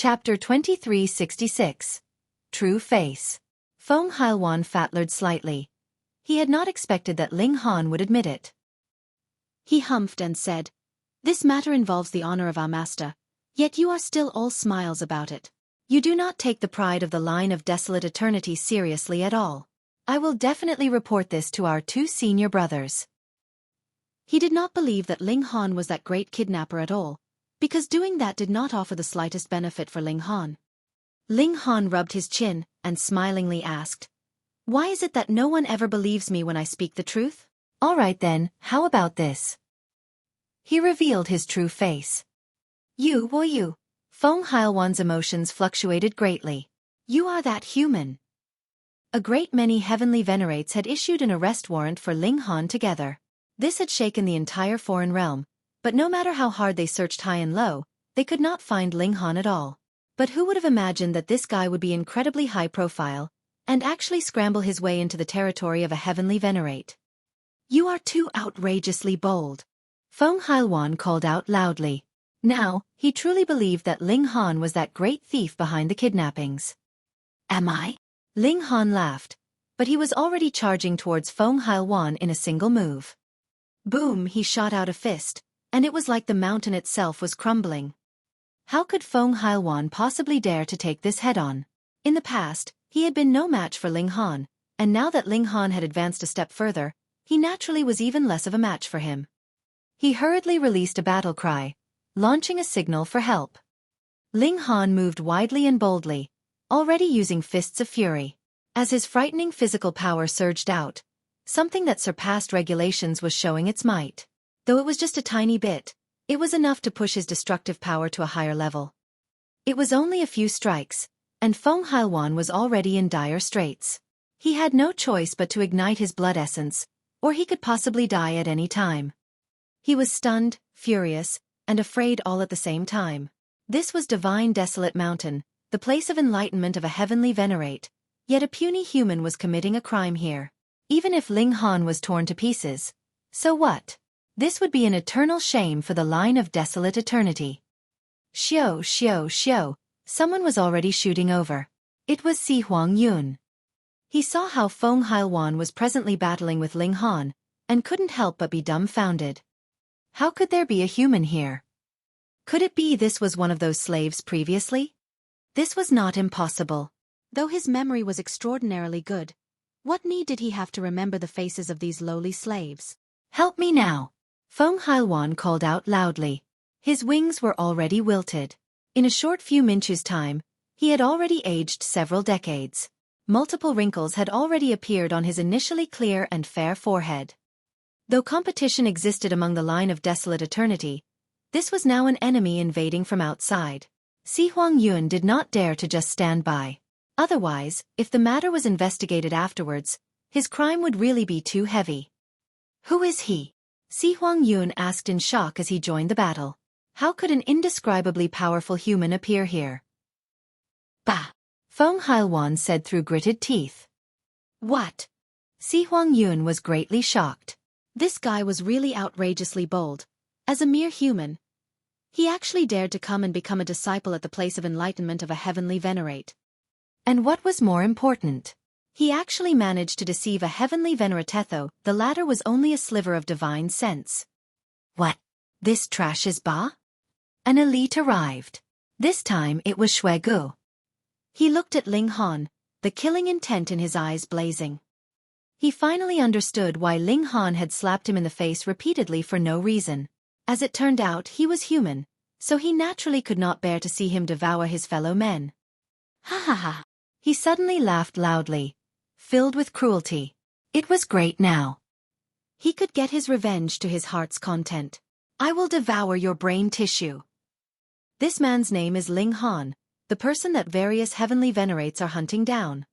Chapter 2366. True Face. Feng Hailwan fatlered slightly. He had not expected that Ling Han would admit it. He humphed and said, "This matter involves the honor of our master, yet you are still all smiles about it. You do not take the pride of the line of desolate eternity seriously at all. I will definitely report this to our 2 senior brothers." He did not believe that Ling Han was that great kidnapper at all, because doing that did not offer the slightest benefit for Ling Han. Ling Han rubbed his chin and smilingly asked, "Why is it that no one ever believes me when I speak the truth?" All right then, how about this? He revealed his true face. You. Feng Hailwan's emotions fluctuated greatly. You are that human. A great many Heavenly Venerates had issued an arrest warrant for Ling Han together. This had shaken the entire foreign realm, but no matter how hard they searched high and low, they could not find Ling Han at all. But who would have imagined that this guy would be incredibly high profile, and actually scramble his way into the territory of a Heavenly Venerate? You are too outrageously bold. Feng Hailwan called out loudly. Now, he truly believed that Ling Han was that great thief behind the kidnappings. Am I? Ling Han laughed, but he was already charging towards Feng Hailwan in a single move. Boom, he shot out a fist, and it was like the mountain itself was crumbling. How could Feng Hailwan possibly dare to take this head-on? In the past, he had been no match for Ling Han, and now that Ling Han had advanced a step further, he naturally was even less of a match for him. He hurriedly released a battle cry, launching a signal for help. Ling Han moved widely and boldly, already using fists of fury. As his frightening physical power surged out, something that surpassed regulations was showing its might. Though it was just a tiny bit, it was enough to push his destructive power to a higher level. It was only a few strikes, and Feng Hailwan was already in dire straits. He had no choice but to ignite his blood essence, or he could possibly die at any time. He was stunned, furious, and afraid all at the same time. This was Divine Desolate Mountain, the place of enlightenment of a Heavenly Venerate, yet a puny human was committing a crime here. Even if Ling Han was torn to pieces, so what? This would be an eternal shame for the line of desolate eternity. Xiao, someone was already shooting over. It was Huang Yun. He saw how Feng Hailwan was presently battling with Ling Han, and couldn't help but be dumbfounded. How could there be a human here? Could it be this was one of those slaves previously? This was not impossible. Though his memory was extraordinarily good, what need did he have to remember the faces of these lowly slaves? Help me now! Feng Hailwan called out loudly. His wings were already wilted. In a short few minutes' time, he had already aged several decades. Multiple wrinkles had already appeared on his initially clear and fair forehead. Though competition existed among the line of desolate eternity, this was now an enemy invading from outside. Huang Yun did not dare to just stand by. Otherwise, if the matter was investigated afterwards, his crime would really be too heavy. Who is he? Huang Yun asked in shock as he joined the battle. How could an indescribably powerful human appear here? Bah! Feng Hailwan said through gritted teeth. What? Huang Yun was greatly shocked. This guy was really outrageously bold. As a mere human, he actually dared to come and become a disciple at the place of enlightenment of a Heavenly Venerate. And what was more important, he actually managed to deceive a Heavenly Venerate, though the latter was only a sliver of divine sense. What? This trash is Ba? An elite arrived. This time it was Xueqi. He looked at Ling Han, the killing intent in his eyes blazing. He finally understood why Ling Han had slapped him in the face repeatedly for no reason. As it turned out, he was human, so he naturally could not bear to see him devour his fellow men. Ha ha ha! He suddenly laughed loudly, filled with cruelty. It was great now. He could get his revenge to his heart's content. I will devour your brain tissue. This man's name is Ling Han, the person that various Heavenly Venerates are hunting down.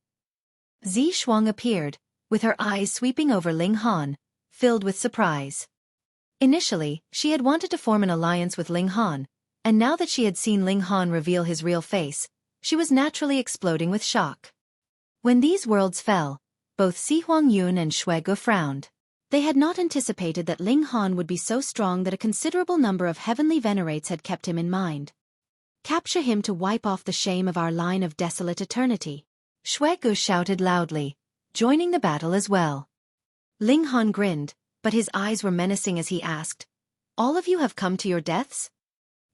Xueqi appeared, with her eyes sweeping over Ling Han, filled with surprise. Initially, she had wanted to form an alliance with Ling Han, and now that she had seen Ling Han reveal his real face, she was naturally exploding with shock. When these worlds fell, both Huang Yun and Xueqi frowned. They had not anticipated that Ling Han would be so strong that a considerable number of Heavenly Venerates had kept him in mind. Capture him to wipe off the shame of our line of desolate eternity. Xueqi shouted loudly, joining the battle as well. Ling Han grinned, but his eyes were menacing as he asked, "All of you have come to your deaths?"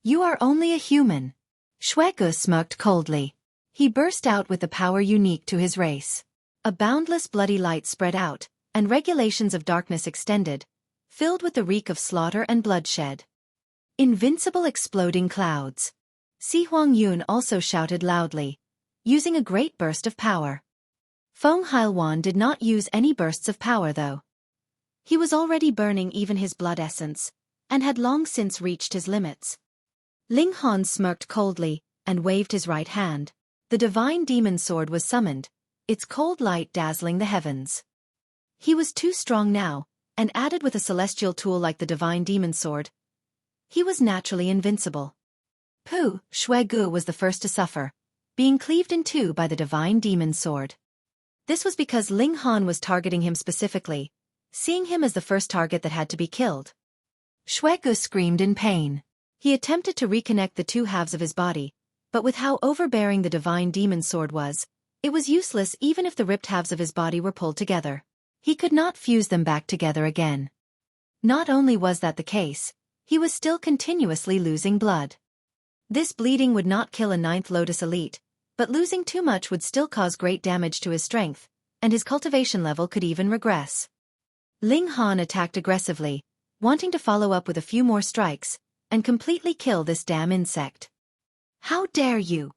"You are only a human." Xueqi smirked coldly. He burst out with the power unique to his race. A boundless bloody light spread out, and regulations of darkness extended, filled with the reek of slaughter and bloodshed. Invincible exploding clouds. Huang also shouted loudly, using a great burst of power. Feng Hailwan did not use any bursts of power though. He was already burning even his blood essence, and had long since reached his limits. Ling Han smirked coldly, and waved his right hand. The divine demon sword was summoned, its cold light dazzling the heavens. He was too strong now, and added with a celestial tool like the divine demon sword, he was naturally invincible. Xueqi was the first to suffer, being cleaved in two by the divine demon sword. This was because Ling Han was targeting him specifically, seeing him as the first target that had to be killed. Xueqi screamed in pain. He attempted to reconnect the two halves of his body, but with how overbearing the divine demon sword was, it was useless even if the ripped halves of his body were pulled together. He could not fuse them back together again. Not only was that the case, he was still continuously losing blood. This bleeding would not kill a 9th Lotus elite, but losing too much would still cause great damage to his strength, and his cultivation level could even regress. Ling Han attacked aggressively, wanting to follow up with a few more strikes, and completely kill this damn insect. "How dare you!"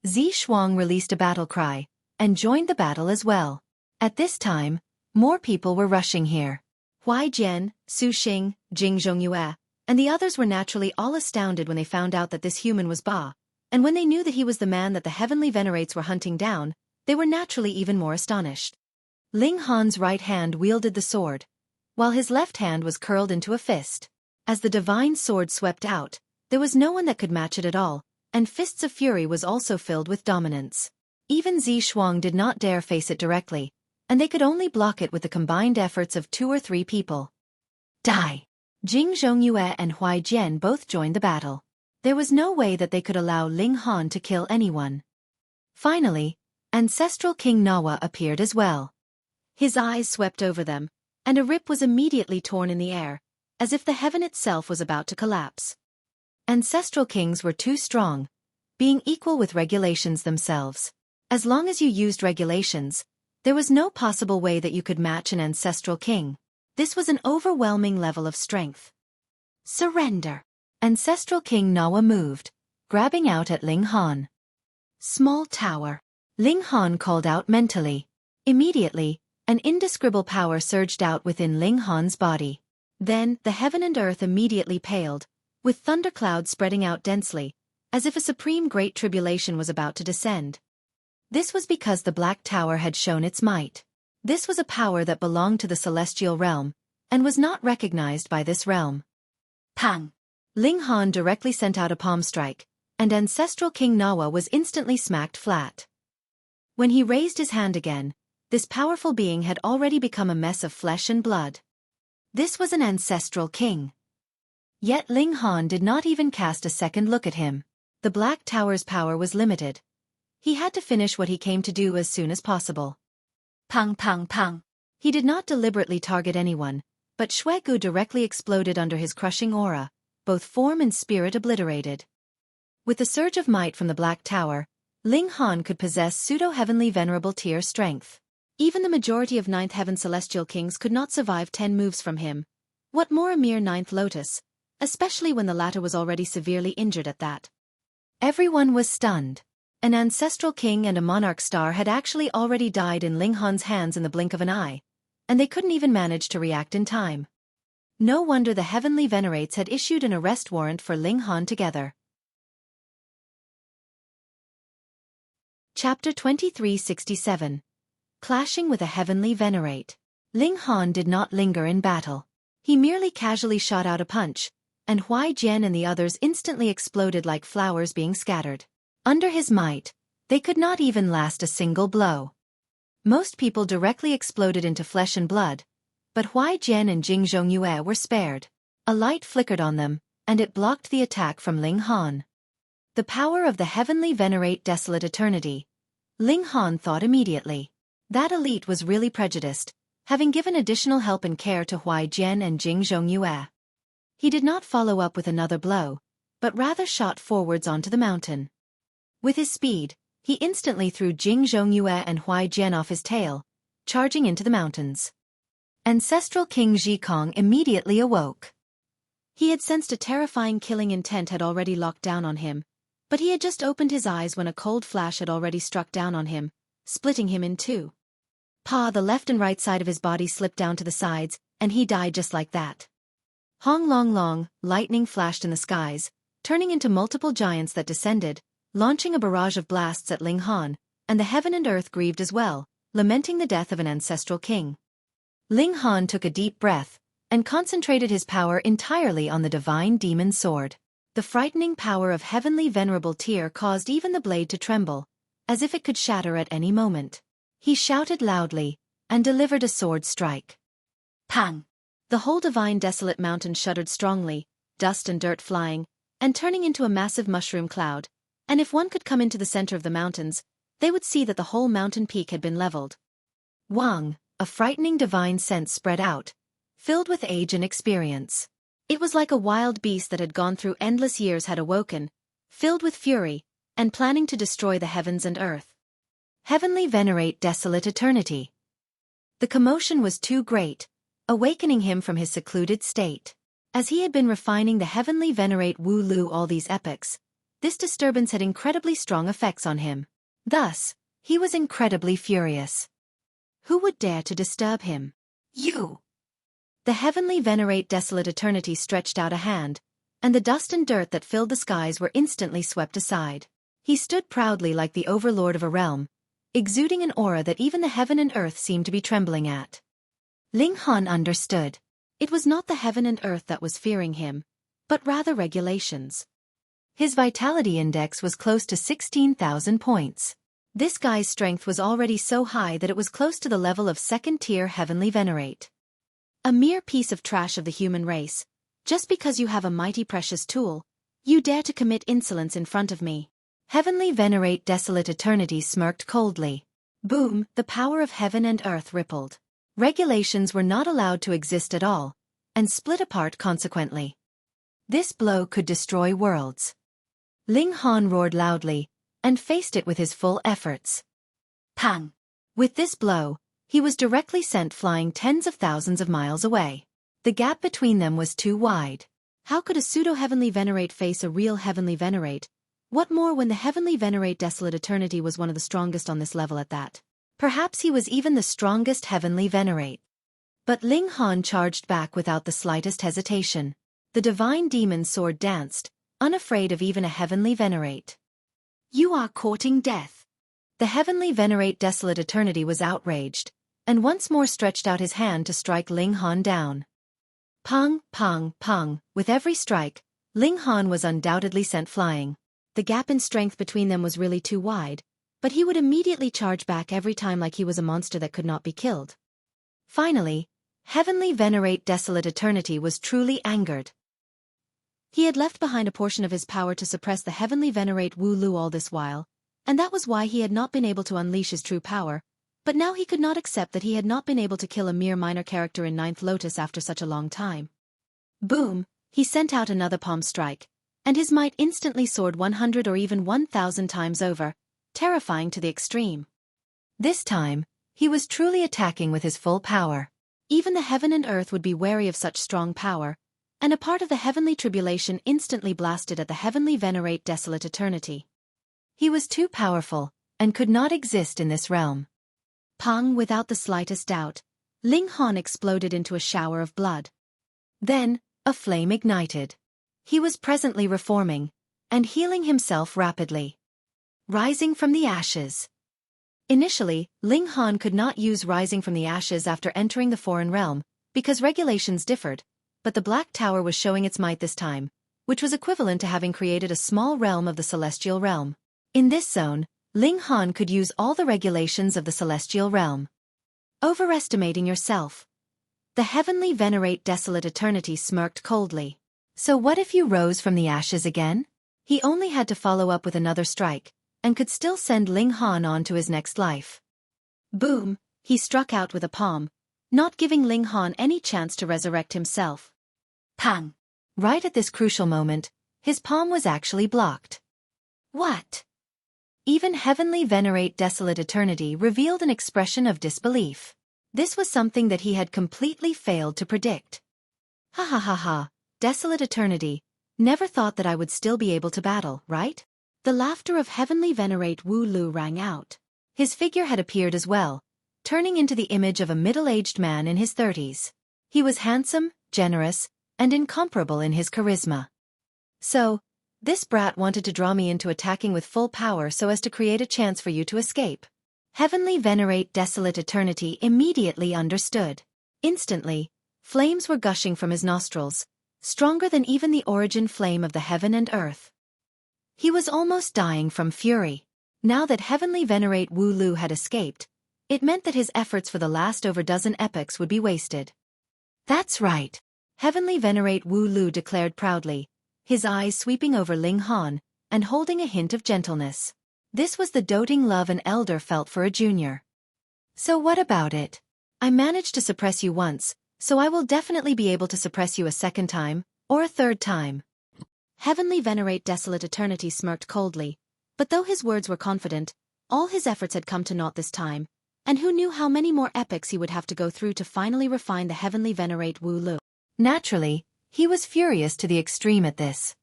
Xuang released a battle cry, and joined the battle as well. At this time, more people were rushing here. Huaijian, Su Xing, Jing Zhongyue, and the others were naturally all astounded when they found out that this human was Ba, and when they knew that he was the man that the Heavenly Venerates were hunting down, they were naturally even more astonished. Ling Han's right hand wielded the sword, while his left hand was curled into a fist. As the divine sword swept out, there was no one that could match it at all, and Fists of Fury was also filled with dominance. Even Xuang did not dare face it directly, and they could only block it with the combined efforts of 2 or 3 people. Die! Jing Zhongyue and Huaijian both joined the battle. There was no way that they could allow Ling Han to kill anyone. Finally, Ancestral King Nawa appeared as well. His eyes swept over them, and a rip was immediately torn in the air, as if the heaven itself was about to collapse. Ancestral kings were too strong, being equal with regulations themselves. As long as you used regulations, there was no possible way that you could match an ancestral king. This was an overwhelming level of strength. Surrender! Ancestral King Nawa moved, grabbing out at Ling Han. Small tower. Ling Han called out mentally. Immediately, an indescribable power surged out within Ling Han's body. Then, the heaven and earth immediately paled, with thunderclouds spreading out densely, as if a supreme great tribulation was about to descend. This was because the Black Tower had shown its might. This was a power that belonged to the celestial realm, and was not recognized by this realm. Pang! Ling Han directly sent out a palm strike, and Ancestral King Nawa was instantly smacked flat. When he raised his hand again, this powerful being had already become a mess of flesh and blood. This was an ancestral king. Yet Ling Han did not even cast a second look at him. The Black Tower's power was limited. He had to finish what he came to do as soon as possible. Pang pang pang. He did not deliberately target anyone, but Xueqi directly exploded under his crushing aura, both form and spirit obliterated. With the surge of might from the Black Tower, Ling Han could possess pseudo-Heavenly Venerable tier strength. Even the majority of 9th Heaven Celestial Kings could not survive 10 moves from him. What more a mere 9th Lotus, especially when the latter was already severely injured at that. Everyone was stunned. An ancestral king and a monarch star had actually already died in Ling Han's hands in the blink of an eye, and they couldn't even manage to react in time. No wonder the Heavenly Venerates had issued an arrest warrant for Ling Han together. Chapter 2367. Clashing with a Heavenly Venerate. Ling Han did not linger in battle. He merely casually shot out a punch, and Huaijian and the others instantly exploded like flowers being scattered. Under his might, they could not even last a single blow. Most people directly exploded into flesh and blood, but Huaijian and Jing Zhongyue were spared. A light flickered on them, and it blocked the attack from Ling Han. The power of the Heavenly Venerate Desolate Eternity. Ling Han thought immediately. That elite was really prejudiced, having given additional help and care to Huai Jian and Jing Zhongyue. He did not follow up with another blow, but rather shot forwards onto the mountain. With his speed, he instantly threw Jing Zhongyue and Huai Jian off his tail, charging into the mountains. Ancestral King Zhikong immediately awoke. He had sensed a terrifying killing intent had already locked down on him, but he had just opened his eyes when a cold flash had already struck down on him, splitting him in two. The left and right side of his body slipped down to the sides, and he died just like that. Hong long long, lightning flashed in the skies, turning into multiple giants that descended, launching a barrage of blasts at Ling Han, and the heaven and earth grieved as well, lamenting the death of an ancestral king. Ling Han took a deep breath, and concentrated his power entirely on the divine demon sword. The frightening power of Heavenly Venerable Tear caused even the blade to tremble, as if it could shatter at any moment. He shouted loudly, and delivered a sword strike. Pang! The whole divine desolate mountain shuddered strongly, dust and dirt flying, and turning into a massive mushroom cloud, and if one could come into the center of the mountains, they would see that the whole mountain peak had been leveled. Huang, a frightening divine sense spread out, filled with age and experience. It was like a wild beast that had gone through endless years had awoken, filled with fury, and planning to destroy the heavens and earth. Heavenly Venerate Desolate Eternity. The commotion was too great, awakening him from his secluded state. As he had been refining the Heavenly Venerate Wu Lu all these epochs, this disturbance had incredibly strong effects on him. Thus, he was incredibly furious. Who would dare to disturb him? You! The Heavenly Venerate Desolate Eternity stretched out a hand, and the dust and dirt that filled the skies were instantly swept aside. He stood proudly like the overlord of a realm, exuding an aura that even the heaven and earth seemed to be trembling at. Ling Han understood. It was not the heaven and earth that was fearing him, but rather regulations. His vitality index was close to 16,000 points. This guy's strength was already so high that it was close to the level of second-tier Heavenly Venerate. A mere piece of trash of the human race. Just because you have a mighty precious tool, you dare to commit insolence in front of me. Heavenly Venerate Desolate Eternity smirked coldly. Boom, the power of heaven and earth rippled. Regulations were not allowed to exist at all, and split apart consequently. This blow could destroy worlds. Ling Han roared loudly, and faced it with his full efforts. Pang! With this blow, he was directly sent flying tens of thousands of miles away. The gap between them was too wide. How could a pseudo-Heavenly Venerate face a real Heavenly Venerate? What more when the Heavenly Venerate Desolate Eternity was one of the strongest on this level at that? Perhaps he was even the strongest Heavenly Venerate. But Ling Han charged back without the slightest hesitation. The divine demon sword danced, unafraid of even a Heavenly Venerate. You are courting death. The Heavenly Venerate Desolate Eternity was outraged, and once more stretched out his hand to strike Ling Han down. Pang, pang, pang, with every strike, Ling Han was undoubtedly sent flying. The gap in strength between them was really too wide, but he would immediately charge back every time like he was a monster that could not be killed. Finally, Heavenly Venerate Desolate Eternity was truly angered. He had left behind a portion of his power to suppress the Heavenly Venerate Wu Lu all this while, and that was why he had not been able to unleash his true power, but now he could not accept that he had not been able to kill a mere minor character in Ninth Lotus after such a long time. Boom, he sent out another palm strike, and his might instantly soared 100 or even 1,000 times over, terrifying to the extreme. This time, he was truly attacking with his full power. Even the heaven and earth would be wary of such strong power, and a part of the heavenly tribulation instantly blasted at the Heavenly Venerate Desolate Eternity. He was too powerful, and could not exist in this realm. Pang, without the slightest doubt, Ling Han exploded into a shower of blood. Then, a flame ignited. He was presently reforming, and healing himself rapidly. Rising from the ashes. Initially, Ling Han could not use rising from the ashes after entering the foreign realm, because regulations differed, but the Black Tower was showing its might this time, which was equivalent to having created a small realm of the celestial realm. In this zone, Ling Han could use all the regulations of the celestial realm. Overestimating yourself. The Heavenly Venerate Desolate Eternity smirked coldly. So what if you rose from the ashes again? He only had to follow up with another strike, and could still send Ling Han on to his next life. Boom! He struck out with a palm, not giving Ling Han any chance to resurrect himself. Pang! Right at this crucial moment, his palm was actually blocked. What? Even Heavenly Venerate Desolate Eternity revealed an expression of disbelief. This was something that he had completely failed to predict. Ha ha ha ha, Desolate Eternity, never thought that I would still be able to battle, right? The laughter of Heavenly Venerate Wu Lu rang out. His figure had appeared as well, turning into the image of a middle-aged man in his 30s. He was handsome, generous, and incomparable in his charisma. So, this brat wanted to draw me into attacking with full power so as to create a chance for you to escape. Heavenly Venerate Desolate Eternity immediately understood. Instantly, flames were gushing from his nostrils, stronger than even the origin flame of the heaven and earth. He was almost dying from fury. Now that Heavenly Venerate Wu Lu had escaped, it meant that his efforts for the last over dozen epochs would be wasted. That's right, Heavenly Venerate Wu Lu declared proudly, his eyes sweeping over Ling Han, and holding a hint of gentleness. This was the doting love an elder felt for a junior. So what about it? I managed to suppress you once, so I will definitely be able to suppress you a second time, or a third time. Heavenly Venerate Desolate Eternity smirked coldly, but though his words were confident, all his efforts had come to naught this time, and who knew how many more epochs he would have to go through to finally refine the Heavenly Venerate Wu Lu. Naturally, he was furious to the extreme at this.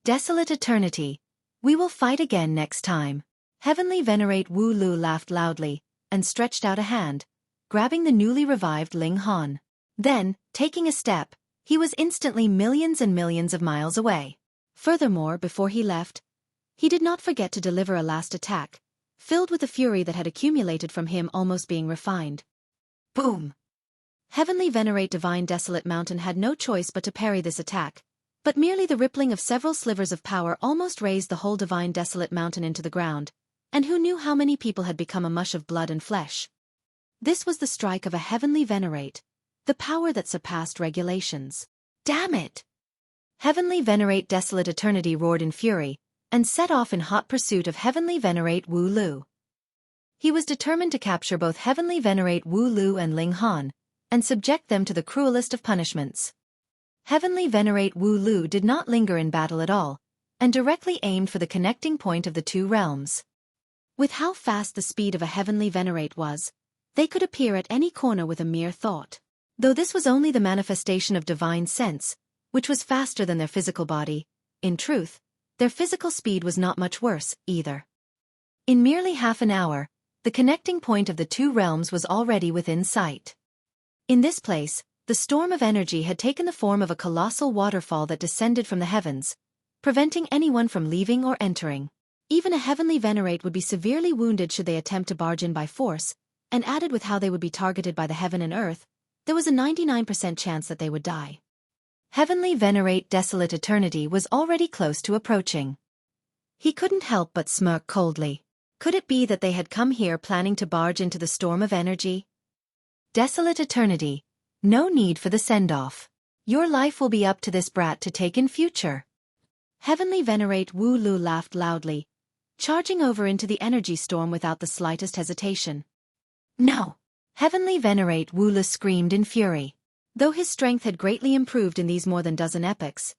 Desolate Eternity, we will fight again next time. Heavenly Venerate Wu Lu laughed loudly, and stretched out a hand, grabbing the newly revived Ling Han. Then, taking a step, he was instantly millions and millions of miles away. Furthermore, before he left, he did not forget to deliver a last attack, filled with the fury that had accumulated from him almost being refined. Boom! Heavenly Venerate Divine Desolate Mountain had no choice but to parry this attack, but merely the rippling of several slivers of power almost raised the whole Divine Desolate Mountain into the ground, and who knew how many people had become a mush of blood and flesh. This was the strike of a Heavenly Venerate, the power that surpassed regulations. Damn it! Heavenly Venerate Desolate Eternity roared in fury, and set off in hot pursuit of Heavenly Venerate Wu Lu. He was determined to capture both Heavenly Venerate Wu Lu and Ling Han, and subject them to the cruelest of punishments. Heavenly Venerate Wu Lu did not linger in battle at all, and directly aimed for the connecting point of the two realms. With how fast the speed of a Heavenly Venerate was, they could appear at any corner with a mere thought. Though this was only the manifestation of divine sense, which was faster than their physical body, in truth, their physical speed was not much worse, either. In merely half an hour, the connecting point of the two realms was already within sight. In this place, the storm of energy had taken the form of a colossal waterfall that descended from the heavens, preventing anyone from leaving or entering. Even a Heavenly Venerate would be severely wounded should they attempt to barge in by force, and added with how they would be targeted by the heaven and earth, there was a 99% chance that they would die. Heavenly Venerate Desolate Eternity was already close to approaching. He couldn't help but smirk coldly. Could it be that they had come here planning to barge into the storm of energy? Desolate Eternity, no need for the send-off. Your life will be up to this brat to take in future. Heavenly Venerate Wu Lu laughed loudly, charging over into the energy storm without the slightest hesitation. No! Heavenly Venerate Wu Lu screamed in fury. Though his strength had greatly improved in these more than dozen epochs,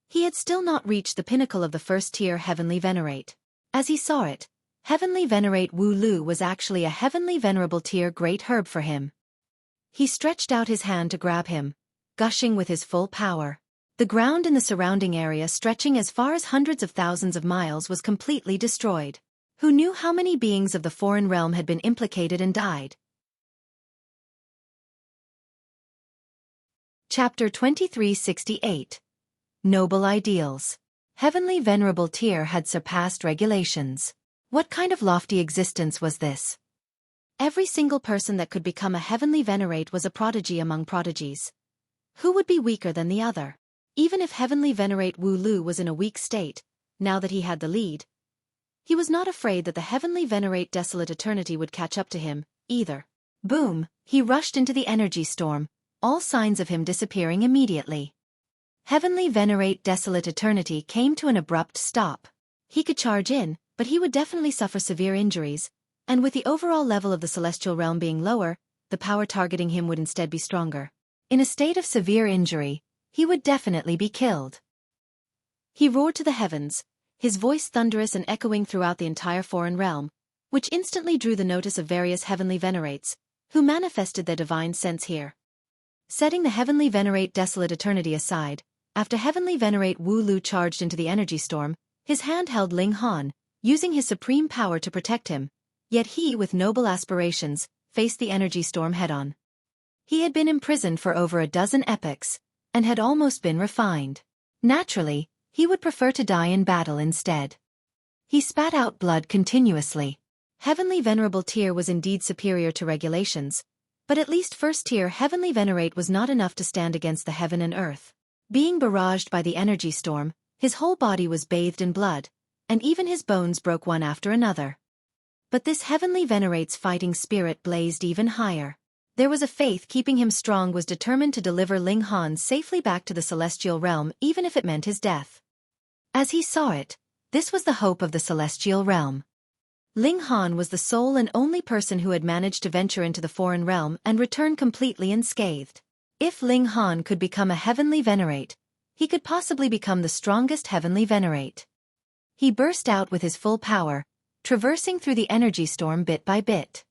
he had still not reached the pinnacle of the first-tier Heavenly Venerate. As he saw it, Heavenly Venerate Wu Lu was actually a Heavenly Venerable tier great herb for him. He stretched out his hand to grab him, gushing with his full power. The ground in the surrounding area stretching as far as hundreds of thousands of miles was completely destroyed. Who knew how many beings of the foreign realm had been implicated and died? Chapter 2368. Noble Ideals. Heavenly Venerable tier had surpassed regulations. What kind of lofty existence was this? Every single person that could become a Heavenly Venerate was a prodigy among prodigies. Who would be weaker than the other? Even if Heavenly Venerate Wu Lu was in a weak state, now that he had the lead, he was not afraid that the Heavenly Venerate Desolate Eternity would catch up to him, either. Boom! He rushed into the energy storm, all signs of him disappearing immediately. Heavenly Venerate Desolate Eternity came to an abrupt stop. He could charge in, but he would definitely suffer severe injuries, and with the overall level of the celestial realm being lower, the power targeting him would instead be stronger. In a state of severe injury, he would definitely be killed. He roared to the heavens, his voice thunderous and echoing throughout the entire foreign realm, which instantly drew the notice of various Heavenly Venerates, who manifested their divine sense here. Setting the Heavenly Venerate Desolate Eternity aside, after Heavenly Venerate Wu Lu charged into the energy storm, his hand held Ling Han, using his supreme power to protect him, yet he, with noble aspirations, faced the energy storm head-on. He had been imprisoned for over a dozen epochs, and had almost been refined. Naturally, he would prefer to die in battle instead. He spat out blood continuously. Heavenly Venerable tier was indeed superior to regulations, but at least first tier Heavenly Venerate was not enough to stand against the heaven and earth. Being barraged by the energy storm, his whole body was bathed in blood, and even his bones broke one after another. But this Heavenly Venerate's fighting spirit blazed even higher. There was a faith keeping him strong, was determined to deliver Ling Han safely back to the celestial realm even if it meant his death. As he saw it, this was the hope of the celestial realm. Ling Han was the sole and only person who had managed to venture into the foreign realm and return completely unscathed. If Ling Han could become a Heavenly Venerate, he could possibly become the strongest Heavenly Venerate. He burst out with his full power, traversing through the energy storm bit by bit.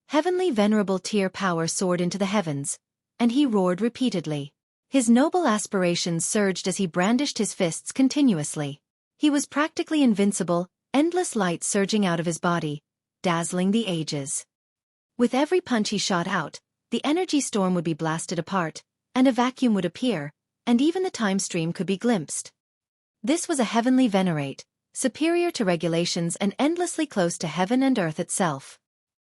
Heavenly Venerable tier power soared into the heavens, and he roared repeatedly. His noble aspirations surged as he brandished his fists continuously. He was practically invincible, endless light surging out of his body, dazzling the ages. With every punch he shot out, the energy storm would be blasted apart, and a vacuum would appear, and even the time stream could be glimpsed. This was a Heavenly Venerate, superior to regulations and endlessly close to heaven and earth itself.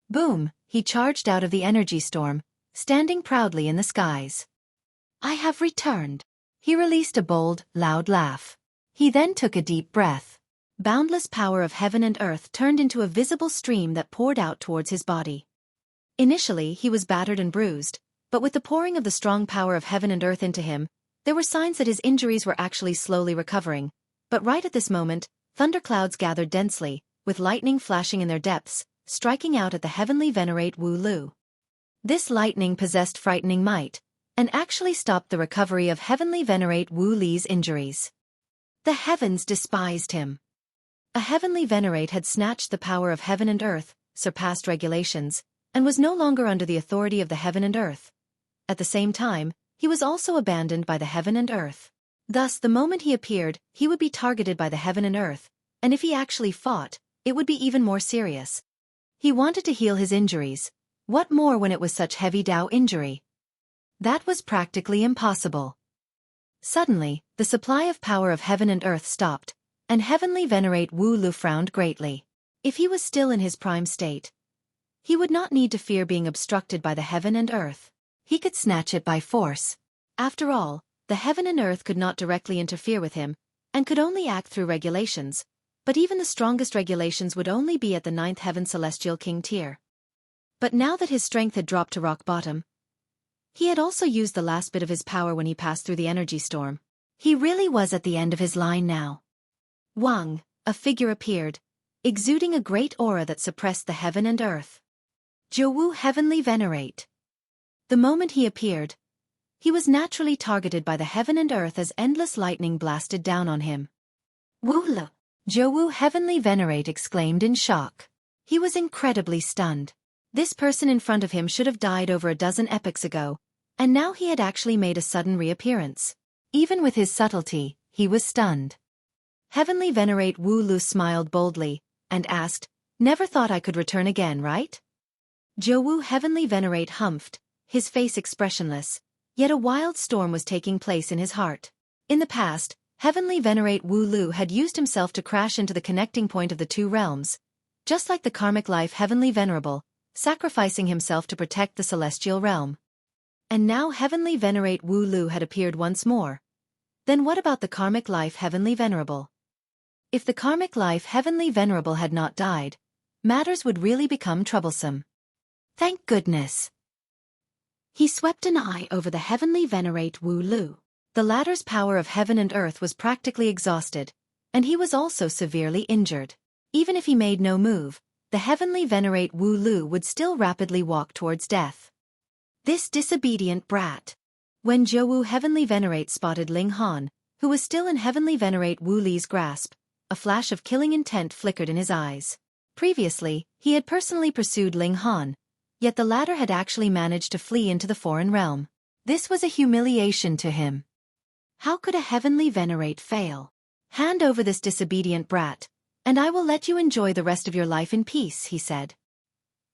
Boom, he charged out of the energy storm, standing proudly in the skies. I have returned. He released a bold, loud laugh. He then took a deep breath. Boundless power of heaven and earth turned into a visible stream that poured out towards his body. Initially, he was battered and bruised, but with the pouring of the strong power of heaven and earth into him, there were signs that his injuries were actually slowly recovering. But right at this moment, thunderclouds gathered densely, with lightning flashing in their depths, striking out at the Heavenly Venerate Wu Lu. This lightning possessed frightening might, and actually stopped the recovery of Heavenly Venerate Wu Li's injuries. The heavens despised him. A Heavenly Venerate had snatched the power of heaven and earth, surpassed regulations, and was no longer under the authority of the heaven and earth. At the same time, he was also abandoned by the heaven and earth. Thus, the moment he appeared, he would be targeted by the heaven and earth, and if he actually fought, it would be even more serious. He wanted to heal his injuries. What more when it was such heavy Dao injury? That was practically impossible. Suddenly, the supply of power of heaven and earth stopped, and Heavenly Venerate Wu Lu frowned greatly. If he was still in his prime state, he would not need to fear being obstructed by the heaven and earth. He could snatch it by force. After all, the heaven and earth could not directly interfere with him, and could only act through regulations, but even the strongest regulations would only be at the 9th heaven celestial king tier. But now that his strength had dropped to rock bottom, he had also used the last bit of his power when he passed through the energy storm. He really was at the end of his line now. Huang, a figure appeared, exuding a great aura that suppressed the heaven and earth. Zhou Heavenly Venerate. The moment he appeared, he was naturally targeted by the heaven and earth as endless lightning blasted down on him. Wu-la! Zhou Heavenly Venerate exclaimed in shock. He was incredibly stunned. This person in front of him should have died over a dozen epochs ago, and now he had actually made a sudden reappearance. Even with his subtlety, he was stunned. Heavenly Venerate Wu Lu smiled boldly, and asked, "Never thought I could return again, right?" Zhou Heavenly Venerate humphed, his face expressionless, yet a wild storm was taking place in his heart. In the past, Heavenly Venerate Wu Lu had used himself to crash into the connecting point of the two realms, just like the Karmic Life Heavenly Venerable, sacrificing himself to protect the celestial realm. And now Heavenly Venerate Wu Lu had appeared once more. Then what about the Karmic Life Heavenly Venerable? If the Karmic Life Heavenly Venerable had not died, matters would really become troublesome. Thank goodness. He swept an eye over the Heavenly Venerate Wu Lu. The latter's power of heaven and earth was practically exhausted, and he was also severely injured. Even if he made no move, the Heavenly Venerate Wu Lu would still rapidly walk towards death. This disobedient brat. When Zhou Heavenly Venerate spotted Ling Han, who was still in Heavenly Venerate Wu Li's grasp, a flash of killing intent flickered in his eyes. Previously, he had personally pursued Ling Han, yet the latter had actually managed to flee into the foreign realm. This was a humiliation to him. How could a Heavenly Venerate fail? Hand over this disobedient brat, and I will let you enjoy the rest of your life in peace, he said.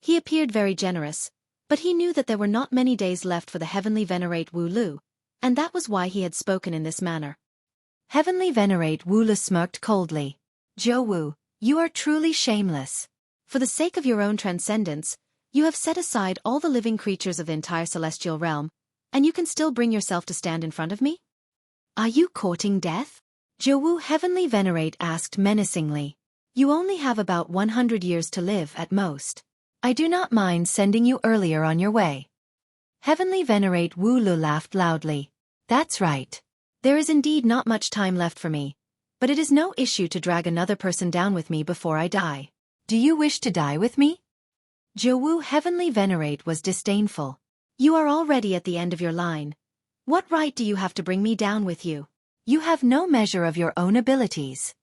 He appeared very generous, but he knew that there were not many days left for the Heavenly Venerate Wu Lu, and that was why he had spoken in this manner. Heavenly Venerate Wu Lu smirked coldly. Zhou Wu, you are truly shameless. For the sake of your own transcendence, you have set aside all the living creatures of the entire celestial realm, and you can still bring yourself to stand in front of me? Are you courting death? Zhou Wu Heavenly Venerate asked menacingly. You only have about 100 years to live at most. I do not mind sending you earlier on your way. Heavenly Venerate Wu Lu laughed loudly. That's right. There is indeed not much time left for me, but it is no issue to drag another person down with me before I die. Do you wish to die with me? Zhou Wu Heavenly Venerate was disdainful. You are already at the end of your line. What right do you have to bring me down with you? You have no measure of your own abilities.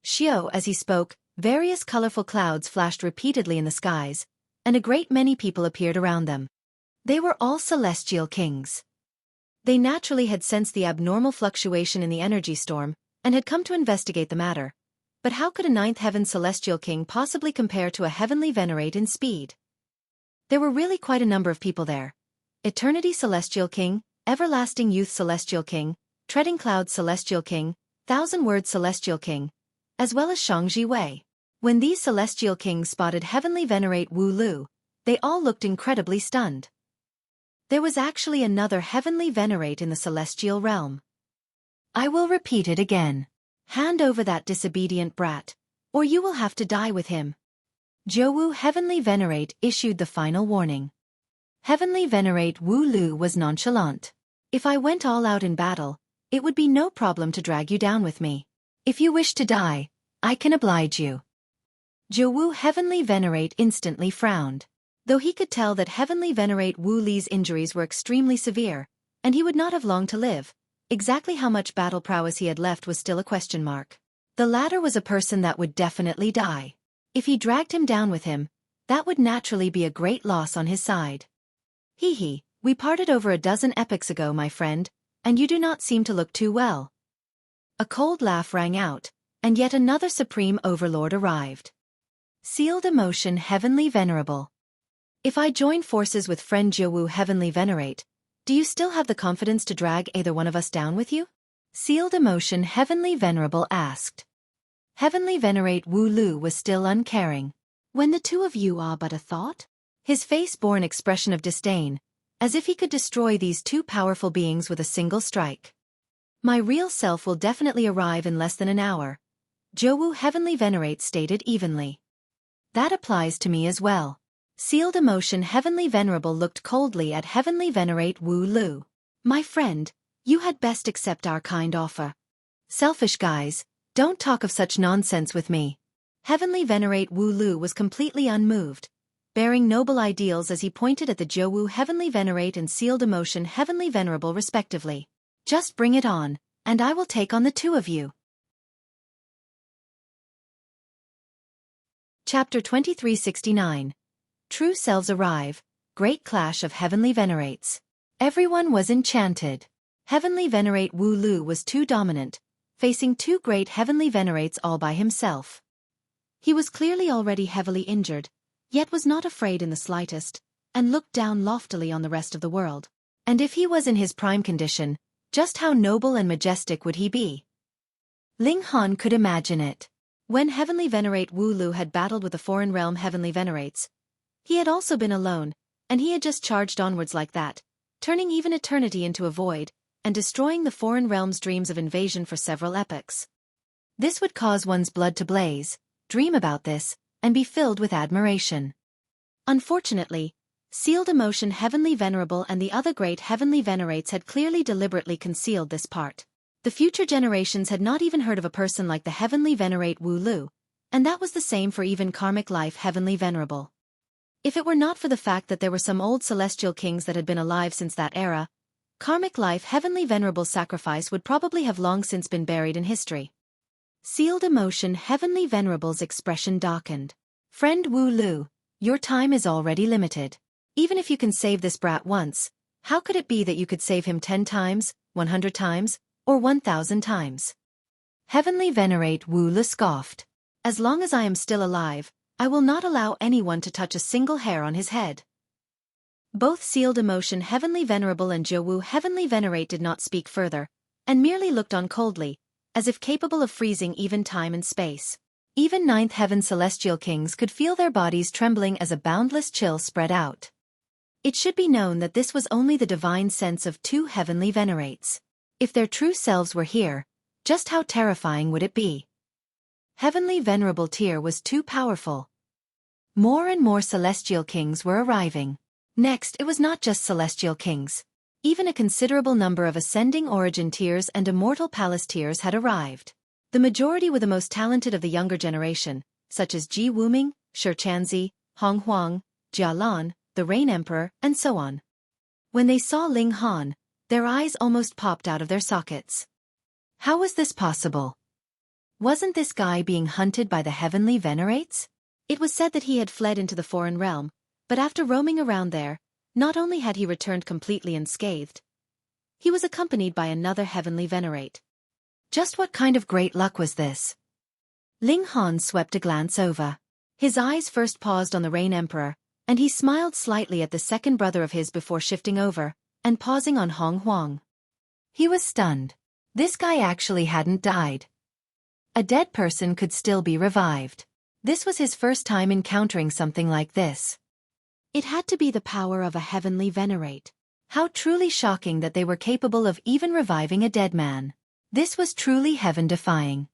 Xiao, as he spoke, various colorful clouds flashed repeatedly in the skies, and a great many people appeared around them. They were all celestial kings. They naturally had sensed the abnormal fluctuation in the energy storm, and had come to investigate the matter. But how could a ninth heaven celestial king possibly compare to a Heavenly Venerate in speed? There were really quite a number of people there. Eternity Celestial King, Everlasting Youth Celestial King, Treading Clouds Celestial King, Thousand Words Celestial King, as well as Shangji Wei. When these celestial kings spotted Heavenly Venerate Wu Lu, they all looked incredibly stunned. There was actually another Heavenly Venerate in the celestial realm. I will repeat it again. Hand over that disobedient brat, or you will have to die with him. Zhou Wu Heavenly Venerate issued the final warning. Heavenly Venerate Wu Lu was nonchalant. If I went all out in battle, it would be no problem to drag you down with me. If you wish to die, I can oblige you. Zhou Wu Heavenly Venerate instantly frowned. Though he could tell that Heavenly Venerate Wu Li's injuries were extremely severe, and he would not have long to live, exactly how much battle prowess he had left was still a question mark. The latter was a person that would definitely die. If he dragged him down with him, that would naturally be a great loss on his side. Hee, we parted over a dozen epochs ago, my friend, and you do not seem to look too well. A cold laugh rang out, and yet another Supreme Overlord arrived. Sealed Emotion Heavenly Venerable. If I join forces with friend Zhou Wu Heavenly Venerate, do you still have the confidence to drag either one of us down with you? Sealed Emotion Heavenly Venerable asked. Heavenly Venerate Wu Lu was still uncaring. When the two of you are but a thought? His face bore an expression of disdain, as if he could destroy these two powerful beings with a single strike. My real self will definitely arrive in less than an hour, Zhou Wu Heavenly Venerate stated evenly. That applies to me as well. Sealed Emotion Heavenly Venerable looked coldly at Heavenly Venerate Wu Lu. My friend, you had best accept our kind offer. Selfish guys, don't talk of such nonsense with me. Heavenly Venerate Wu Lu was completely unmoved, bearing noble ideals as he pointed at the Zhou Wu Heavenly Venerate and Sealed Emotion Heavenly Venerable respectively. Just bring it on, and I will take on the two of you. Chapter 2369. True Selves Arrive, Great Clash of Heavenly Venerates. Everyone was enchanted. Heavenly Venerate Wu Lu was too dominant, facing two great Heavenly Venerates all by himself. He was clearly already heavily injured, yet was not afraid in the slightest, and looked down loftily on the rest of the world. And if he was in his prime condition, just how noble and majestic would he be? Ling Han could imagine it. When Heavenly Venerate Wu Lu had battled with the foreign realm Heavenly Venerates, he had also been alone, and he had just charged onwards like that, turning even eternity into a void, and destroying the foreign realm's dreams of invasion for several epochs. This would cause one's blood to blaze, dream about this, and be filled with admiration. Unfortunately, Sealed Emotion Heavenly Venerable and the other great Heavenly Venerates had clearly deliberately concealed this part. The future generations had not even heard of a person like the Heavenly Venerate Wu Lu, and that was the same for even Karmic Life Heavenly Venerable. If it were not for the fact that there were some old celestial kings that had been alive since that era, Karmic Life Heavenly Venerable's sacrifice would probably have long since been buried in history. Sealed Emotion Heavenly Venerable's expression darkened. Friend Wu Lu, your time is already limited. Even if you can save this brat once, how could it be that you could save him 10 times, 100 times, or 1,000 times? Heavenly Venerate Wu Lu scoffed. As long as I am still alive, I will not allow anyone to touch a single hair on his head. Both Sealed Emotion Heavenly Venerable and Zhou Heavenly Venerate did not speak further, and merely looked on coldly, as if capable of freezing even time and space. Even Ninth Heaven Celestial Kings could feel their bodies trembling as a boundless chill spread out. It should be known that this was only the divine sense of 2 Heavenly Venerates. If their true selves were here, just how terrifying would it be? Heavenly Venerable Tier was too powerful. More and more Celestial Kings were arriving. Next, it was not just Celestial Kings. Even a considerable number of Ascending Origin Tiers and Immortal Palace Tiers had arrived. The majority were the most talented of the younger generation, such as Ji Wuming, Shi Chanzi, Huang, Jia Lan, the Rain Emperor, and so on. When they saw Ling Han, their eyes almost popped out of their sockets. How was this possible? Wasn't this guy being hunted by the Heavenly Venerates? It was said that he had fled into the foreign realm, but after roaming around there, not only had he returned completely unscathed, he was accompanied by another Heavenly Venerate. Just what kind of great luck was this? Ling Han swept a glance over. His eyes first paused on the Rain Emperor, and he smiled slightly at the second brother of his before shifting over, and pausing on Huang. He was stunned. This guy actually hadn't died. A dead person could still be revived. This was his first time encountering something like this. It had to be the power of a Heavenly Venerate. How truly shocking that they were capable of even reviving a dead man. This was truly heaven-defying.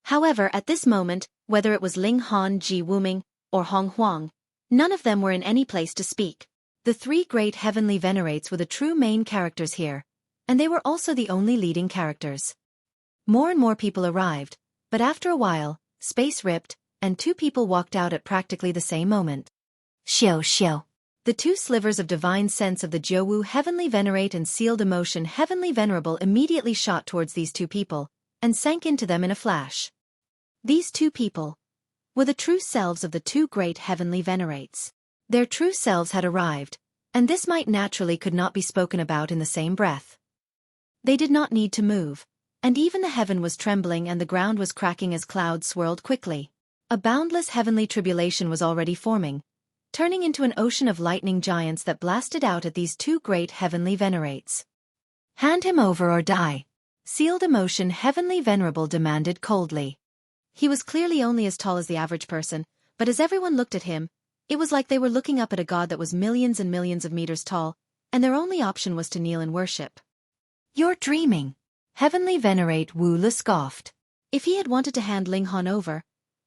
However, at this moment, whether it was Ling Han, Ji Wuming, or Huang, none of them were in any place to speak. The 3 great Heavenly Venerates were the true main characters here, and they were also the only leading characters. More and more people arrived, but after a while, space ripped, and 2 people walked out at practically the same moment. Xiao. The 2 slivers of divine sense of the Zhou Heavenly Venerate and Sealed Emotion Heavenly Venerable immediately shot towards these 2 people, and sank into them in a flash. These 2 people were the true selves of the 2 great Heavenly Venerates. Their true selves had arrived, and this might naturally could not be spoken about in the same breath. They did not need to move, and even the heaven was trembling and the ground was cracking as clouds swirled quickly. A boundless heavenly tribulation was already forming, turning into an ocean of lightning giants that blasted out at these 2 great Heavenly Venerates. Hand him over or die, Sealed Emotion Heavenly Venerable demanded coldly. He was clearly only as tall as the average person, but as everyone looked at him, it was like they were looking up at a god that was millions and millions of meters tall, and their only option was to kneel and worship. You're dreaming, Heavenly Venerate Wu Lu scoffed. If he had wanted to hand Ling Han over,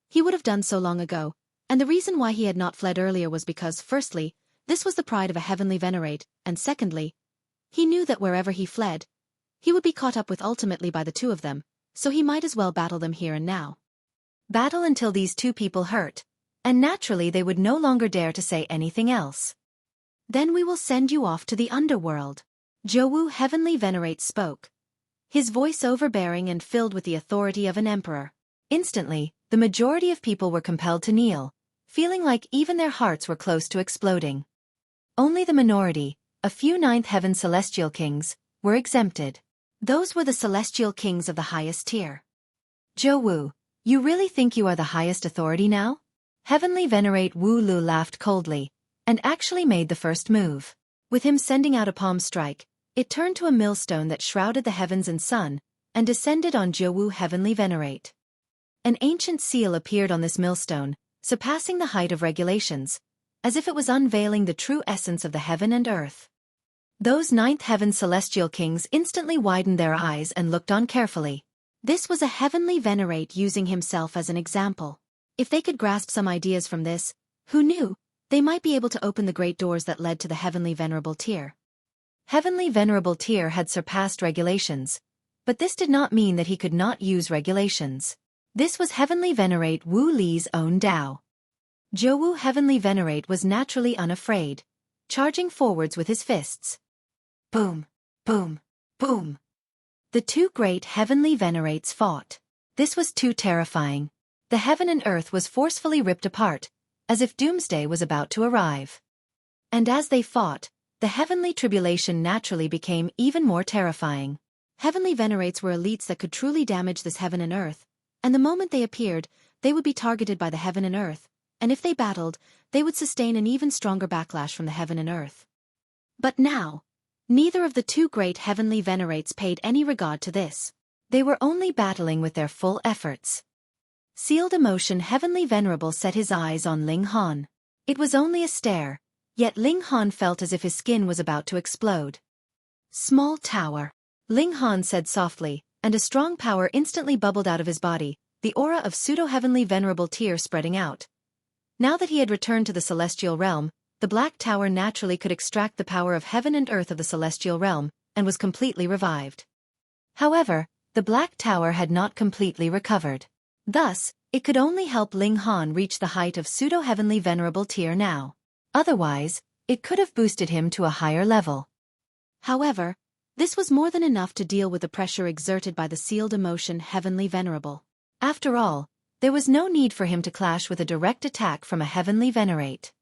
he would have done so long ago. And the reason why he had not fled earlier was because, firstly, this was the pride of a Heavenly Venerate, and secondly, he knew that wherever he fled, he would be caught up with ultimately by the 2 of them, so he might as well battle them here and now. Battle until these 2 people hurt, and naturally they would no longer dare to say anything else. Then we will send you off to the underworld. Zhou Heavenly Venerate spoke, his voice overbearing and filled with the authority of an emperor. Instantly, the majority of people were compelled to kneel, feeling like even their hearts were close to exploding. Only the minority, a few Ninth Heaven Celestial Kings, were exempted. Those were the Celestial Kings of the highest tier. Zhou, you really think you are the highest authority now? Heavenly Venerate Wu Lu laughed coldly, and actually made the first move. With him sending out a palm strike, it turned to a millstone that shrouded the heavens and sun, and descended on Zhou Heavenly Venerate. An ancient seal appeared on this millstone, surpassing the height of regulations, as if it was unveiling the true essence of the heaven and earth. Those Ninth Heaven Celestial Kings instantly widened their eyes and looked on carefully. This was a Heavenly Venerate using himself as an example. If they could grasp some ideas from this, who knew, They might be able to open the great doors that led to the Heavenly Venerable tier. Heavenly Venerable tier had surpassed regulations, but this did not mean that he could not use regulations. This was Heavenly Venerate Wu Li's own Dao. Zhou Heavenly Venerate was naturally unafraid, charging forwards with his fists. Boom, boom, boom. The two great Heavenly Venerates fought. This was too terrifying. The heaven and earth was forcefully ripped apart, as if doomsday was about to arrive. And as they fought, the heavenly tribulation naturally became even more terrifying. Heavenly Venerates were elites that could truly damage this heaven and earth, and the moment they appeared, they would be targeted by the heaven and earth, and if they battled, they would sustain an even stronger backlash from the heaven and earth. But now, neither of the two great Heavenly Venerates paid any regard to this. They were only battling with their full efforts. Sealed emotion Heavenly Venerable set his eyes on Ling Han. It was only a stare, yet Ling Han felt as if his skin was about to explode. Small tower. Ling Han said softly, and a strong power instantly bubbled out of his body, the aura of pseudo-Heavenly Venerable tier spreading out. Now that he had returned to the celestial realm, the Black Tower naturally could extract the power of heaven and earth of the celestial realm, and was completely revived. However, the Black Tower had not completely recovered. Thus, it could only help Ling Han reach the height of pseudo-Heavenly Venerable tier now. Otherwise, it could have boosted him to a higher level. However, this was more than enough to deal with the pressure exerted by the sealed emotion Heavenly Venerable. After all, there was no need for him to clash with a direct attack from a Heavenly Venerate.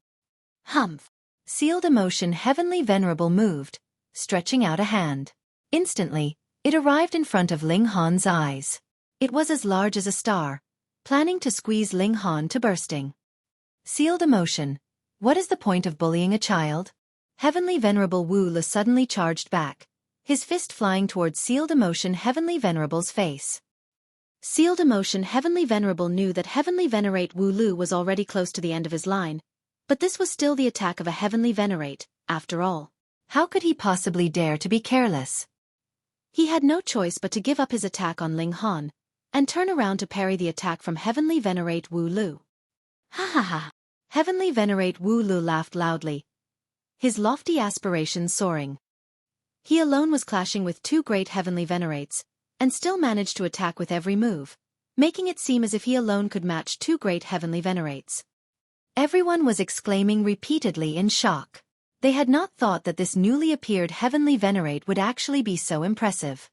Humph! Sealed emotion Heavenly Venerable moved, stretching out a hand. Instantly, it arrived in front of Ling Han's eyes. It was as large as a star, planning to squeeze Ling Han to bursting. Sealed emotion, what is the point of bullying a child? Heavenly Venerable Wu Li suddenly charged back, his fist flying towards Sealed Emotion Heavenly Venerable's face. Sealed Emotion Heavenly Venerable knew that Heavenly Venerate Wu Lu was already close to the end of his line, but this was still the attack of a Heavenly Venerate, after all. How could he possibly dare to be careless? He had no choice but to give up his attack on Ling Han, and turn around to parry the attack from Heavenly Venerate Wu Lu. Ha ha ha! Heavenly Venerate Wu Lu laughed loudly, his lofty aspirations soaring. He alone was clashing with two great Heavenly Venerates, and still managed to attack with every move, making it seem as if he alone could match two great Heavenly Venerates. Everyone was exclaiming repeatedly in shock. They had not thought that this newly appeared Heavenly Venerate would actually be so impressive.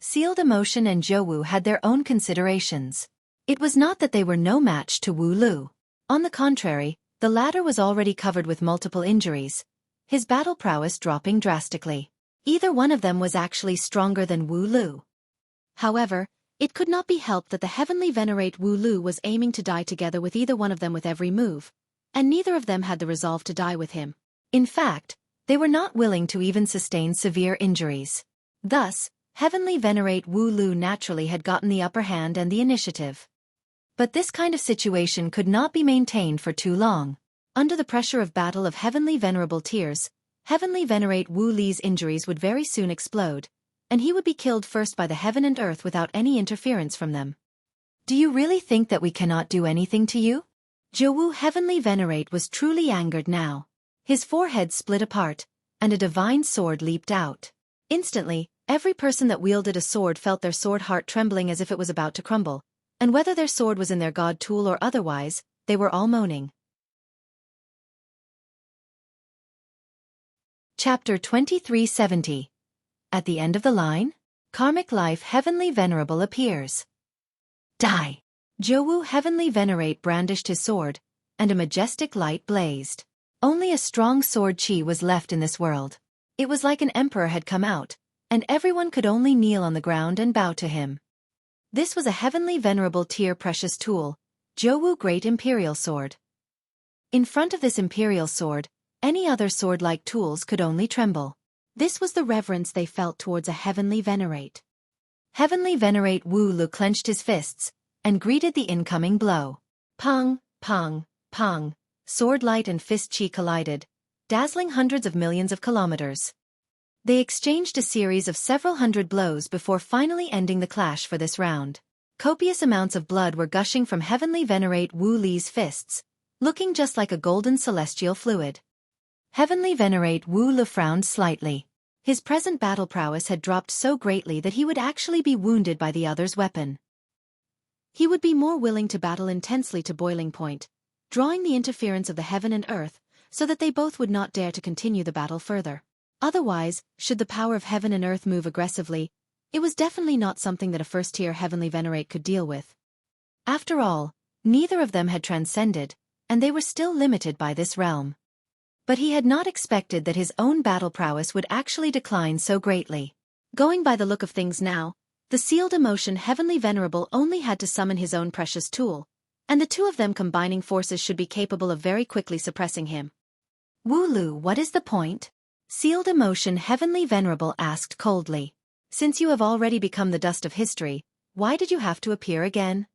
Sealed Emotion and Zhou had their own considerations. It was not that they were no match to Wu Lu. On the contrary, the latter was already covered with multiple injuries, his battle prowess dropping drastically. Either one of them was actually stronger than Wu Lu. However, it could not be helped that the Heavenly Venerate Wu Lu was aiming to die together with either one of them with every move, and neither of them had the resolve to die with him. In fact, they were not willing to even sustain severe injuries. Thus, Heavenly Venerate Wu Lu naturally had gotten the upper hand and the initiative. But this kind of situation could not be maintained for too long. Under the pressure of battle of Heavenly Venerable tiers, Heavenly Venerate Wu Li's injuries would very soon explode, and he would be killed first by the heaven and earth without any interference from them. Do you really think that we cannot do anything to you? Zhou Heavenly Venerate was truly angered now. His forehead split apart, and a divine sword leaped out. Instantly, every person that wielded a sword felt their sword heart trembling as if it was about to crumble, and whether their sword was in their god tool or otherwise, they were all moaning. Chapter 2370. At the end of the line, Karmic Life Heavenly Venerable appears. Die! Zhou Heavenly Venerate brandished his sword, and a majestic light blazed. Only a strong sword chi was left in this world. It was like an emperor had come out, and everyone could only kneel on the ground and bow to him. This was a Heavenly Venerable tier precious tool, Zhou Great Imperial Sword. In front of this imperial sword, any other sword-like tools could only tremble. This was the reverence they felt towards a Heavenly Venerate. Heavenly Venerate Wu Lu clenched his fists, and greeted the incoming blow. Pong, pong, pong, sword light and fist chi collided, dazzling hundreds of millions of kilometers. They exchanged a series of several hundred blows before finally ending the clash for this round. Copious amounts of blood were gushing from Heavenly Venerate Wu Li's fists, looking just like a golden celestial fluid. Heavenly Venerate Wu Lu frowned slightly. His present battle prowess had dropped so greatly that he would actually be wounded by the other's weapon. He would be more willing to battle intensely to boiling point, drawing the interference of the heaven and earth, so that they both would not dare to continue the battle further. Otherwise, should the power of heaven and earth move aggressively, it was definitely not something that a first-tier Heavenly Venerate could deal with. After all, neither of them had transcended, and they were still limited by this realm. But he had not expected that his own battle prowess would actually decline so greatly. Going by the look of things now, the sealed emotion Heavenly Venerable only had to summon his own precious tool, and the two of them combining forces should be capable of very quickly suppressing him. Wu Lu, what is the point? Sealed emotion Heavenly Venerable asked coldly. Since you have already become the dust of history, why did you have to appear again?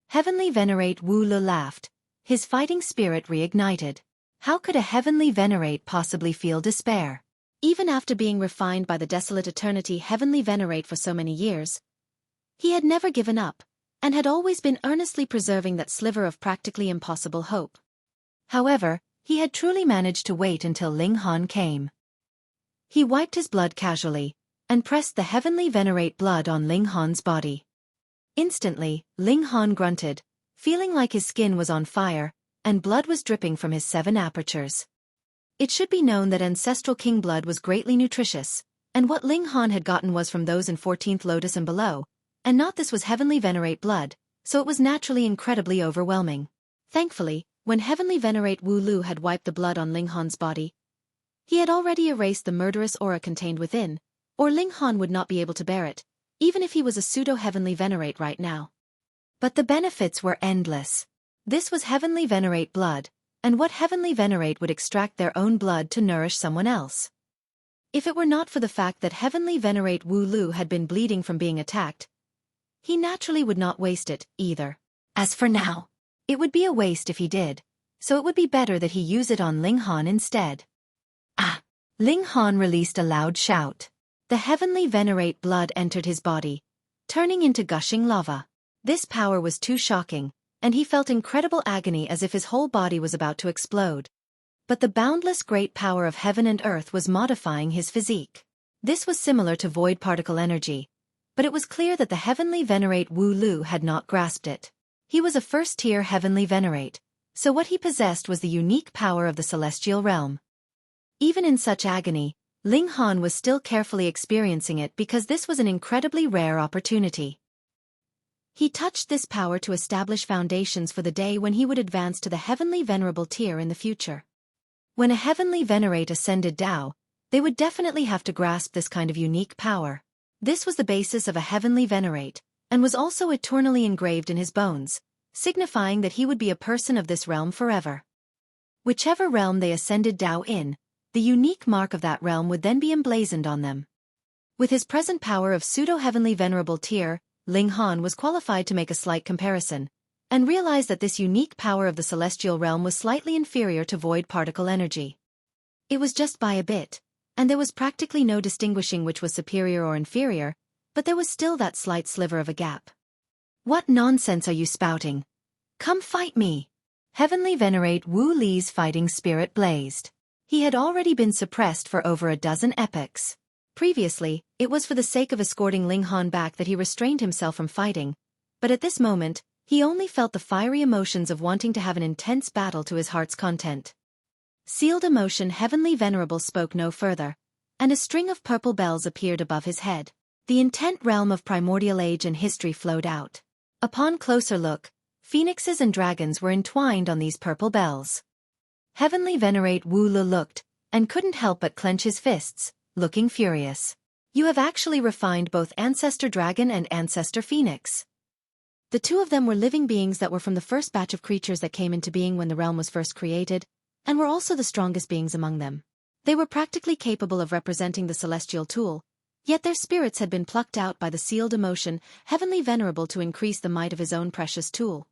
Heavenly Venerate Wu Lu laughed, his fighting spirit reignited. How could a Heavenly Venerate possibly feel despair? Even after being refined by the desolate eternity Heavenly Venerate for so many years, he had never given up, and had always been earnestly preserving that sliver of practically impossible hope. However, he had truly managed to wait until Ling Han came. He wiped his blood casually, and pressed the Heavenly Venerate blood on Ling Han's body. Instantly, Ling Han grunted, feeling like his skin was on fire, and blood was dripping from his 7 apertures. It should be known that Ancestral King blood was greatly nutritious, and what Ling Han had gotten was from those in 14th Lotus and below, and not this was Heavenly Venerate blood, so it was naturally incredibly overwhelming. Thankfully, when Heavenly Venerate Wu Lu had wiped the blood on Ling Han's body, he had already erased the murderous aura contained within, or Ling Han would not be able to bear it, even if he was a pseudo-Heavenly Venerate right now. But the benefits were endless. This was Heavenly Venerate blood, and what Heavenly Venerate would extract their own blood to nourish someone else? If it were not for the fact that Heavenly Venerate Wu Lu had been bleeding from being attacked, he naturally would not waste it, either. As for now, it would be a waste if he did, so it would be better that he use it on Ling Han instead. Ah! Ling Han released a loud shout. The Heavenly Venerate blood entered his body, turning into gushing lava. This power was too shocking, and he felt incredible agony as if his whole body was about to explode. But the boundless great power of heaven and earth was modifying his physique. This was similar to void particle energy, but it was clear that the Heavenly Venerate Wu Lu had not grasped it. He was a first-tier Heavenly Venerate, so what he possessed was the unique power of the celestial realm. Even in such agony, Ling Han was still carefully experiencing it because this was an incredibly rare opportunity. He touched this power to establish foundations for the day when he would advance to the Heavenly Venerable tier in the future. When a Heavenly Venerate ascended Tao, they would definitely have to grasp this kind of unique power. This was the basis of a Heavenly Venerate, and was also eternally engraved in his bones, signifying that he would be a person of this realm forever. Whichever realm they ascended Tao in, the unique mark of that realm would then be emblazoned on them. With his present power of pseudo-Heavenly Venerable tier, Ling Han was qualified to make a slight comparison, and realized that this unique power of the celestial realm was slightly inferior to void particle energy. It was just by a bit, and there was practically no distinguishing which was superior or inferior, but there was still that slight sliver of a gap. What nonsense are you spouting? Come fight me! Heavenly Venerate Wu Li's fighting spirit blazed. He had already been suppressed for over a dozen epochs. Previously, it was for the sake of escorting Ling Han back that he restrained himself from fighting, but at this moment, he only felt the fiery emotions of wanting to have an intense battle to his heart's content. Sealed emotion Heavenly Venerable spoke no further, and a string of purple bells appeared above his head. The intent realm of primordial age and history flowed out. Upon closer look, phoenixes and dragons were entwined on these purple bells. Heavenly Venerate Wu Lu looked, and couldn't help but clench his fists, looking furious. You have actually refined both Ancestor Dragon and Ancestor Phoenix. The two of them were living beings that were from the first batch of creatures that came into being when the realm was first created, and were also the strongest beings among them. They were practically capable of representing the celestial tool, yet their spirits had been plucked out by the sealed emotion Heavenly Venerable to increase the might of his own precious tool.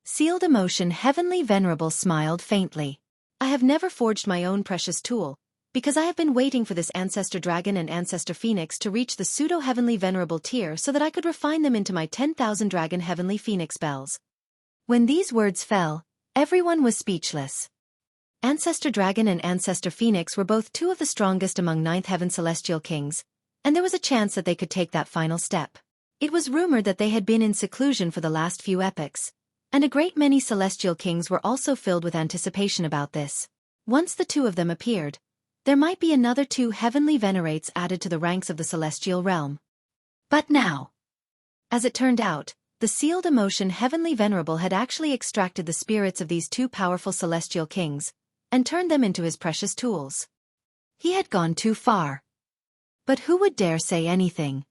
Sealed emotion Heavenly Venerable smiled faintly. I have never forged my own precious tool, because I have been waiting for this Ancestor Dragon and Ancestor Phoenix to reach the pseudo-Heavenly Venerable tier so that I could refine them into my 10,000 Dragon Heavenly Phoenix bells. When these words fell, Everyone was speechless. Ancestor Dragon and Ancestor Phoenix were both two of the strongest among Ninth Heaven Celestial Kings, and there was a chance that they could take that final step. It was rumored that they had been in seclusion for the last few epochs, and a great many Celestial Kings were also filled with anticipation about this. Once the two of them appeared, there might be another 2 Heavenly Venerates added to the ranks of the Celestial Realm. But now, as it turned out, the sealed emotion Heavenly Venerable had actually extracted the spirits of these 2 powerful Celestial Kings, and turned them into his precious tools. He had gone too far. But who would dare say anything?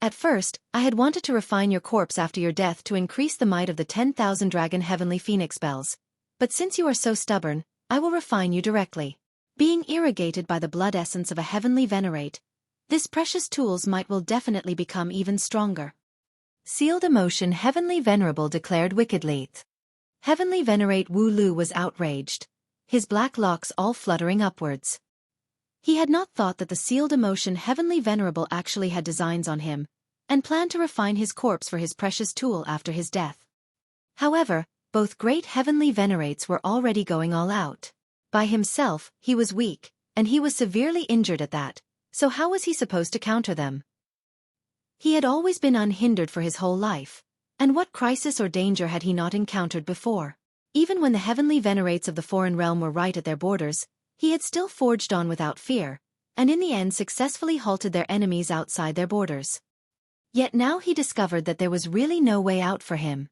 At first, I had wanted to refine your corpse after your death to increase the might of the 10,000 dragon Heavenly Phoenix bells, but since you are so stubborn, I will refine you directly. Being irrigated by the blood essence of a Heavenly Venerate, this precious tools might will definitely become even stronger. Sealed emotion Heavenly Venerable declared wickedly. Heavenly Venerate Wu Lu was outraged, his black locks all fluttering upwards. He had not thought that the sealed emotion Heavenly Venerable actually had designs on him, and planned to refine his corpse for his precious tool after his death. However, both great Heavenly Venerates were already going all out. By himself, he was weak, and he was severely injured at that, so how was he supposed to counter them? He had always been unhindered for his whole life, and what crisis or danger had he not encountered before? Even when the Heavenly Venerates of the foreign realm were right at their borders, he had still forged on without fear, and in the end successfully halted their enemies outside their borders. Yet now he discovered that there was really no way out for him.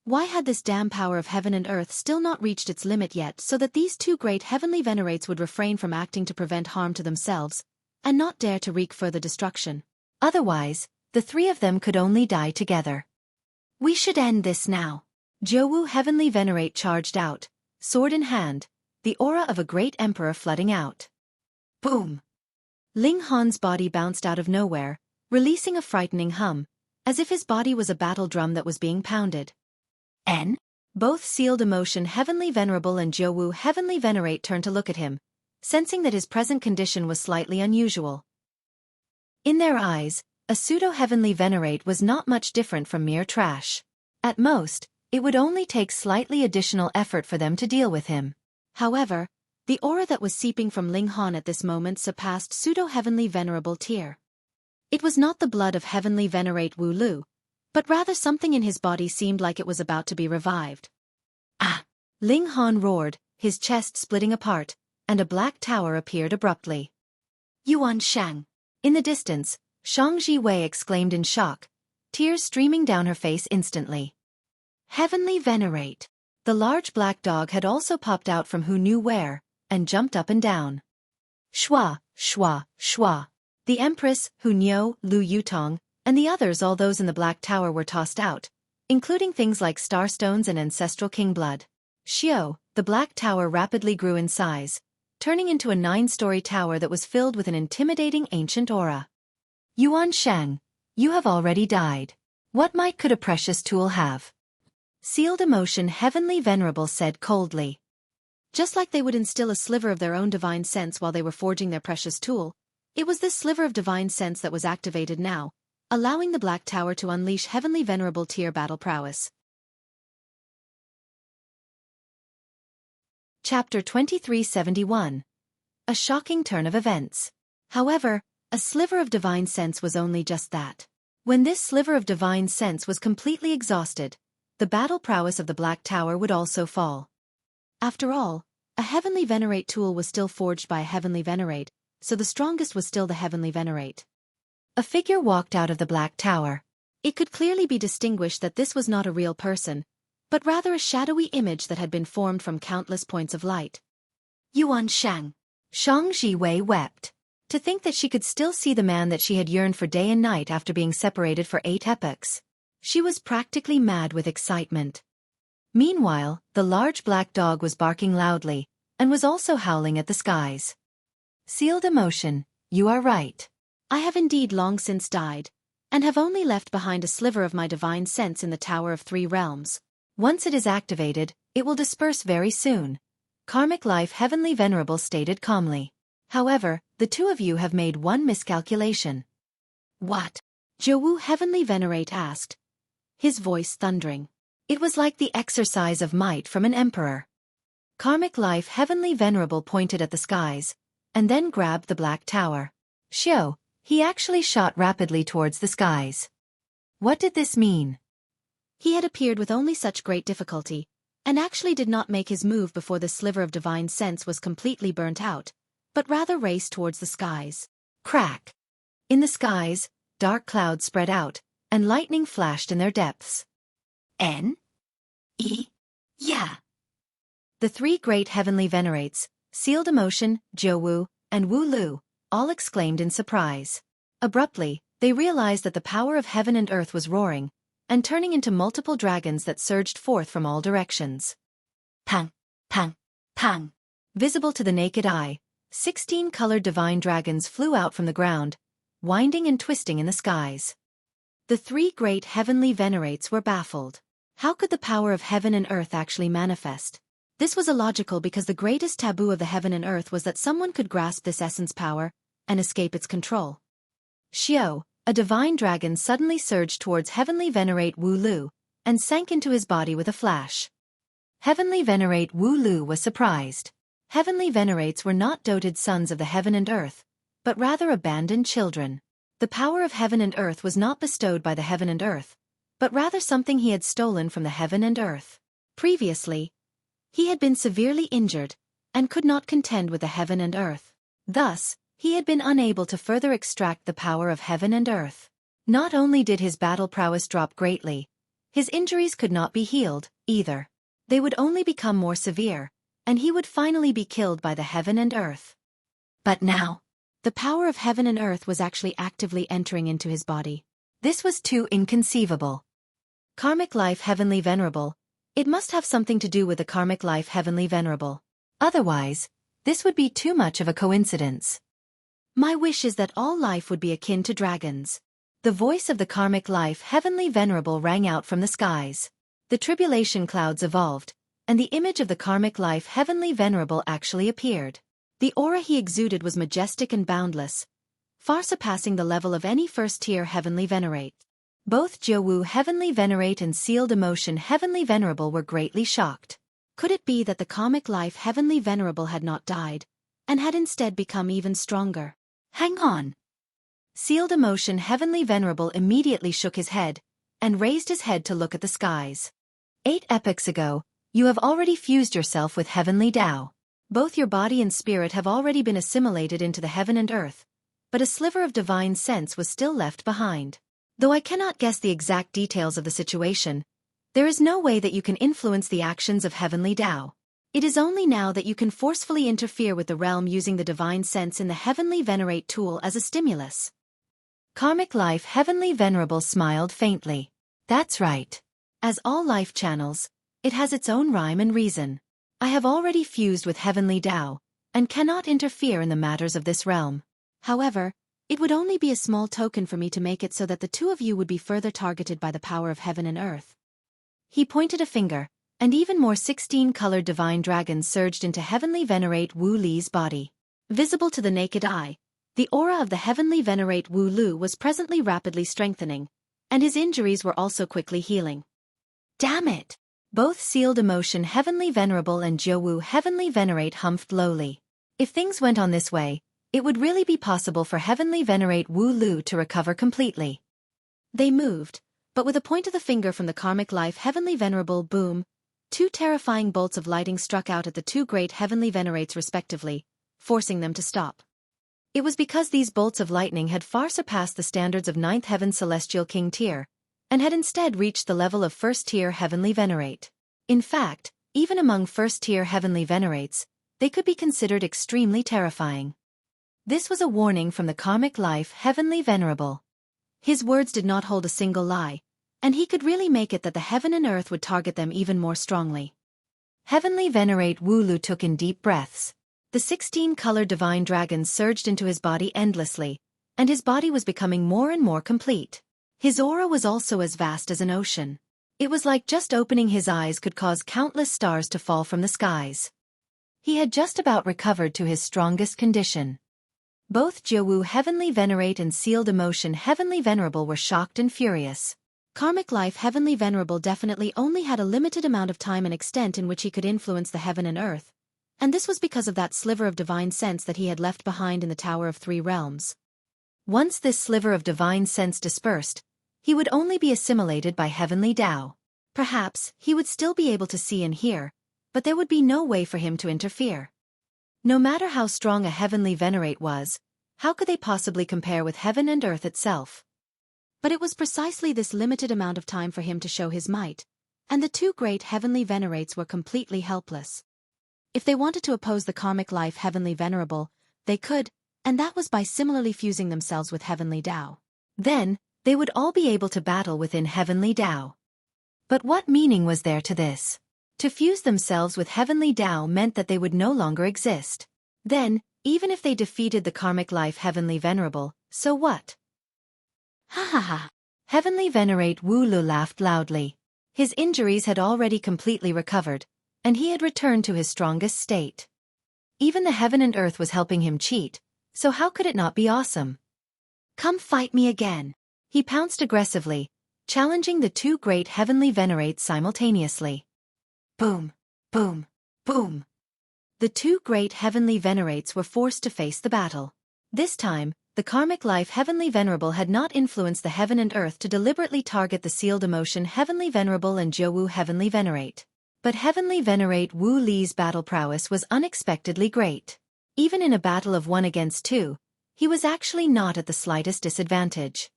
Why had this damn power of heaven and earth still not reached its limit yet, so that these 2 great Heavenly Venerates would refrain from acting to prevent harm to themselves, and not dare to wreak further destruction? Otherwise, the 3 of them could only die together. We should end this now. Zhouwu Heavenly Venerate charged out, sword in hand, the aura of a great emperor flooding out. Boom! Ling Han's body bounced out of nowhere, releasing a frightening hum, as if his body was a battle drum that was being pounded. Both sealed emotion Heavenly Venerable and Zhouwu Heavenly Venerate turned to look at him, sensing that his present condition was slightly unusual. In their eyes, a pseudo-Heavenly Venerate was not much different from mere trash. At most, it would only take slightly additional effort for them to deal with him. However, the aura that was seeping from Ling Han at this moment surpassed pseudo-Heavenly Venerable tier. It was not the blood of Heavenly Venerate Wu Lu, but rather something in his body seemed like it was about to be revived. Ah! Ling Han roared, his chest splitting apart, and a black tower appeared abruptly. Yuan Shang. In the distance, Shang Ji-wei exclaimed in shock, tears streaming down her face instantly. Heavenly Venerate. The large black dog had also popped out from who knew where, and jumped up and down. Shua, shua, shua. The Empress, Hu Niu, Lu Yutong, and the others, all those in the Black Tower, were tossed out, including things like starstones and ancestral king blood. Xiao, the Black Tower rapidly grew in size, turning into a 9-story tower that was filled with an intimidating ancient aura. Yuan Shang, you have already died. What might could a precious tool have? Sealed emotion Heavenly Venerable said coldly. Just like they would instill a sliver of their own divine sense while they were forging their precious tool, it was this sliver of divine sense that was activated now, allowing the Black Tower to unleash Heavenly Venerable tier battle prowess. Chapter 2371. A shocking turn of events. However, a sliver of divine sense was only just that. When this sliver of divine sense was completely exhausted, the battle prowess of the Black Tower would also fall. After all, a Heavenly Venerate tool was still forged by a Heavenly Venerate, so the strongest was still the Heavenly Venerate. A figure walked out of the Black Tower. It could clearly be distinguished that this was not a real person, but rather a shadowy image that had been formed from countless points of light. Yuan Shang. Shang Ji-wei wept. To think that she could still see the man that she had yearned for day and night after being separated for 8 epochs. She was practically mad with excitement. Meanwhile, the large black dog was barking loudly, and was also howling at the skies. Sealed emotion, you are right. I have indeed long since died, and have only left behind a sliver of my divine sense in the Tower of 3 Realms. Once it is activated, it will disperse very soon, Karmic Life Heavenly Venerable stated calmly. However, the 2 of you have made one miscalculation. What? Zhouwu Heavenly Venerate asked, his voice thundering. It was like the exercise of might from an emperor. Karmic Life Heavenly Venerable pointed at the skies, and then grabbed the black tower. He actually shot rapidly towards the skies. What did this mean? He had appeared with only such great difficulty, and actually did not make his move before the sliver of divine sense was completely burnt out, but rather raced towards the skies. Crack! In the skies, dark clouds spread out, and lightning flashed in their depths. Yeah. The three great Heavenly Venerates, Sealed Emotion, Jiuwu, and Wu Lu, all exclaimed in surprise. Abruptly, they realized that the power of heaven and earth was roaring, and turning into multiple dragons that surged forth from all directions. Pang, pang, pang. Visible to the naked eye, 16 colored divine dragons flew out from the ground, winding and twisting in the skies. The three great Heavenly Venerates were baffled. How could the power of heaven and earth actually manifest? This was illogical because the greatest taboo of the heaven and earth was that someone could grasp this essence power and escape its control. A divine dragon suddenly surged towards Heavenly Venerate Wu Lu, and sank into his body with a flash. Heavenly Venerate Wu Lu was surprised. Heavenly Venerates were not doted sons of the heaven and earth, but rather abandoned children. The power of heaven and earth was not bestowed by the heaven and earth, but rather something he had stolen from the heaven and earth. Previously, he had been severely injured, and could not contend with the heaven and earth. Thus, he had been unable to further extract the power of heaven and earth. Not only did his battle prowess drop greatly, his injuries could not be healed, either. They would only become more severe, and he would finally be killed by the heaven and earth. But now, the power of heaven and earth was actually actively entering into his body. This was too inconceivable. Karmic Life Heavenly Venerable, it must have something to do with the Karmic Life Heavenly Venerable. Otherwise, this would be too much of a coincidence. My wish is that all life would be akin to dragons. The voice of the Karmic Life Heavenly Venerable rang out from the skies. The tribulation clouds evolved, and the image of the Karmic Life Heavenly Venerable actually appeared. The aura he exuded was majestic and boundless, far surpassing the level of any first-tier Heavenly Venerate. Both Jiuwu Heavenly Venerate and Sealed Emotion Heavenly Venerable were greatly shocked. Could it be that the Karmic Life Heavenly Venerable had not died, and had instead become even stronger? Hang on! Sealed Emotion Heavenly Venerable immediately shook his head, and raised his head to look at the skies. 8 epochs ago, you have already fused yourself with Heavenly Tao. Both your body and spirit have already been assimilated into the heaven and earth, but a sliver of divine sense was still left behind. Though I cannot guess the exact details of the situation, there is no way that you can influence the actions of Heavenly Tao. It is only now that you can forcefully interfere with the realm using the divine sense in the Heavenly Venerate tool as a stimulus. Karmic Life Heavenly Venerable smiled faintly. That's right. As all life channels, it has its own rhyme and reason. I have already fused with Heavenly Tao, and cannot interfere in the matters of this realm. However, it would only be a small token for me to make it so that the two of you would be further targeted by the power of heaven and earth. He pointed a finger, and even more 16-colored divine dragons surged into Heavenly Venerate Wu Li's body. Visible to the naked eye, the aura of the Heavenly Venerate Wu Lu was presently rapidly strengthening, and his injuries were also quickly healing. Damn it! Both Sealed Emotion Heavenly Venerable and Jiuwu Heavenly Venerate humphed lowly. If things went on this way, it would really be possible for Heavenly Venerate Wu Lu to recover completely. They moved, but with a point of the finger from the Karmic Life Heavenly Venerable, boom, 2 terrifying bolts of lighting struck out at the 2 great Heavenly Venerates respectively, forcing them to stop. It was because these bolts of lightning had far surpassed the standards of 9th Heaven Celestial King tier, and had instead reached the level of 1st tier Heavenly Venerate. In fact, even among 1st tier Heavenly Venerates, they could be considered extremely terrifying. This was a warning from the Karmic Life Heavenly Venerable. His words did not hold a single lie, and he could really make it that the heaven and earth would target them even more strongly. Heavenly Venerate Wu Lu took in deep breaths. The 16-colored divine dragons surged into his body endlessly, and his body was becoming more and more complete. His aura was also as vast as an ocean. It was like just opening his eyes could cause countless stars to fall from the skies. He had just about recovered to his strongest condition. Both Jiuwu Heavenly Venerate and Sealed Emotion Heavenly Venerable were shocked and furious. Karmic Life Heavenly Venerable definitely only had a limited amount of time and extent in which he could influence the heaven and earth, and this was because of that sliver of divine sense that he had left behind in the Tower of Three Realms. Once this sliver of divine sense dispersed, he would only be assimilated by heavenly Tao. Perhaps he would still be able to see and hear, but there would be no way for him to interfere. No matter how strong a heavenly venerate was, how could they possibly compare with heaven and earth itself? But it was precisely this limited amount of time for him to show his might, and the two great heavenly venerates were completely helpless. If they wanted to oppose the Karmic Life Heavenly Venerable, they could, and that was by similarly fusing themselves with heavenly Tao. Then, they would all be able to battle within heavenly Tao. But what meaning was there to this? To fuse themselves with heavenly Tao meant that they would no longer exist. Then, even if they defeated the Karmic Life Heavenly Venerable, so what? Ha ha ha. Heavenly Venerate Wu Lu laughed loudly. His injuries had already completely recovered, and he had returned to his strongest state. Even the heaven and earth was helping him cheat, so how could it not be awesome? Come fight me again. He pounced aggressively, challenging the two great heavenly venerates simultaneously. Boom, boom, boom. The two great heavenly venerates were forced to face the battle. This time, the Karmic Life Heavenly Venerable had not influenced the heaven and earth to deliberately target the sealed emotion Heavenly Venerable and Jiuwu Heavenly Venerate. But Heavenly Venerate Wu Li's battle prowess was unexpectedly great. Even in a battle of 1 against 2, he was actually not at the slightest disadvantage.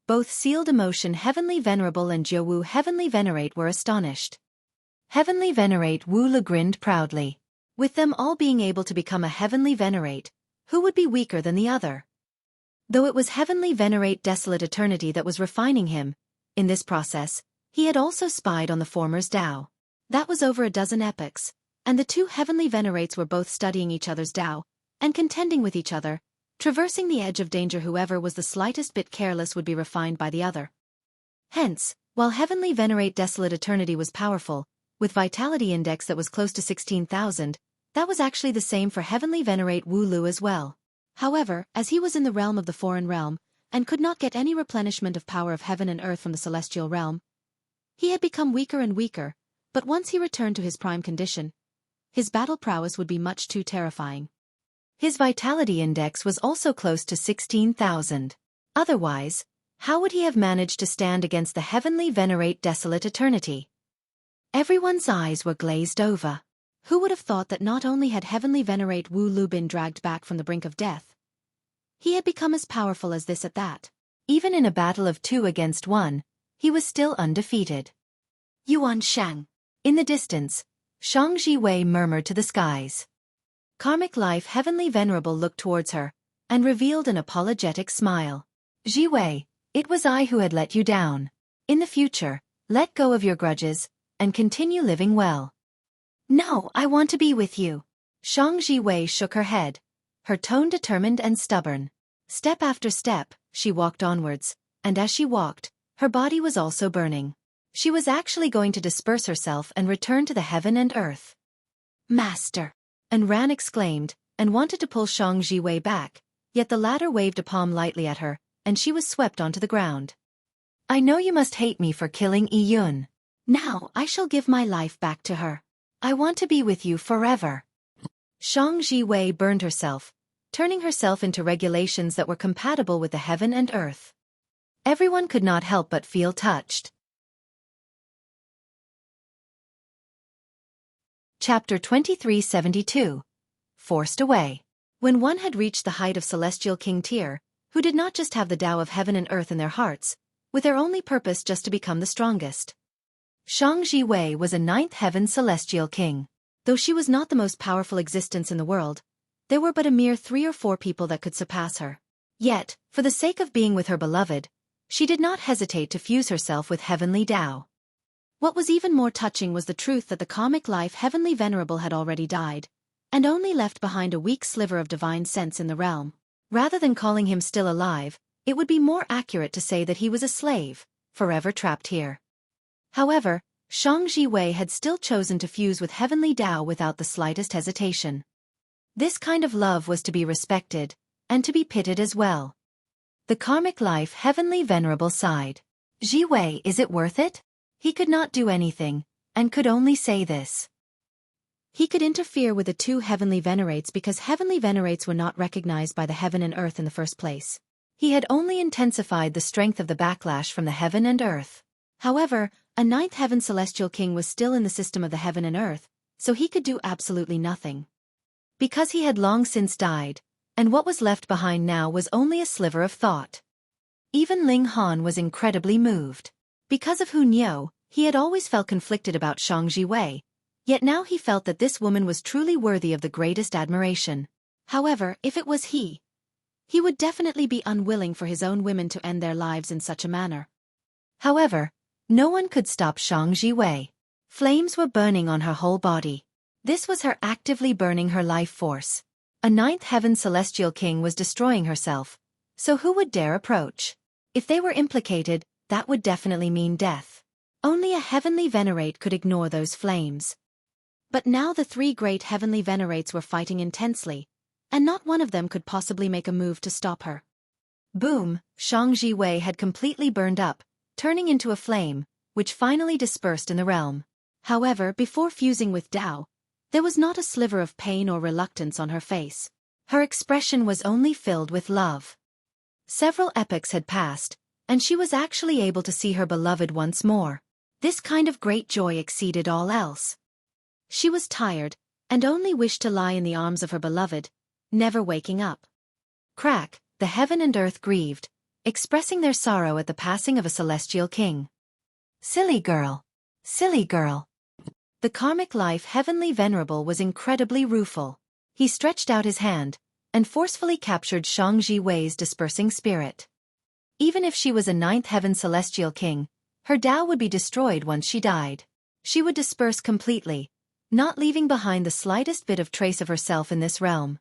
Both sealed emotion Heavenly Venerable and Jiuwu Heavenly Venerate were astonished. Heavenly Venerate Wu Li grinned proudly. With them all being able to become a Heavenly Venerate, who would be weaker than the other? Though it was Heavenly Venerate Desolate Eternity that was refining him, in this process, he had also spied on the former's Tao. That was over a dozen epochs, and the two Heavenly Venerates were both studying each other's Tao, and contending with each other, traversing the edge of danger. Whoever was the slightest bit careless would be refined by the other. Hence, while Heavenly Venerate Desolate Eternity was powerful, with vitality index that was close to 16,000, that was actually the same for Heavenly Venerate Wu Lu as well. However, as he was in the realm of the foreign realm, and could not get any replenishment of power of heaven and earth from the celestial realm, he had become weaker and weaker, but once he returned to his prime condition, his battle prowess would be much too terrifying. His vitality index was also close to 16,000. Otherwise, how would he have managed to stand against the Heavenly Venerate Desolate Eternity? Everyone's eyes were glazed over. Who would have thought that not only had Heavenly Venerate Wu Lu been dragged back from the brink of death, he had become as powerful as this at that. Even in a battle of 2 against 1, he was still undefeated. Yuan Shang. In the distance, Shang Jiwei murmured to the skies. Karmic Life Heavenly Venerable looked towards her, and revealed an apologetic smile. Jiwei, it was I who had let you down. In the future, let go of your grudges, and continue living well. No, I want to be with you. Shang Jiwei shook her head, her tone determined and stubborn. Step after step, she walked onwards, and as she walked, her body was also burning. She was actually going to disperse herself and return to the heaven and earth. Master! And Ran exclaimed, and wanted to pull Shang Jiwei back, yet the latter waved a palm lightly at her, and she was swept onto the ground. I know you must hate me for killing Yi Yun. Now I shall give my life back to her. I want to be with you forever. Shang Jiwei burned herself, turning herself into regulations that were compatible with the heaven and earth. Everyone could not help but feel touched. Chapter 2372. Forced Away. When one had reached the height of Celestial King tier, who did not just have the Tao of heaven and earth in their hearts, with their only purpose just to become the strongest. Shang Jiwei was a 9th heaven Celestial King. Though she was not the most powerful existence in the world, there were but a mere 3 or 4 people that could surpass her. Yet, for the sake of being with her beloved, she did not hesitate to fuse herself with heavenly Tao. What was even more touching was the truth that the Karmic Life Heavenly Venerable had already died, and only left behind a weak sliver of divine sense in the realm. Rather than calling him still alive, it would be more accurate to say that he was a slave, forever trapped here. However, Shang Jiwei had still chosen to fuse with heavenly Tao without the slightest hesitation. This kind of love was to be respected, and to be pitied as well. The Karmic Life Heavenly Venerable sighed. Jiwei, is it worth it? He could not do anything, and could only say this. He could interfere with the two Heavenly Venerates because Heavenly Venerates were not recognized by the heaven and earth in the first place. He had only intensified the strength of the backlash from the heaven and earth. However, a ninth heaven celestial king was still in the system of the heaven and earth, so he could do absolutely nothing. Because he had long since died, and what was left behind now was only a sliver of thought. Even Ling Han was incredibly moved. Because of Hu Niu, he had always felt conflicted about Shang Jiwei, yet now he felt that this woman was truly worthy of the greatest admiration. However, if it was he would definitely be unwilling for his own women to end their lives in such a manner. However, no one could stop Shang Jiwei. Flames were burning on her whole body. This was her actively burning her life force. A ninth heaven celestial king was destroying herself, so who would dare approach? If they were implicated, that would definitely mean death. Only a heavenly venerate could ignore those flames. But now the three great heavenly venerates were fighting intensely, and not one of them could possibly make a move to stop her. Boom! Shang Jiwei had completely burned up, turning into a flame, which finally dispersed in the realm. However, before fusing with Dao, there was not a sliver of pain or reluctance on her face. Her expression was only filled with love. Several epochs had passed, and she was actually able to see her beloved once more. This kind of great joy exceeded all else. She was tired, and only wished to lie in the arms of her beloved, never waking up. Crack, the heaven and earth grieved, expressing their sorrow at the passing of a celestial king. Silly girl. Silly girl. The Karmic Life Heavenly Venerable was incredibly rueful. He stretched out his hand, and forcefully captured Shang Jiwei's dispersing spirit. Even if she was a ninth heaven celestial king, her Tao would be destroyed once she died. She would disperse completely, not leaving behind the slightest bit of trace of herself in this realm.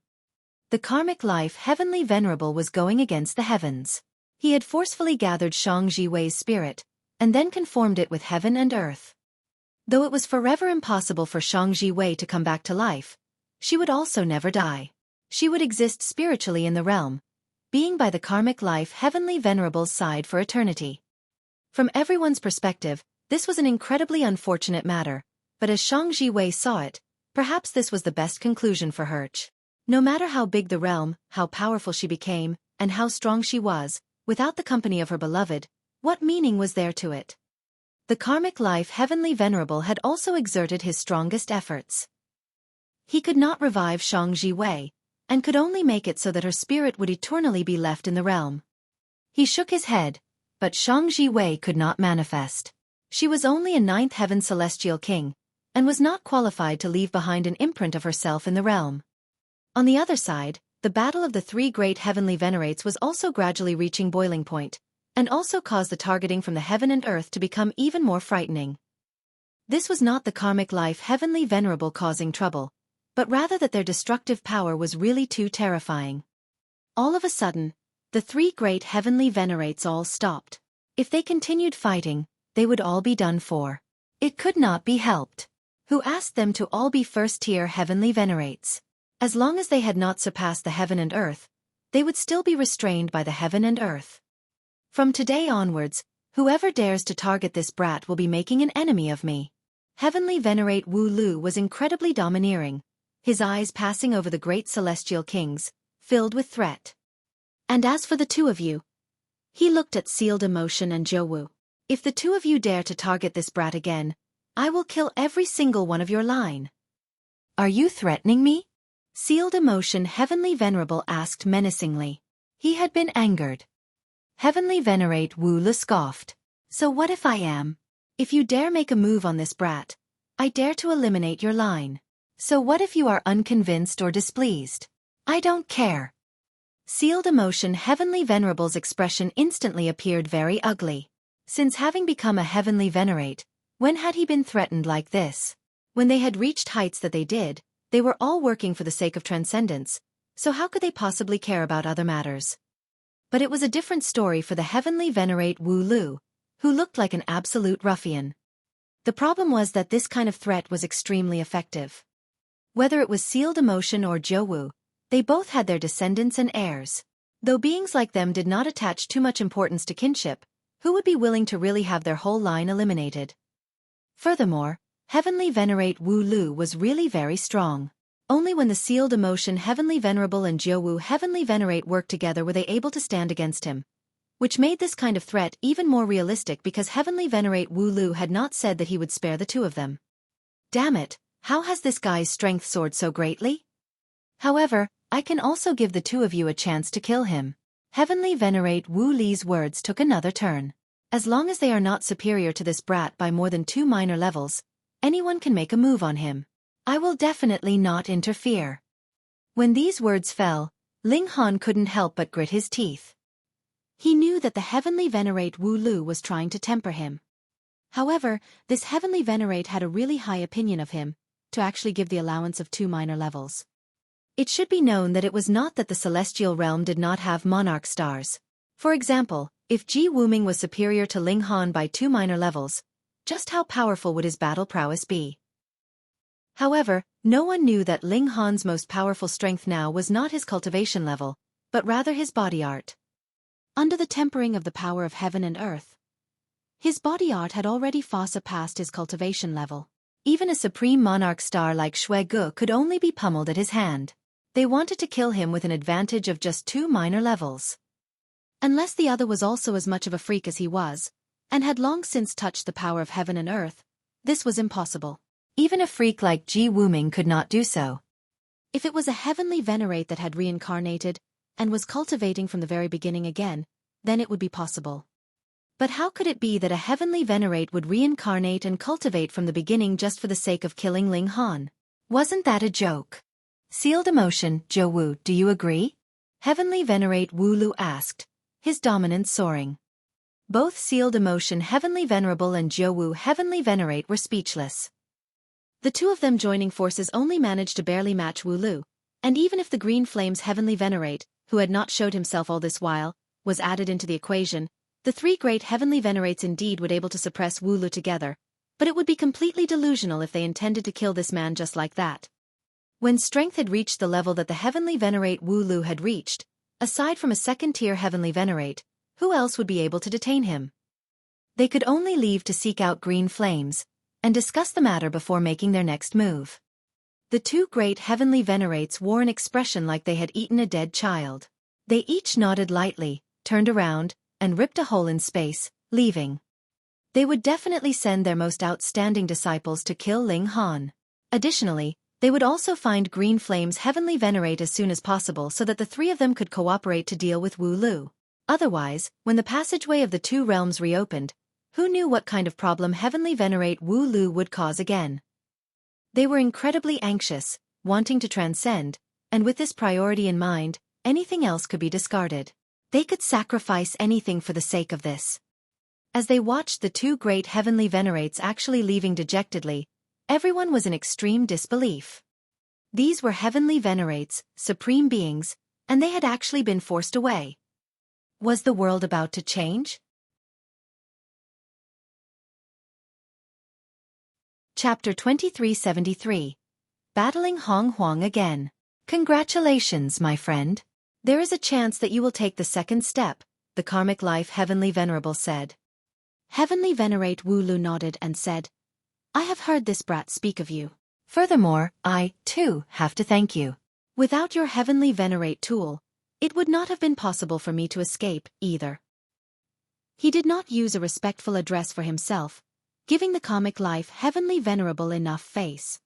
The Karmic Life Heavenly Venerable was going against the heavens. He had forcefully gathered Shang Jiwei's spirit, and then conformed it with heaven and earth. Though it was forever impossible for Shang Jiwei to come back to life, she would also never die. She would exist spiritually in the realm, being by the Karmic Life Heavenly Venerable's side for eternity. From everyone's perspective, this was an incredibly unfortunate matter, but as Shang Jiwei saw it, perhaps this was the best conclusion for her. No matter how big the realm, how powerful she became, and how strong she was, without the company of her beloved, what meaning was there to it? The Karmic Life Heavenly Venerable had also exerted his strongest efforts. He could not revive Shang Jiwei, and could only make it so that her spirit would eternally be left in the realm. He shook his head, but Shang Jiwei could not manifest. She was only a ninth heaven celestial king, and was not qualified to leave behind an imprint of herself in the realm. On the other side, the battle of the three great heavenly venerates was also gradually reaching boiling point, and also caused the targeting from the heaven and earth to become even more frightening. This was not the Karmic Life Heavenly Venerable causing trouble, but rather that their destructive power was really too terrifying. All of a sudden, the three great heavenly venerates all stopped. If they continued fighting, they would all be done for. It could not be helped. Who asked them to all be first-tier heavenly venerates? As long as they had not surpassed the heaven and earth, they would still be restrained by the heaven and earth. From today onwards, whoever dares to target this brat will be making an enemy of me. Heavenly Venerate Wu Lu was incredibly domineering, his eyes passing over the great celestial kings, filled with threat. And as for the two of you, he looked at Sealed Emotion and Zhou. If the two of you dare to target this brat again, I will kill every single one of your line. Are you threatening me? Sealed Emotion Heavenly Venerable asked menacingly. He had been angered. Heavenly Venerate Wu Lu scoffed. So what if I am? If you dare make a move on this brat, I dare to eliminate your line. So what if you are unconvinced or displeased? I don't care. Sealed Emotion Heavenly Venerable's expression instantly appeared very ugly. Since having become a Heavenly Venerate, when had he been threatened like this? When they had reached heights that they did, they were all working for the sake of transcendence, so how could they possibly care about other matters? But it was a different story for the Heavenly Venerate Wu Lu, who looked like an absolute ruffian. The problem was that this kind of threat was extremely effective. Whether it was Sealed Emotion or Zhou, they both had their descendants and heirs. Though beings like them did not attach too much importance to kinship, Who would be willing to really have their whole line eliminated? Furthermore, Heavenly Venerate Wu Lu was really very strong. Only when the sealed emotion Heavenly Venerable and Jiuwu Heavenly Venerate worked together were they able to stand against him. Which made this kind of threat even more realistic because Heavenly Venerate Wu Lu had not said that he would spare the two of them. Damn it, how has this guy's strength soared so greatly? However, I can also give the two of you a chance to kill him. Heavenly Venerate Wu Li's words took another turn. As long as they are not superior to this brat by more than 2 minor levels, anyone can make a move on him. I will definitely not interfere. When these words fell, Ling Han couldn't help but grit his teeth. He knew that the Heavenly Venerate Wu Lu was trying to temper him. However, this Heavenly Venerate had a really high opinion of him, to actually give the allowance of 2 minor levels. It should be known that it was not that the celestial realm did not have monarch stars. For example, if Ji Wuming was superior to Ling Han by 2 minor levels, just how powerful would his battle prowess be? However, no one knew that Ling Han's most powerful strength now was not his cultivation level, but rather his body art. Under the tempering of the power of heaven and earth, his body art had already far surpassed his cultivation level. Even a supreme monarch star like Xueqi could only be pummeled at his hand. They wanted to kill him with an advantage of just 2 minor levels. Unless the other was also as much of a freak as he was, and had long since touched the power of heaven and earth, this was impossible. Even a freak like Ji Wuming could not do so. If it was a Heavenly Venerate that had reincarnated, and was cultivating from the very beginning again, then it would be possible. But how could it be that a Heavenly Venerate would reincarnate and cultivate from the beginning just for the sake of killing Ling Han? Wasn't that a joke? Sealed emotion, Jiuwu, do you agree? Heavenly Venerate Wu Lu asked, his dominance soaring. Both sealed emotion Heavenly Venerable and Jiuwu Heavenly Venerate were speechless. The two of them joining forces only managed to barely match Wu Lu, and even if the Green Flames Heavenly Venerate, who had not showed himself all this while, was added into the equation, the 3 great Heavenly Venerates indeed would able to suppress Wu Lu together, but it would be completely delusional if they intended to kill this man just like that. When strength had reached the level that the Heavenly Venerate Wu Lu had reached, aside from a second-tier Heavenly Venerate, who else would be able to detain him? They could only leave to seek out Green Flames, and discuss the matter before making their next move. The 2 great Heavenly Venerates wore an expression like they had eaten a dead child. They each nodded lightly, turned around, and ripped a hole in space, leaving. They would definitely send their most outstanding disciples to kill Ling Han. Additionally, they would also find Green Flame's Heavenly Venerate as soon as possible so that the 3 of them could cooperate to deal with Wu Lu. Otherwise, when the passageway of the 2 realms reopened, who knew what kind of problem Heavenly Venerate Wu Lu would cause again? They were incredibly anxious, wanting to transcend, and with this priority in mind, anything else could be discarded. They could sacrifice anything for the sake of this. As they watched the 2 great Heavenly Venerates actually leaving dejectedly, everyone was in extreme disbelief. These were Heavenly Venerates, supreme beings, and they had actually been forced away. Was the world about to change? Chapter 2373. Battling Huang again. Congratulations, my friend. There is a chance that you will take the second step, the Karmic Life Heavenly Venerable said. Heavenly Venerate Wu Lu nodded and said, I have heard this brat speak of you. Furthermore, I, too, have to thank you. Without your Heavenly Venerate tool, it would not have been possible for me to escape, either. He did not use a respectful address for himself, giving the Karmic Life Heavenly Venerable enough face.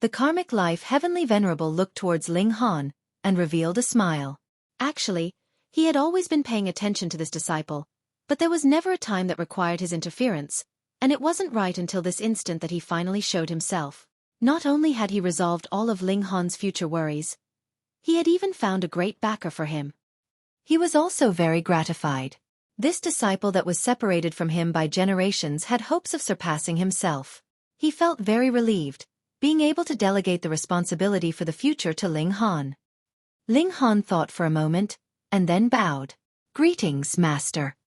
The Karmic Life Heavenly Venerable looked towards Ling Han, and revealed a smile. Actually, he had always been paying attention to this disciple, but there was never a time that required his interference, and it wasn't right until this instant that he finally showed himself. Not only had he resolved all of Ling Han's future worries, he had even found a great backer for him. He was also very gratified. This disciple that was separated from him by generations had hopes of surpassing himself. He felt very relieved, being able to delegate the responsibility for the future to Ling Han. Ling Han thought for a moment, and then bowed. Greetings, Master.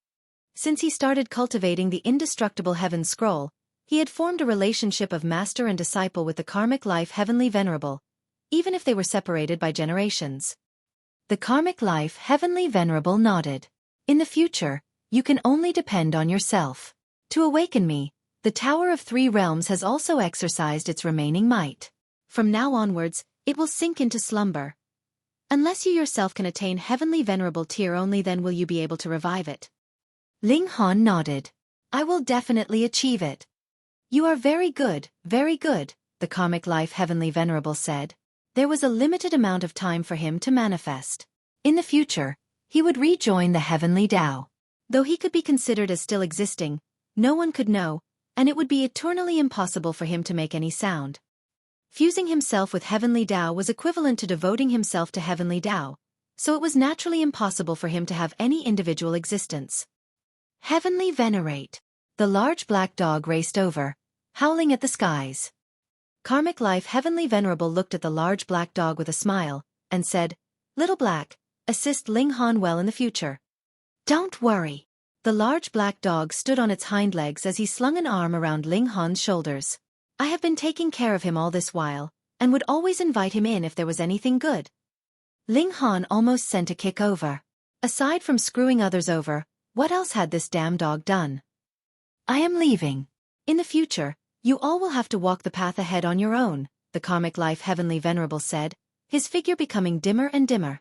Since he started cultivating the indestructible Heaven Scroll, he had formed a relationship of master and disciple with the Karmic Life Heavenly Venerable, even if they were separated by generations. The Karmic Life Heavenly Venerable nodded. In the future, You can only depend on yourself. To awaken me, the Tower of Three Realms has also exercised its remaining might. From now onwards, it will sink into slumber. Unless you yourself can attain Heavenly Venerable tier, only then will you be able to revive it. Ling Han nodded. I will definitely achieve it. You are very good, the Karmic Life Heavenly Venerable said. There was a limited amount of time for him to manifest. In the future, he would rejoin the Heavenly Tao. Though he could be considered as still existing, no one could know, and it would be eternally impossible for him to make any sound. Fusing himself with Heavenly Tao was equivalent to devoting himself to Heavenly Tao, so it was naturally impossible for him to have any individual existence. Heavenly Venerate. The large black dog raced over, howling at the skies. Karmic Life Heavenly Venerable looked at the large black dog with a smile, and said, Little Black, assist Ling Han well in the future. Don't worry. The large black dog stood on its hind legs as he slung an arm around Ling Han's shoulders. I have been taking care of him all this while, and would always invite him in if there was anything good. Ling Han almost sent a kick over. Aside from screwing others over, what else had this damn dog done? I am leaving. In the future, you all will have to walk the path ahead on your own, the Karmic Life Heavenly Venerable said, his figure becoming dimmer and dimmer.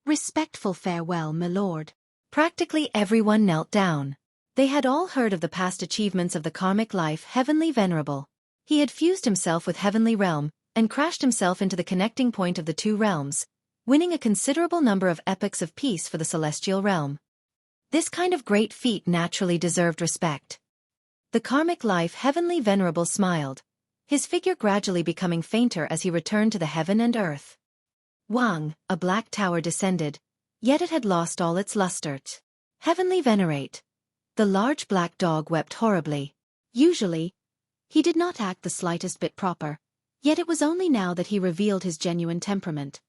Respectful farewell, my lord. Practically everyone knelt down. They had all heard of the past achievements of the Karmic Life Heavenly Venerable. He had fused himself with Heavenly Realm, and crashed himself into the connecting point of the two realms, winning a considerable number of epochs of peace for the Celestial Realm. This kind of great feat naturally deserved respect. The Karmic Life Heavenly Venerable smiled, his figure gradually becoming fainter as he returned to the heaven and earth. Huang, a black tower descended, yet it had lost all its luster. Heavenly Venerate. The large black dog wept horribly. Usually, he did not act the slightest bit proper, yet it was only now that he revealed his genuine temperament.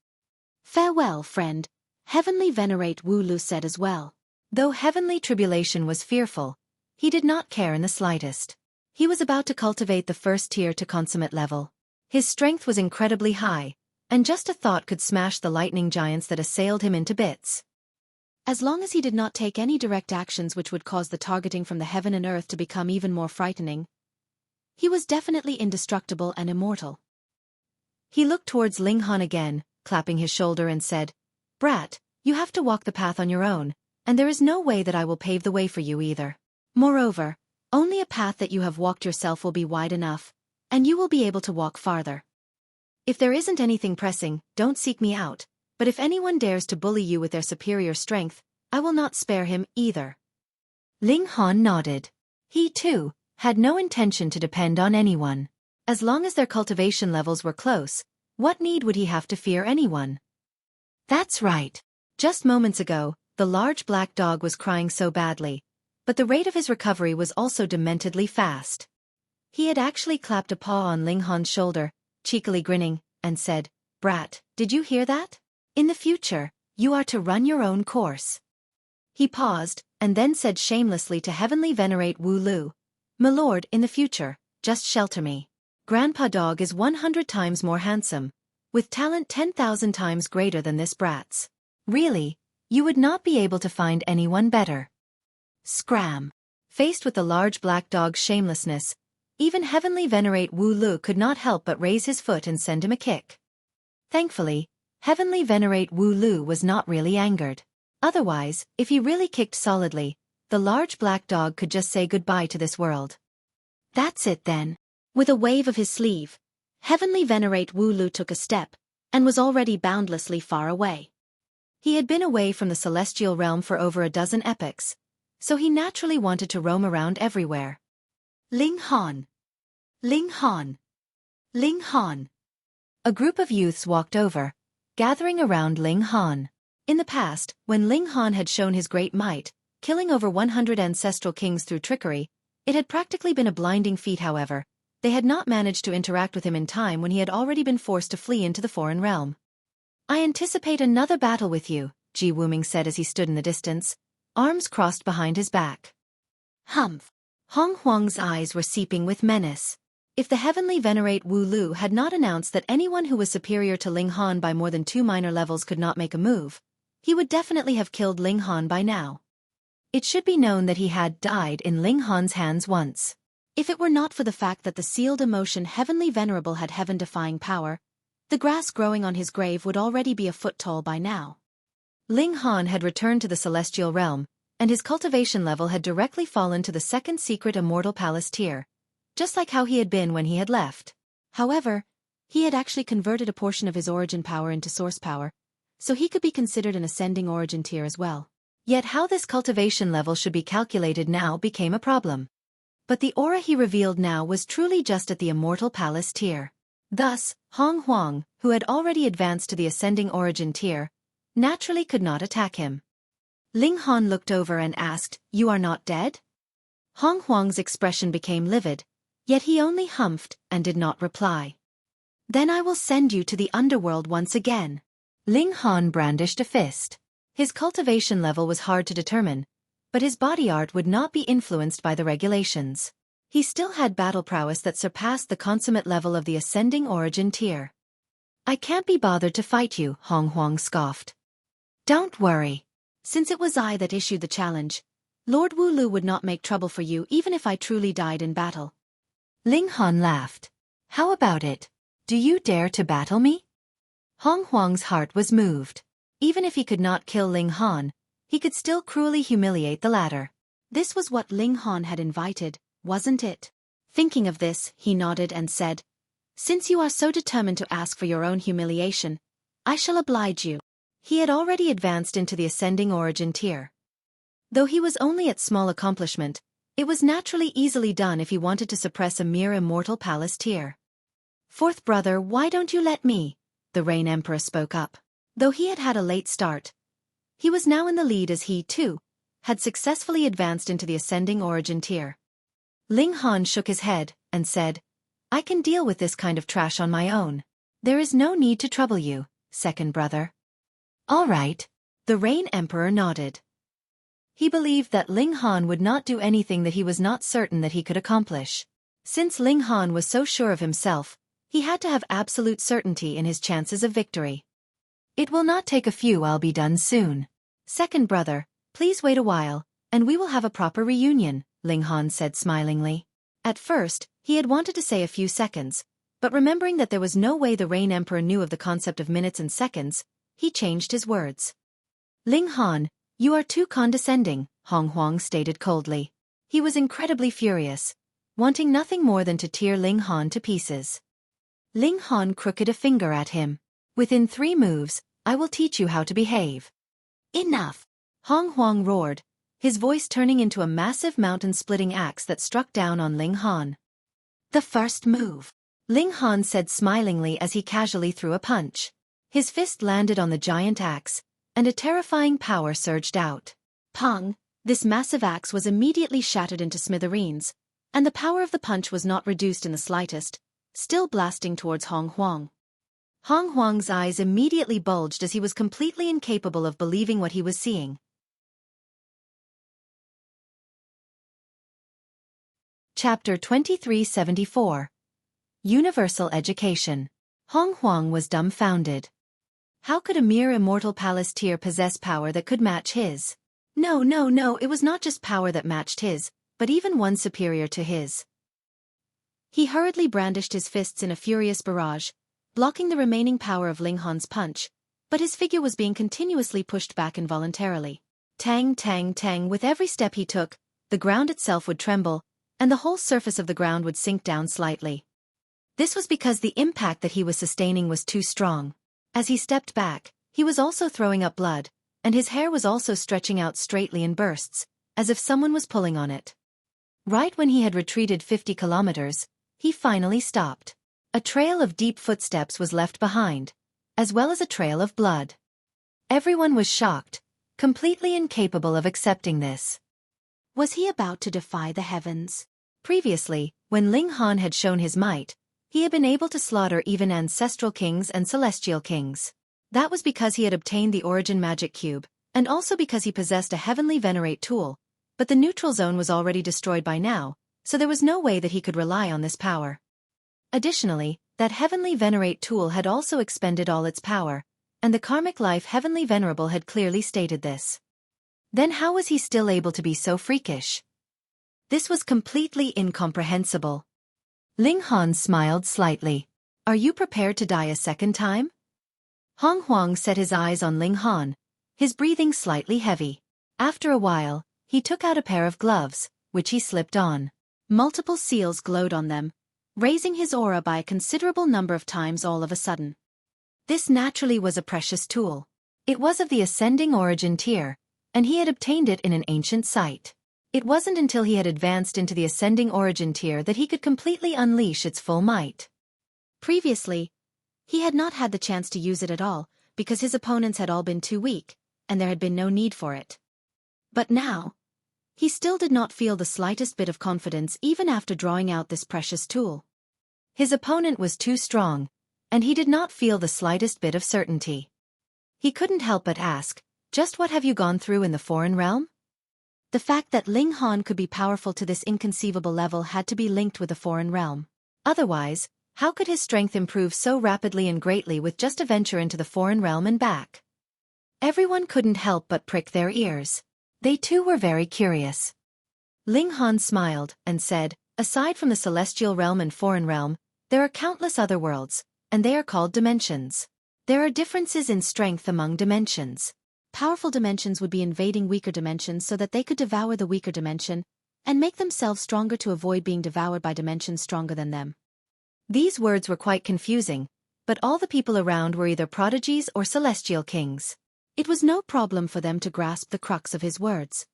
Farewell, friend, Heavenly Venerate Wu Lu said as well. Though Heavenly Tribulation was fearful, he did not care in the slightest. He was about to cultivate the first tier to consummate level. His strength was incredibly high, and just a thought could smash the lightning giants that assailed him into bits. As long as he did not take any direct actions which would cause the targeting from the heaven and earth to become even more frightening, he was definitely indestructible and immortal. He looked towards Ling Han again, clapping his shoulder and said, Brat, you have to walk the path on your own, and there is no way that I will pave the way for you either. Moreover, only a path that you have walked yourself will be wide enough, and you will be able to walk farther. If there isn't anything pressing, don't seek me out, but if anyone dares to bully you with their superior strength, I will not spare him either. Ling Han nodded. He, too, had no intention to depend on anyone. As long as their cultivation levels were close, what need would he have to fear anyone? That's right. Just moments ago, the large black dog was crying so badly, but the rate of his recovery was also dementedly fast. He had actually clapped a paw on Ling Han's shoulder, cheekily grinning, and said, Brat, did you hear that? In the future, you are to run your own course. He paused, and then said shamelessly to Heavenly Venerate Wu Lu, My lord, in the future, just shelter me. Grandpa Dog is 100 times more handsome, with talent 10,000 times greater than this brat's. Really, you would not be able to find anyone better. Scram. Faced with the large black dog's shamelessness, even Heavenly Venerate Wu Lu could not help but raise his foot and send him a kick. Thankfully, Heavenly Venerate Wu Lu was not really angered. Otherwise, if he really kicked solidly, the large black dog could just say goodbye to this world. That's it then. With a wave of his sleeve, Heavenly Venerate Wu Lu took a step, and was already boundlessly far away. He had been away from the celestial realm for over a dozen epochs, so he naturally wanted to roam around everywhere. Ling Han. Ling Han. Ling Han. A group of youths walked over, gathering around Ling Han. In the past, when Ling Han had shown his great might, killing over 100 ancestral kings through trickery, it had practically been a blinding feat. However, they had not managed to interact with him in time when he had already been forced to flee into the foreign realm. I anticipate another battle with you, Ji Wuming said as he stood in the distance, arms crossed behind his back. Humph. Huang's eyes were seeping with menace. If the Heavenly Venerate Wu Lu had not announced that anyone who was superior to Ling Han by more than 2 minor levels could not make a move, he would definitely have killed Ling Han by now. It should be known that he had died in Ling Han's hands once. If it were not for the fact that the sealed emotion Heavenly Venerable had heaven-defying power, the grass growing on his grave would already be a foot tall by now. Ling Han had returned to the celestial realm, and his cultivation level had directly fallen to the second secret immortal palace tier, just like how he had been when he had left. However, he had actually converted a portion of his origin power into source power, so he could be considered an ascending origin tier as well. Yet how this cultivation level should be calculated now became a problem. But the aura he revealed now was truly just at the immortal palace tier. Thus, Huang, who had already advanced to the ascending origin tier, naturally could not attack him. Ling Han looked over and asked, "You are not dead?" Huang's expression became livid, yet he only humphed and did not reply. "Then I will send you to the underworld once again." Ling Han brandished a fist. His cultivation level was hard to determine, but his body art would not be influenced by the regulations. He still had battle prowess that surpassed the consummate level of the ascending origin tier. "I can't be bothered to fight you," Huang scoffed. "Don't worry. Since it was I that issued the challenge, Lord Wu Lu would not make trouble for you even if I truly died in battle." Ling Han laughed. "How about it? Do you dare to battle me?" Huang's heart was moved. Even if he could not kill Ling Han, he could still cruelly humiliate the latter. This was what Ling Han had invited, wasn't it? Thinking of this, he nodded and said, "Since you are so determined to ask for your own humiliation, I shall oblige you." He had already advanced into the ascending origin tier. Though he was only at small accomplishment, it was naturally easily done if he wanted to suppress a mere immortal palace tier. "Fourth brother, why don't you let me?" the Rain Emperor spoke up. Though he had had a late start, he was now in the lead as he, too, had successfully advanced into the ascending origin tier. Ling Han shook his head and said, "I can deal with this kind of trash on my own. There is no need to trouble you, second brother." "All right," the Rain Emperor nodded. He believed that Ling Han would not do anything that he was not certain that he could accomplish. Since Ling Han was so sure of himself, he had to have absolute certainty in his chances of victory. "It will not take a few, I'll be done soon. Second brother, please wait a while, and we will have a proper reunion," Ling Han said smilingly. At first, he had wanted to say a few seconds, but remembering that there was no way the Rain Emperor knew of the concept of minutes and seconds, he changed his words. "Ling Han, you are too condescending," Huang stated coldly. He was incredibly furious, wanting nothing more than to tear Ling Han to pieces. Ling Han crooked a finger at him. "Within 3 moves, I will teach you how to behave." "Enough!" Huang roared, his voice turning into a massive mountain-splitting axe that struck down on Ling Han. "The first move," Ling Han said smilingly as he casually threw a punch. His fist landed on the giant axe, and a terrifying power surged out. Pong! This massive axe was immediately shattered into smithereens, and the power of the punch was not reduced in the slightest, still blasting towards Huang. Huang's eyes immediately bulged as he was completely incapable of believing what he was seeing. Chapter 2374 Universal Education. Huang was dumbfounded. How could a mere immortal palace tier possess power that could match his? No, it was not just power that matched his, but even one superior to his. He hurriedly brandished his fists in a furious barrage, blocking the remaining power of Ling Han's punch, but his figure was being continuously pushed back involuntarily. Tang, with every step he took, the ground itself would tremble, and the whole surface of the ground would sink down slightly. This was because the impact that he was sustaining was too strong. As he stepped back, he was also throwing up blood, and his hair was also stretching out straightly in bursts, as if someone was pulling on it. Right when he had retreated 50 kilometers, he finally stopped. A trail of deep footsteps was left behind, as well as a trail of blood. Everyone was shocked, completely incapable of accepting this. Was he about to defy the heavens? Previously, when Ling Han had shown his might, he had been able to slaughter even ancestral kings and celestial kings. That was because he had obtained the origin magic cube, and also because he possessed a Heavenly Venerate tool, but the neutral zone was already destroyed by now, so there was no way that he could rely on this power. Additionally, that Heavenly Venerate tool had also expended all its power, and the Karmic Life Heavenly Venerable had clearly stated this. Then how was he still able to be so freakish? This was completely incomprehensible. Ling Han smiled slightly. Are you prepared to die a second time? Huang set his eyes on Ling Han, his breathing slightly heavy. After a while, he took out a pair of gloves, which he slipped on. Multiple seals glowed on them, raising his aura by a considerable number of times all of a sudden. This naturally was a precious tool. It was of the ascending origin tier, and he had obtained it in an ancient site. It wasn't until he had advanced into the ascending origin tier that he could completely unleash its full might. Previously, he had not had the chance to use it at all, because his opponents had all been too weak, and there had been no need for it. But now, he still did not feel the slightest bit of confidence even after drawing out this precious tool. His opponent was too strong, and he did not feel the slightest bit of certainty. He couldn't help but ask, just what have you gone through in the foreign realm? The fact that Ling Han could be powerful to this inconceivable level had to be linked with the foreign realm. Otherwise, how could his strength improve so rapidly and greatly with just a venture into the foreign realm and back? Everyone couldn't help but prick their ears. They too were very curious. Ling Han smiled and said, aside from the celestial realm and foreign realm, there are countless other worlds, and they are called dimensions. There are differences in strength among dimensions. Powerful dimensions would be invading weaker dimensions so that they could devour the weaker dimension, and make themselves stronger to avoid being devoured by dimensions stronger than them. These words were quite confusing, but all the people around were either prodigies or celestial kings. It was no problem for them to grasp the crux of his words.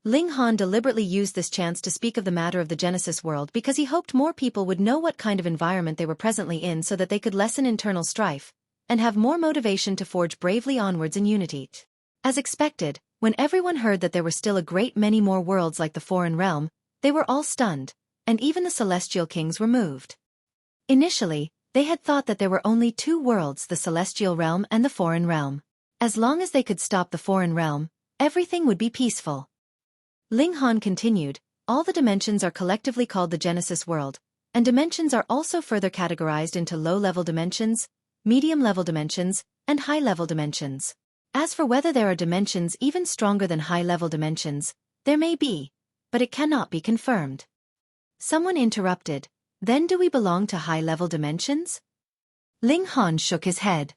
Ling Han deliberately used this chance to speak of the matter of the Genesis world because he hoped more people would know what kind of environment they were presently in so that they could lessen internal strife, and have more motivation to forge bravely onwards in unity. As expected, when everyone heard that there were still a great many more worlds like the foreign realm, they were all stunned, and even the celestial kings were moved. Initially, they had thought that there were only two worlds, the celestial realm and the foreign realm. As long as they could stop the foreign realm, everything would be peaceful. Ling Han continued, all the dimensions are collectively called the Genesis world, and dimensions are also further categorized into low-level dimensions, medium-level dimensions, and high-level dimensions. As for whether there are dimensions even stronger than high-level dimensions, there may be, but it cannot be confirmed. Someone interrupted, then do we belong to high-level dimensions? Ling Han shook his head.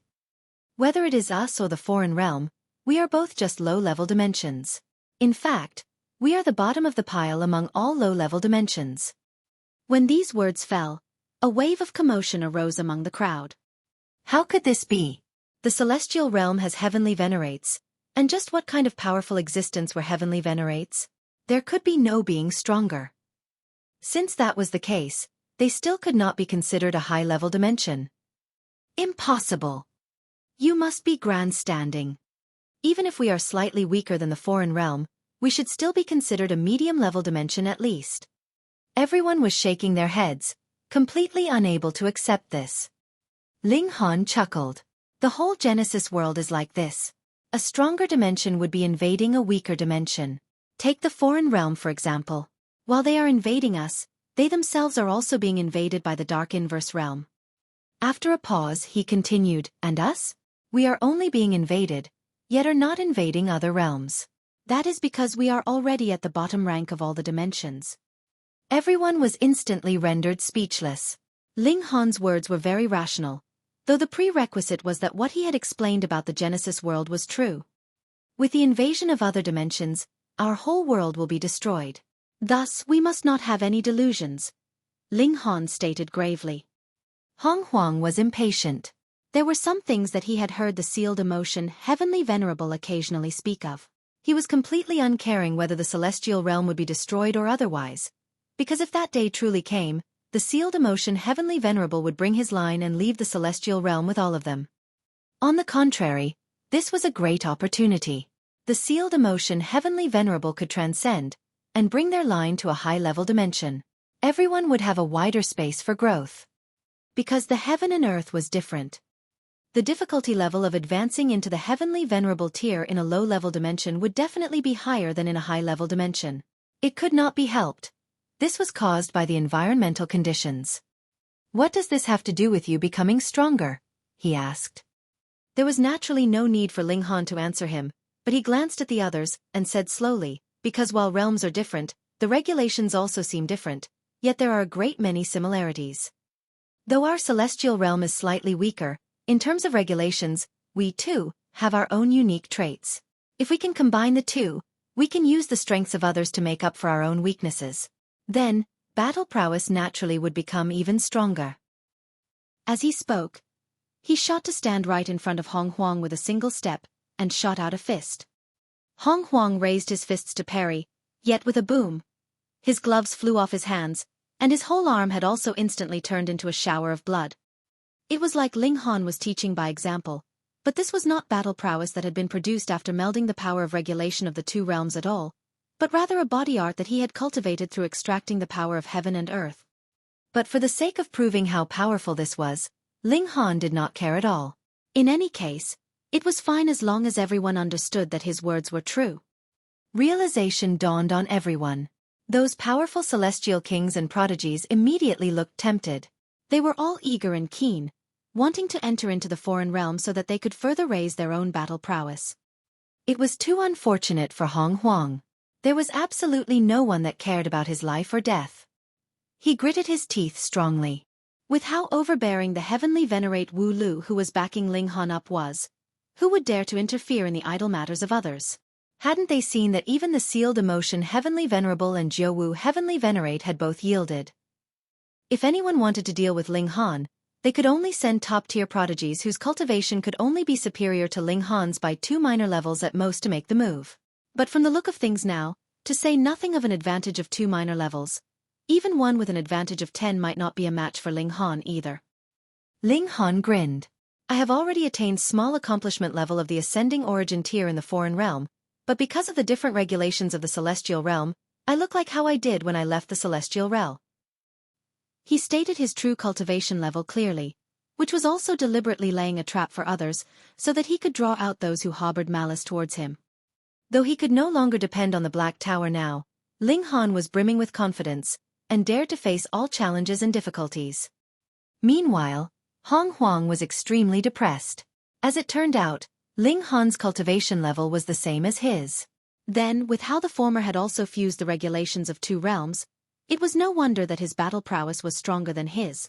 Whether it is us or the foreign realm, we are both just low-level dimensions. In fact, we are the bottom of the pile among all low-level dimensions. When these words fell, a wave of commotion arose among the crowd. How could this be? The celestial realm has Heavenly Venerates, and just what kind of powerful existence were Heavenly Venerates? There could be no being stronger. Since that was the case, they still could not be considered a high-level dimension. Impossible! You must be grandstanding. Even if we are slightly weaker than the foreign realm, we should still be considered a medium-level dimension at least. Everyone was shaking their heads, completely unable to accept this. Ling Han chuckled. The whole Genesis world is like this. A stronger dimension would be invading a weaker dimension. Take the foreign realm for example. While they are invading us, they themselves are also being invaded by the dark inverse realm. After a pause he continued, and us? We are only being invaded, yet are not invading other realms. That is because we are already at the bottom rank of all the dimensions. Everyone was instantly rendered speechless. Ling Han's words were very rational, though the prerequisite was that what he had explained about the Genesis world was true. With the invasion of other dimensions, our whole world will be destroyed. Thus, we must not have any delusions, Ling Han stated gravely. Huang was impatient. There were some things that he had heard the sealed emotion Heavenly Venerable occasionally speak of. He was completely uncaring whether the celestial realm would be destroyed or otherwise, because if that day truly came, the sealed emotion Heavenly Venerable would bring his line and leave the celestial realm with all of them. On the contrary, this was a great opportunity. The sealed emotion Heavenly Venerable could transcend, and bring their line to a high-level dimension. Everyone would have a wider space for growth. Because the heaven and earth was different. The difficulty level of advancing into the Heavenly Venerable tier in a low-level dimension would definitely be higher than in a high-level dimension. It could not be helped. This was caused by the environmental conditions. What does this have to do with you becoming stronger? He asked. There was naturally no need for Ling Han to answer him, but he glanced at the others and said slowly, because while realms are different, the regulations also seem different, yet there are a great many similarities. Though our celestial realm is slightly weaker, in terms of regulations, we too have our own unique traits. If we can combine the two, we can use the strengths of others to make up for our own weaknesses. Then, battle prowess naturally would become even stronger. As he spoke, he shot to stand right in front of Huang with a single step, and shot out a fist. Huang raised his fists to parry, yet with a boom, his gloves flew off his hands, and his whole arm had also instantly turned into a shower of blood. It was like Ling Han was teaching by example, but this was not battle prowess that had been produced after melding the power of regulation of the two realms at all, but rather a body art that he had cultivated through extracting the power of heaven and earth. But for the sake of proving how powerful this was, Ling Han did not care at all. In any case, it was fine as long as everyone understood that his words were true. Realization dawned on everyone. Those powerful celestial kings and prodigies immediately looked tempted. They were all eager and keen, wanting to enter into the foreign realm so that they could further raise their own battle prowess. It was too unfortunate for Huang. There was absolutely no one that cared about his life or death. He gritted his teeth strongly. With how overbearing the Heavenly Venerate Wu Lu who was backing Ling Han up was, who would dare to interfere in the idle matters of others? Hadn't they seen that even the sealed emotion Heavenly Venerable and Jiu Heavenly Venerate had both yielded? If anyone wanted to deal with Ling Han, they could only send top-tier prodigies whose cultivation could only be superior to Ling Han's by 2 minor levels at most to make the move. But from the look of things now, to say nothing of an advantage of 2 minor levels, even one with an advantage of 10 might not be a match for Ling Han either. Ling Han grinned. I have already attained small accomplishment level of the ascending origin tier in the foreign realm, but because of the different regulations of the celestial realm, I look like how I did when I left the celestial realm. He stated his true cultivation level clearly, which was also deliberately laying a trap for others, so that he could draw out those who harbored malice towards him. Though he could no longer depend on the Black Tower now, Ling Han was brimming with confidence, and dared to face all challenges and difficulties. Meanwhile, Huang was extremely depressed. As it turned out, Ling Han's cultivation level was the same as his. Then, with how the former had also fused the regulations of 2 realms, it was no wonder that his battle prowess was stronger than his.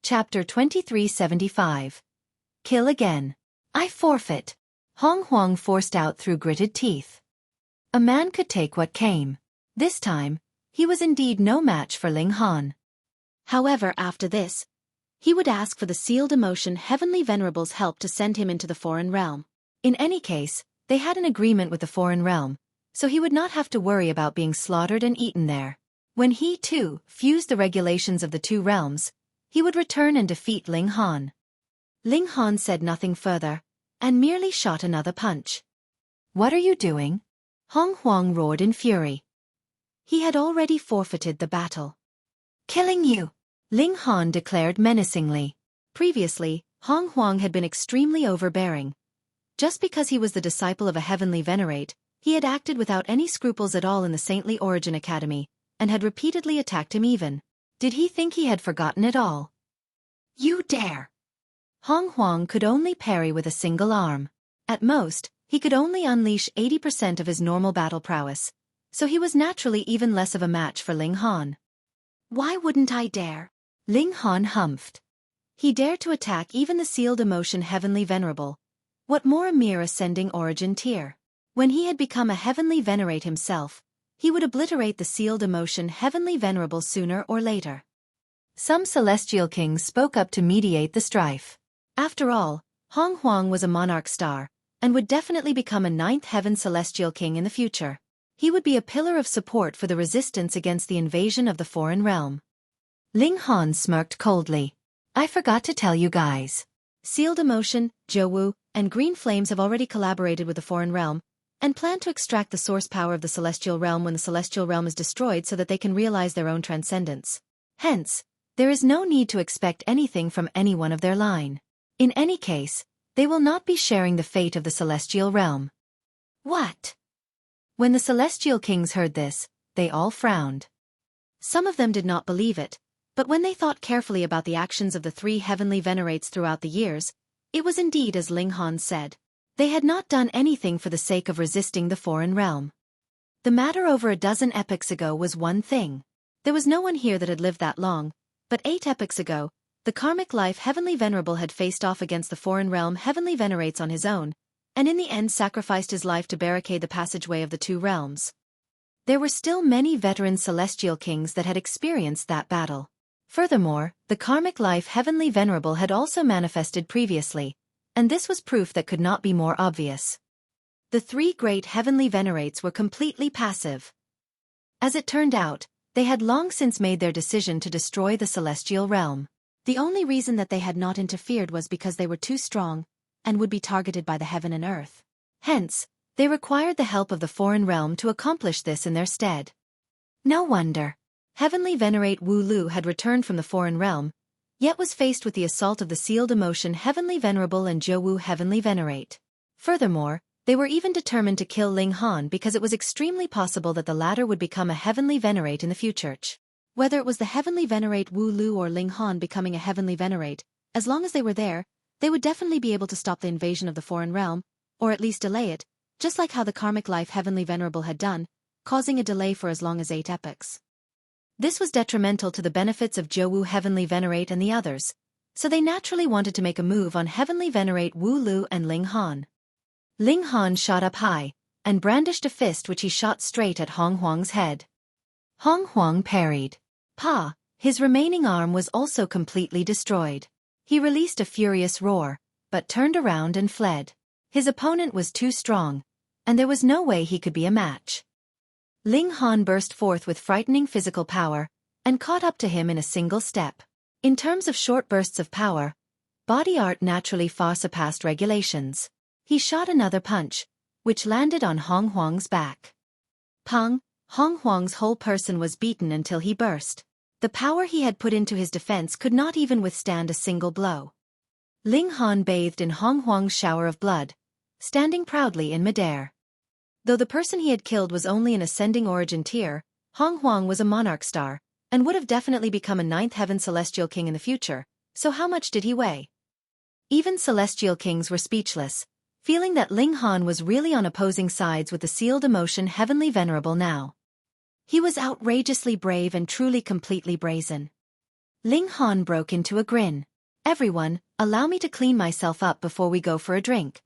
Chapter 2375. Kill again. I forfeit. Huang forced out through gritted teeth. A man could take what came. This time, he was indeed no match for Ling Han. However, after this, he would ask for the sealed emotion Heavenly Venerable's help to send him into the foreign realm. In any case, they had an agreement with the foreign realm, so he would not have to worry about being slaughtered and eaten there. When he, too, fused the regulations of the 2 realms, he would return and defeat Ling Han. Ling Han said nothing further, and merely shot another punch. What are you doing? Huang roared in fury. He had already forfeited the battle. Killing you, Ling Han declared menacingly. Previously, Huang had been extremely overbearing. Just because he was the disciple of a Heavenly Venerate, he had acted without any scruples at all in the Saintly Origin Academy, and had repeatedly attacked him even. Did he think he had forgotten it all? You dare! Huang could only parry with a single arm. At most, he could only unleash 80% of his normal battle prowess, so he was naturally even less of a match for Ling Han. Why wouldn't I dare? Ling Han humphed. He dared to attack even the sealed emotion Heavenly Venerable. What more a mere ascending origin tier? When he had become a Heavenly Venerate himself, he would obliterate the sealed emotion Heavenly Venerable sooner or later. Some celestial kings spoke up to mediate the strife. After all, Huang was a monarch star, and would definitely become a 9th heaven celestial king in the future. He would be a pillar of support for the resistance against the invasion of the foreign realm. Ling Han smirked coldly. I forgot to tell you guys. Sealed Emotion, Jiu, and Green Flames have already collaborated with the foreign realm, and plan to extract the source power of the celestial realm when the celestial realm is destroyed so that they can realize their own transcendence. Hence, there is no need to expect anything from anyone of their line. In any case, they will not be sharing the fate of the celestial realm. What? When the celestial kings heard this, they all frowned. Some of them did not believe it, but when they thought carefully about the actions of the 3 Heavenly Venerates throughout the years, It was indeed as Ling Han said. They had not done anything for the sake of resisting the foreign realm. The matter over a dozen epochs ago was one thing. There was no one here that had lived that long, but 8 epochs ago, the Karmic Life Heavenly Venerable had faced off against the foreign realm Heavenly Venerates on his own, and in the end sacrificed his life to barricade the passageway of the 2 realms. There were still many veteran celestial kings that had experienced that battle. Furthermore, the Karmic Life Heavenly Venerable had also manifested previously, and this was proof that could not be more obvious. The 3 great Heavenly Venerates were completely passive. As it turned out, they had long since made their decision to destroy the celestial realm. The only reason that they had not interfered was because they were too strong, and would be targeted by the heaven and earth. Hence, they required the help of the foreign realm to accomplish this in their stead. No wonder. Heavenly Venerate Wu Lu had returned from the foreign realm, yet was faced with the assault of the sealed emotion Heavenly Venerable and Zhou Heavenly Venerate. Furthermore, they were even determined to kill Ling Han because it was extremely possible that the latter would become a Heavenly Venerate in the future. Whether it was the Heavenly Venerate Wu Lu or Ling Han becoming a Heavenly Venerate, as long as they were there, they would definitely be able to stop the invasion of the foreign realm, or at least delay it, just like how the Karmic Life Heavenly Venerable had done, causing a delay for as long as 8 epochs. This was detrimental to the benefits of Zhou Heavenly Venerate and the others, so they naturally wanted to make a move on Heavenly Venerate Wu Lu and Ling Han. Ling Han shot up high, and brandished a fist which he shot straight at Huang's head. Huang parried. His remaining arm was also completely destroyed. He released a furious roar, but turned around and fled. His opponent was too strong, and there was no way he could be a match. Ling Han burst forth with frightening physical power, and caught up to him in a single step. In terms of short bursts of power, body art naturally far surpassed regulations. He shot another punch, which landed on Huang's back. Pang! Huang's whole person was beaten until he burst. The power he had put into his defense could not even withstand a single blow. Ling Han bathed in Huang's shower of blood, standing proudly in midair. Though the person he had killed was only an ascending origin tier, Huang was a monarch star, and would have definitely become a 9th heaven celestial king in the future, so how much did he weigh? Even celestial kings were speechless, feeling that Ling Han was really on opposing sides with the sealed emotion Heavenly Venerable now. He was outrageously brave and truly completely brazen. Ling Han broke into a grin. Everyone, allow me to clean myself up before we go for a drink.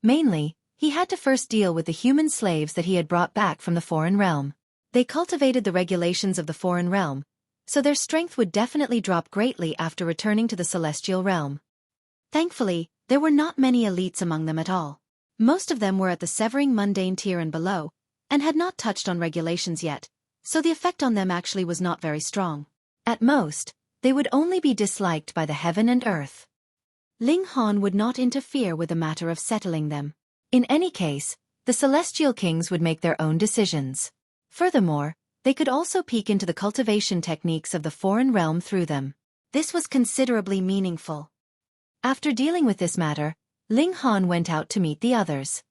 Mainly, he had to first deal with the human slaves that he had brought back from the foreign realm. They cultivated the regulations of the foreign realm, so their strength would definitely drop greatly after returning to the celestial realm. Thankfully, there were not many elites among them at all. Most of them were at the severing mundane tier and below, and had not touched on regulations yet, so the effect on them actually was not very strong. At most, they would only be disliked by the heaven and earth. Ling Han would not interfere with the matter of settling them. In any case, the celestial kings would make their own decisions. Furthermore, they could also peek into the cultivation techniques of the foreign realm through them. This was considerably meaningful. After dealing with this matter, Ling Han went out to meet the others.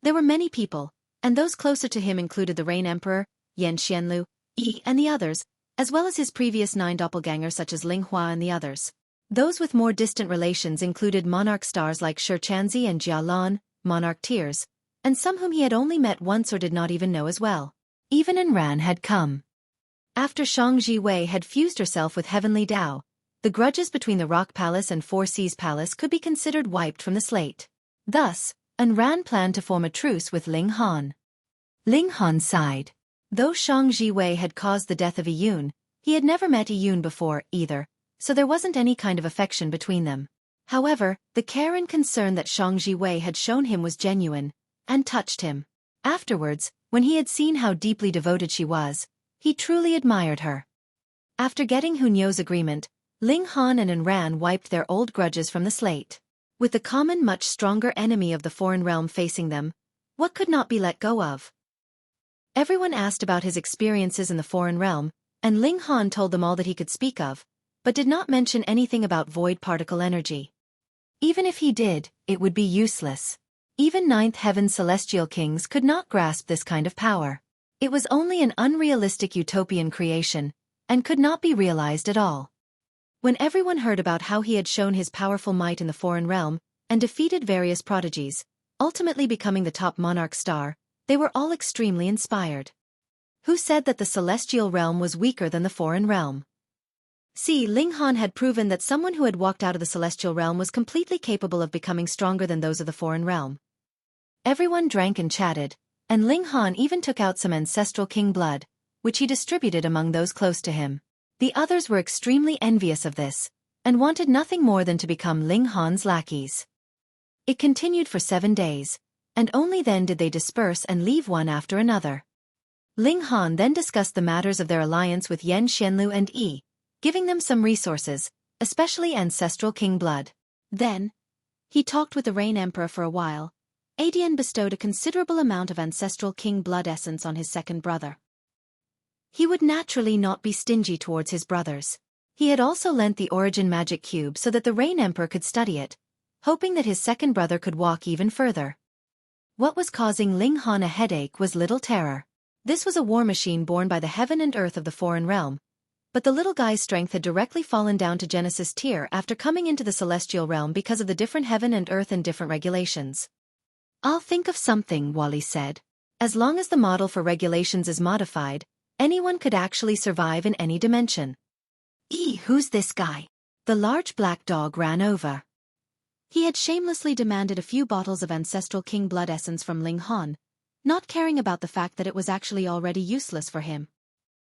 There were many people, and those closer to him included the Rain Emperor, Yan Xianlu, Yi, and the others, as well as his previous 9 doppelgangers such as Ling Hua and the others. Those with more distant relations included monarch stars like Shi Chanzi and Jia Lan, monarch tiers, and some whom he had only met once or did not even know as well. Even Anran had come. After Shang Jiwei had fused herself with Heavenly Dao, the grudges between the Rock Palace and Four Seas Palace could be considered wiped from the slate. Thus, Anran planned to form a truce with Ling Han. Ling Han sighed. Though Shang Jiwei had caused the death of Iyun, he had never met Iyun before, either, so there wasn't any kind of affection between them. However, the care and concern that Shang Jiwei had shown him was genuine, and touched him. Afterwards, when he had seen how deeply devoted she was, he truly admired her. After getting Hunyou's agreement, Ling Han and Anran wiped their old grudges from the slate. With the common much stronger enemy of the foreign realm facing them, what could not be let go of? Everyone asked about his experiences in the foreign realm, and Ling Han told them all that he could speak of, but did not mention anything about void particle energy. Even if he did, it would be useless. Even 9th heaven celestial kings could not grasp this kind of power. It was only an unrealistic utopian creation, and could not be realized at all. When everyone heard about how he had shown his powerful might in the foreign realm, and defeated various prodigies, ultimately becoming the top monarch star, they were all extremely inspired. Who said that the celestial realm was weaker than the foreign realm? See, Ling Han had proven that someone who had walked out of the celestial realm was completely capable of becoming stronger than those of the foreign realm. Everyone drank and chatted, and Ling Han even took out some ancestral king blood, which he distributed among those close to him. The others were extremely envious of this, and wanted nothing more than to become Ling Han's lackeys. It continued for 7 days, and only then did they disperse and leave one after another. Ling Han then discussed the matters of their alliance with Yan Xianlu and Yi, giving them some resources, especially ancestral king blood. Then, he talked with the Rain Emperor for a while. Adian bestowed a considerable amount of ancestral king blood essence on his second brother. He would naturally not be stingy towards his brothers. He had also lent the Origin Magic Cube so that the Rain Emperor could study it, hoping that his second brother could walk even further. What was causing Ling Han a headache was Little Terror. This was a war machine born by the heaven and earth of the foreign realm, but the little guy's strength had directly fallen down to Genesis tier after coming into the celestial realm because of the different heaven and earth and different regulations. "I'll think of something," Wally said. "As long as the model for regulations is modified, anyone could actually survive in any dimension." Who's this guy?" The large black dog ran over. He had shamelessly demanded a few bottles of ancestral king blood essence from Ling Han, not caring about the fact that it was actually already useless for him.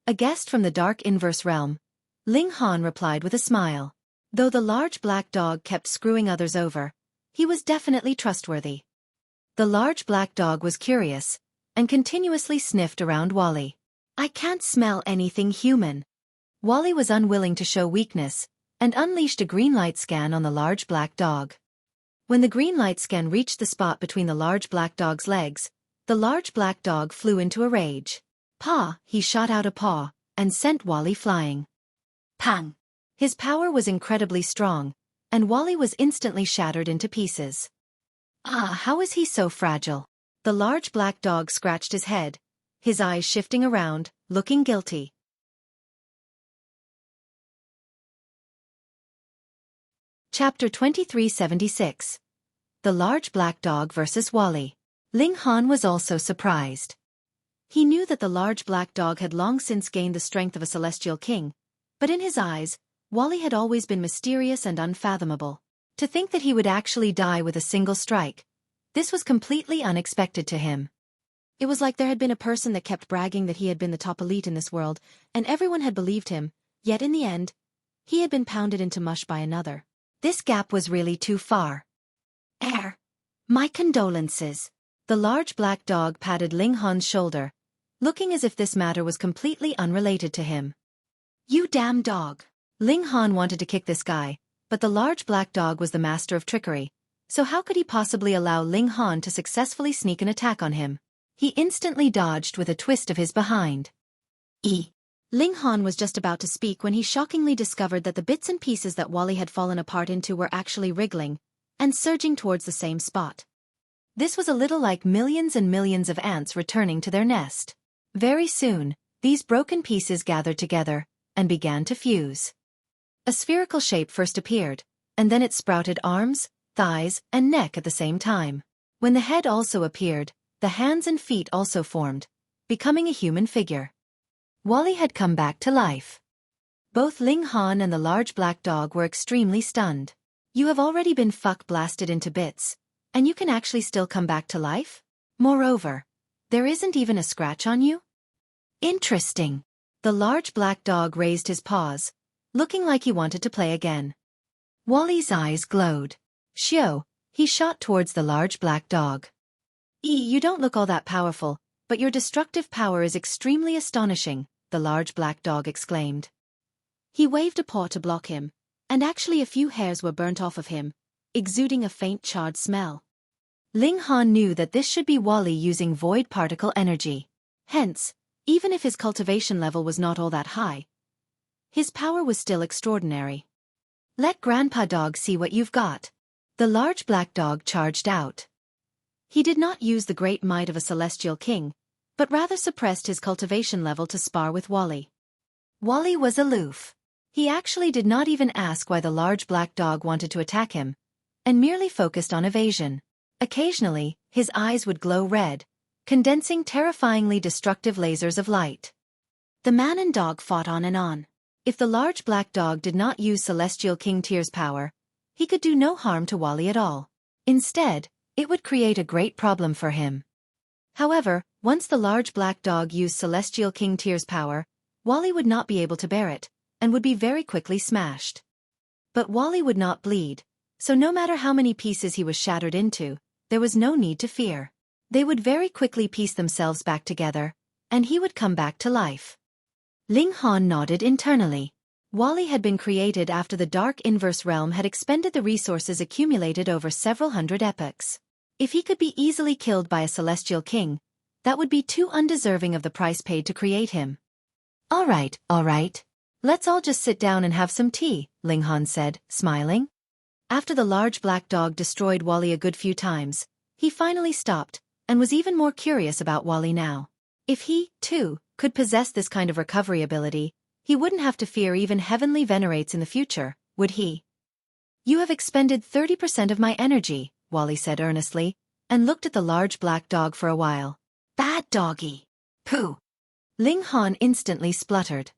"A guest from the dark inverse realm," Ling Han replied with a smile. Though the large black dog kept screwing others over, he was definitely trustworthy. The large black dog was curious, and continuously sniffed around Wally. "I can't smell anything human." Wally was unwilling to show weakness, and unleashed a green light scan on the large black dog. When the green light scan reached the spot between the large black dog's legs, the large black dog flew into a rage. "Paw!" He shot out a paw, and sent Wally flying. Pang! His power was incredibly strong, and Wally was instantly shattered into pieces. How is he so fragile? The large black dog scratched his head, his eyes shifting around, looking guilty. Chapter 2376. The Large Black Dog vs. Wally. Ling Han was also surprised. He knew that the large black dog had long since gained the strength of a celestial king, but in his eyes, Wally had always been mysterious and unfathomable. To think that he would actually die with a single strike, this was completely unexpected to him. It was like there had been a person that kept bragging that he had been the top elite in this world, and everyone had believed him, yet in the end, he had been pounded into mush by another. This gap was really too far. My condolences." The large black dog patted Ling Han's shoulder, looking as if this matter was completely unrelated to him. "You damn dog." Ling Han wanted to kick this guy, but the large black dog was the master of trickery, so how could he possibly allow Ling Han to successfully sneak an attack on him? He instantly dodged with a twist of his behind. Ling Han was just about to speak when he shockingly discovered that the bits and pieces that Wally had fallen apart into were actually wriggling and surging towards the same spot. This was a little like millions and millions of ants returning to their nest. Very soon, these broken pieces gathered together and began to fuse. A spherical shape first appeared, and then it sprouted arms, thighs, and neck at the same time. When the head also appeared, the hands and feet also formed, becoming a human figure. Wally had come back to life. Both Ling Han and the large black dog were extremely stunned. "You have already been blasted into bits, and you can actually still come back to life? Moreover, there isn't even a scratch on you? Interesting." The large black dog raised his paws, looking like he wanted to play again. Wally's eyes glowed. "Xiao," he shot towards the large black dog. You don't look all that powerful, but your destructive power is extremely astonishing," the large black dog exclaimed. He waved a paw to block him, and actually a few hairs were burnt off of him, exuding a faint charred smell. Ling Han knew that this should be Wally using void particle energy. Hence, even if his cultivation level was not all that high, his power was still extraordinary. "Let Grandpa Dog see what you've got." The large black dog charged out. He did not use the great might of a celestial king, but rather suppressed his cultivation level to spar with Wally. Wally was aloof. He actually did not even ask why the large black dog wanted to attack him, and merely focused on evasion. Occasionally, his eyes would glow red, condensing terrifyingly destructive lasers of light. The man and dog fought on and on. If the large black dog did not use Celestial King Tyr's power, he could do no harm to Wally at all. Instead, it would create a great problem for him. However, once the large black dog used Celestial King Tyr's power, Wally would not be able to bear it, and would be very quickly smashed. But Wally would not bleed, so no matter how many pieces he was shattered into, there was no need to fear. They would very quickly piece themselves back together, and he would come back to life. Ling Han nodded internally. Wally had been created after the Dark Inverse Realm had expended the resources accumulated over several hundred epochs. If he could be easily killed by a Celestial King, that would be too undeserving of the price paid to create him. All right. Let's all just sit down and have some tea, Ling Han said, smiling. After the large black dog destroyed Wally a good few times, he finally stopped, and was even more curious about Wally now. If he, too, could possess this kind of recovery ability, he wouldn't have to fear even Heavenly Venerates in the future, would he? You have expended 30% of my energy, Wally said earnestly, and looked at the large black dog for a while. Bad doggy. Pooh. Ling Han instantly spluttered.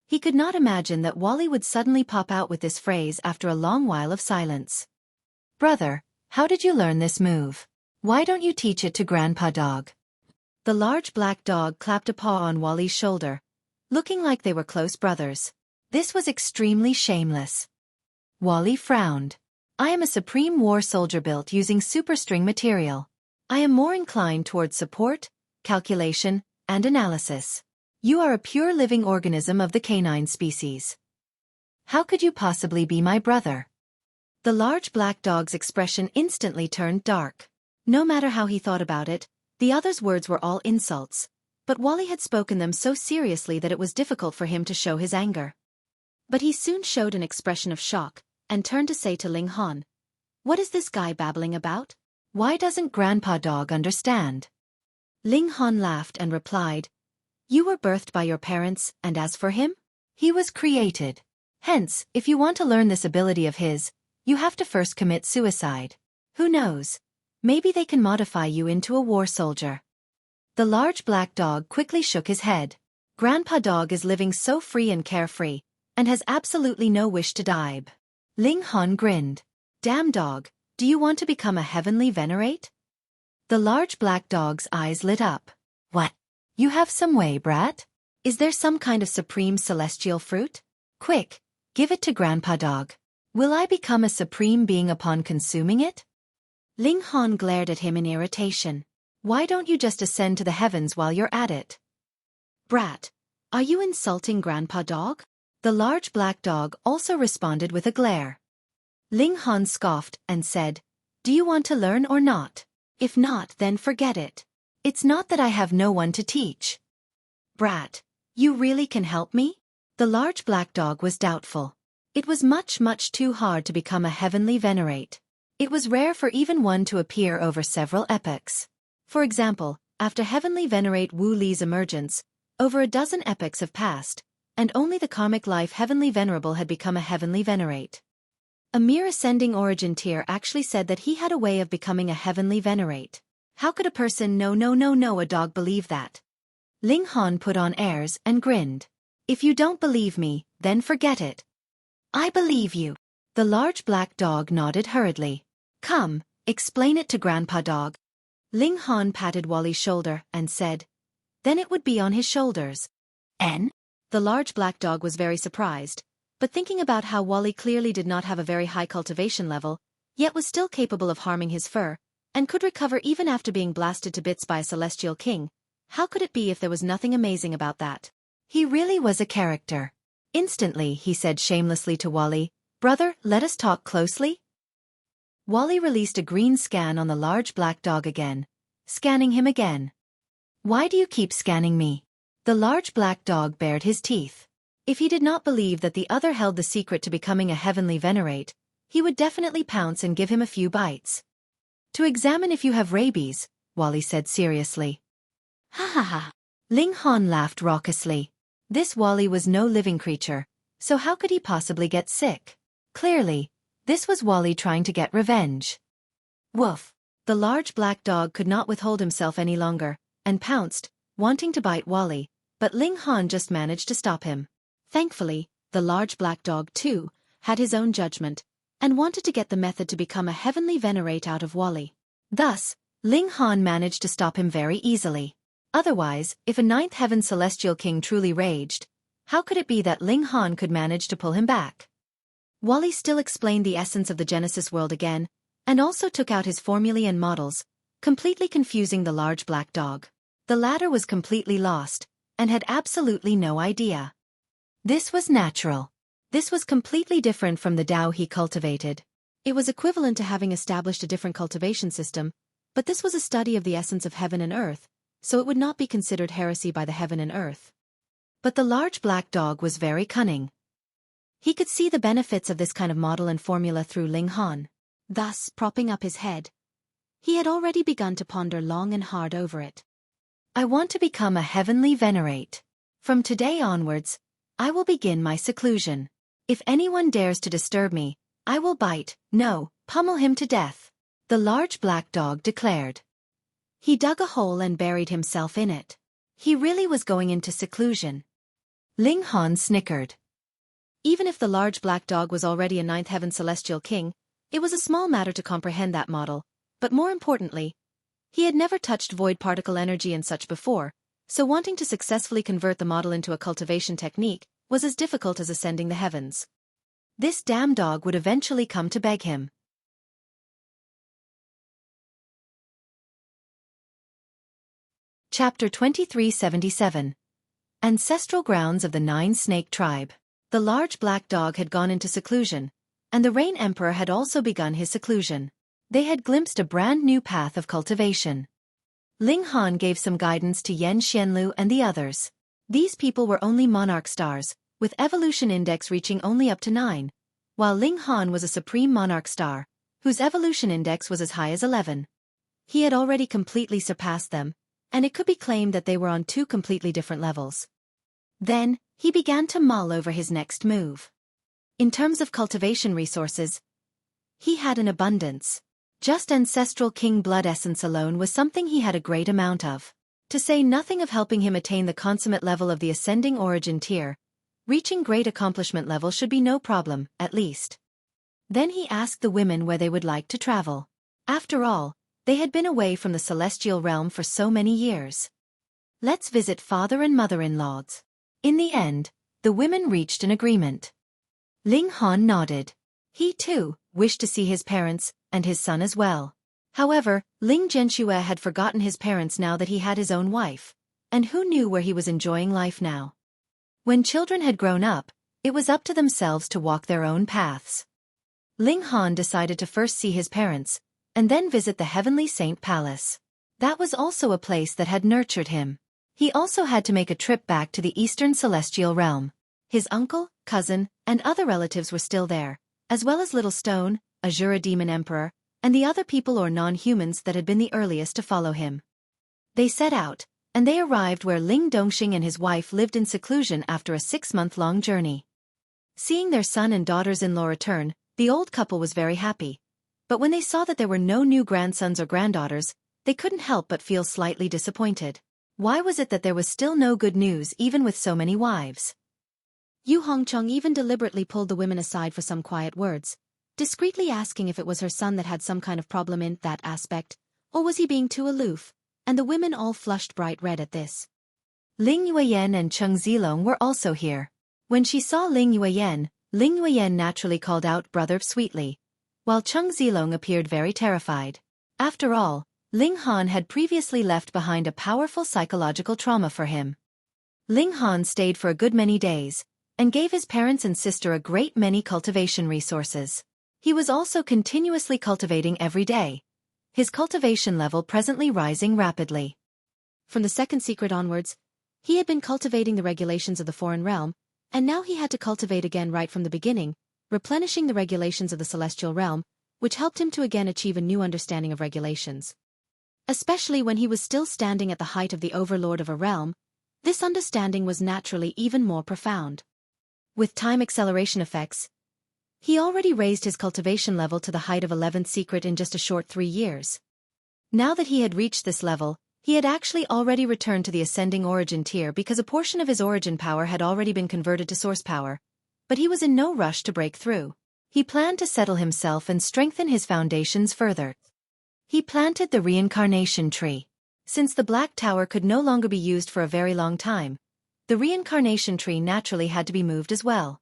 He could not imagine that Wally would suddenly pop out with this phrase after a long while of silence. Brother, how did you learn this move? Why don't you teach it to Grandpa Dog? The large black dog clapped a paw on Wally's shoulder, looking like they were close brothers. This was extremely shameless. Wally frowned. I am a supreme war soldier built using superstring material. I am more inclined towards support, calculation, and analysis. You are a pure living organism of the canine species. How could you possibly be my brother? The large black dog's expression instantly turned dark. No matter how he thought about it, the other's words were all insults, but Wally had spoken them so seriously that it was difficult for him to show his anger. But he soon showed an expression of shock, and turned to say to Ling Han, "What is this guy babbling about? Why doesn't Grandpa Dog understand?" Ling Han laughed and replied, "You were birthed by your parents, and as for him, he was created. Hence, if you want to learn this ability of his, you have to first commit suicide. Who knows? Maybe they can modify you into a war soldier." The large black dog quickly shook his head. Grandpa Dog is living so free and carefree, and has absolutely no wish to die. Ling Han grinned. Damn dog, do you want to become a Heavenly Venerate? The large black dog's eyes lit up. What? You have some way, brat? Is there some kind of supreme celestial fruit? Quick, give it to Grandpa Dog. Will I become a supreme being upon consuming it? Ling Han glared at him in irritation. Why don't you just ascend to the heavens while you're at it? Brat, are you insulting Grandpa Dog? The large black dog also responded with a glare. Ling Han scoffed and said, Do you want to learn or not? If not, then forget it. It's not that I have no one to teach. Brat, you really can help me? The large black dog was doubtful. It was much too hard to become a Heavenly Venerate. It was rare for even one to appear over several epochs. For example, after Heavenly Venerate Wu Li's emergence, over a dozen epochs have passed, and only the Karmic Life Heavenly Venerable had become a Heavenly Venerate. A mere ascending origin tier actually said that he had a way of becoming a Heavenly Venerate. How could a person no a dog believe that? Ling Han put on airs and grinned. If you don't believe me, then forget it. I believe you. The large black dog nodded hurriedly. Come, explain it to Grandpa Dog. Ling Han patted Wally's shoulder and said, Then it would be on his shoulders. N? The large black dog was very surprised, but thinking about how Wally clearly did not have a very high cultivation level, yet was still capable of harming his fur, and could recover even after being blasted to bits by a celestial king, how could it be if there was nothing amazing about that? He really was a character. Instantly, he said shamelessly to Wally, Brother, let us talk closely. Wally released a green scan on the large black dog again, scanning him again. Why do you keep scanning me? The large black dog bared his teeth. If he did not believe that the other held the secret to becoming a Heavenly Venerate, he would definitely pounce and give him a few bites. To examine if you have rabies, Wally said seriously. Ha ha ha. Ling Han laughed raucously. This Wally was no living creature, so how could he possibly get sick? Clearly, this was Wally trying to get revenge. Woof! The large black dog could not withhold himself any longer, and pounced, wanting to bite Wally, but Ling Han just managed to stop him. Thankfully, the large black dog too had his own judgment, and wanted to get the method to become a Heavenly Venerate out of Wally. Thus, Ling Han managed to stop him very easily. Otherwise, if a ninth heaven celestial king truly raged, how could it be that Ling Han could manage to pull him back? Wally still explained the essence of the Genesis world again, and also took out his formulae and models, completely confusing the large black dog. The latter was completely lost, and had absolutely no idea. This was natural. This was completely different from the Tao he cultivated. It was equivalent to having established a different cultivation system, but this was a study of the essence of heaven and earth, so it would not be considered heresy by the heaven and earth. But the large black dog was very cunning. He could see the benefits of this kind of model and formula through Ling Han. Thus, propping up his head, he had already begun to ponder long and hard over it. I want to become a Heavenly Venerate. From today onwards, I will begin my seclusion. If anyone dares to disturb me, I will bite, no, pummel him to death, the large black dog declared. He dug a hole and buried himself in it. He really was going into seclusion. Ling Han snickered. Even if the large black dog was already a ninth heaven celestial king, it was a small matter to comprehend that model, but more importantly, he had never touched void particle energy and such before, so wanting to successfully convert the model into a cultivation technique was as difficult as ascending the heavens. This damn dog would eventually come to beg him. Chapter 2377. Ancestral Grounds of the Nine-Snake Tribe. The large black dog had gone into seclusion, and the Rain Emperor had also begun his seclusion. They had glimpsed a brand new path of cultivation. Ling Han gave some guidance to Yen Xianlu and the others. These people were only monarch stars, with evolution index reaching only up to 9, while Ling Han was a supreme monarch star, whose evolution index was as high as 11. He had already completely surpassed them, and it could be claimed that they were on two completely different levels. Then, he began to mull over his next move. In terms of cultivation resources, he had an abundance. Just ancestral king blood essence alone was something he had a great amount of. To say nothing of helping him attain the consummate level of the ascending origin tier, reaching great accomplishment level should be no problem, at least. Then he asked the women where they would like to travel. After all, they had been away from the celestial realm for so many years. Let's visit father and mother-in-laws. In the end, the women reached an agreement. Ling Han nodded. He too wished to see his parents, and his son as well. However, Ling Zhenxue had forgotten his parents now that he had his own wife, and who knew where he was enjoying life now. When children had grown up, it was up to themselves to walk their own paths. Ling Han decided to first see his parents, and then visit the Heavenly Saint Palace. That was also a place that had nurtured him. He also had to make a trip back to the Eastern Celestial Realm. His uncle, cousin, and other relatives were still there, as well as Little Stone, Azura Demon Emperor, and the other people or non-humans that had been the earliest to follow him. They set out, and they arrived where Ling Dongxing and his wife lived in seclusion after a 6-month-long journey. Seeing their son and daughters-in-law return, the old couple was very happy. But when they saw that there were no new grandsons or granddaughters, they couldn't help but feel slightly disappointed. Why was it that there was still no good news even with so many wives? Yu Hongcheng even deliberately pulled the women aside for some quiet words, discreetly asking if it was her son that had some kind of problem in that aspect, or was he being too aloof, and the women all flushed bright red at this. Ling Yueyan and Cheng Zilong were also here. When she saw Ling Yueyan naturally called out brother sweetly, while Cheng Zilong appeared very terrified. After all, Ling Han had previously left behind a powerful psychological trauma for him. Ling Han stayed for a good many days, and gave his parents and sister a great many cultivation resources. He was also continuously cultivating every day, his cultivation level presently rising rapidly. From the second secret onwards, he had been cultivating the regulations of the foreign realm, and now he had to cultivate again right from the beginning, replenishing the regulations of the celestial realm, which helped him to again achieve a new understanding of regulations. Especially when he was still standing at the height of the overlord of a realm, this understanding was naturally even more profound. With time acceleration effects, he already raised his cultivation level to the height of 11th secret in just a short 3 years. Now that he had reached this level, he had actually already returned to the ascending origin tier because a portion of his origin power had already been converted to source power, but he was in no rush to break through. He planned to settle himself and strengthen his foundations further. He planted the reincarnation tree. Since the Black Tower could no longer be used for a very long time, the reincarnation tree naturally had to be moved as well.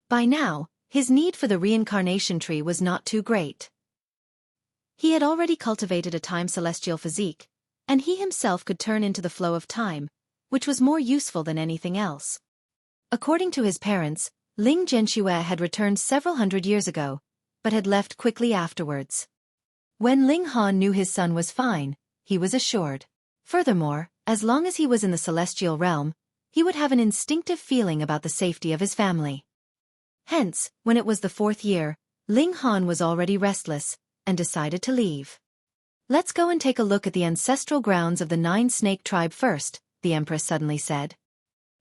By now, his need for the reincarnation tree was not too great. He had already cultivated a time celestial physique, and he himself could turn into the flow of time, which was more useful than anything else. According to his parents, Ling Zhenxue had returned several hundred years ago, but had left quickly afterwards. When Ling Han knew his son was fine, he was assured. Furthermore, as long as he was in the celestial realm, he would have an instinctive feeling about the safety of his family. Hence, when it was the 4th year, Ling Han was already restless, and decided to leave. "Let's go and take a look at the ancestral grounds of the 9 Snake tribe first," the Empress suddenly said.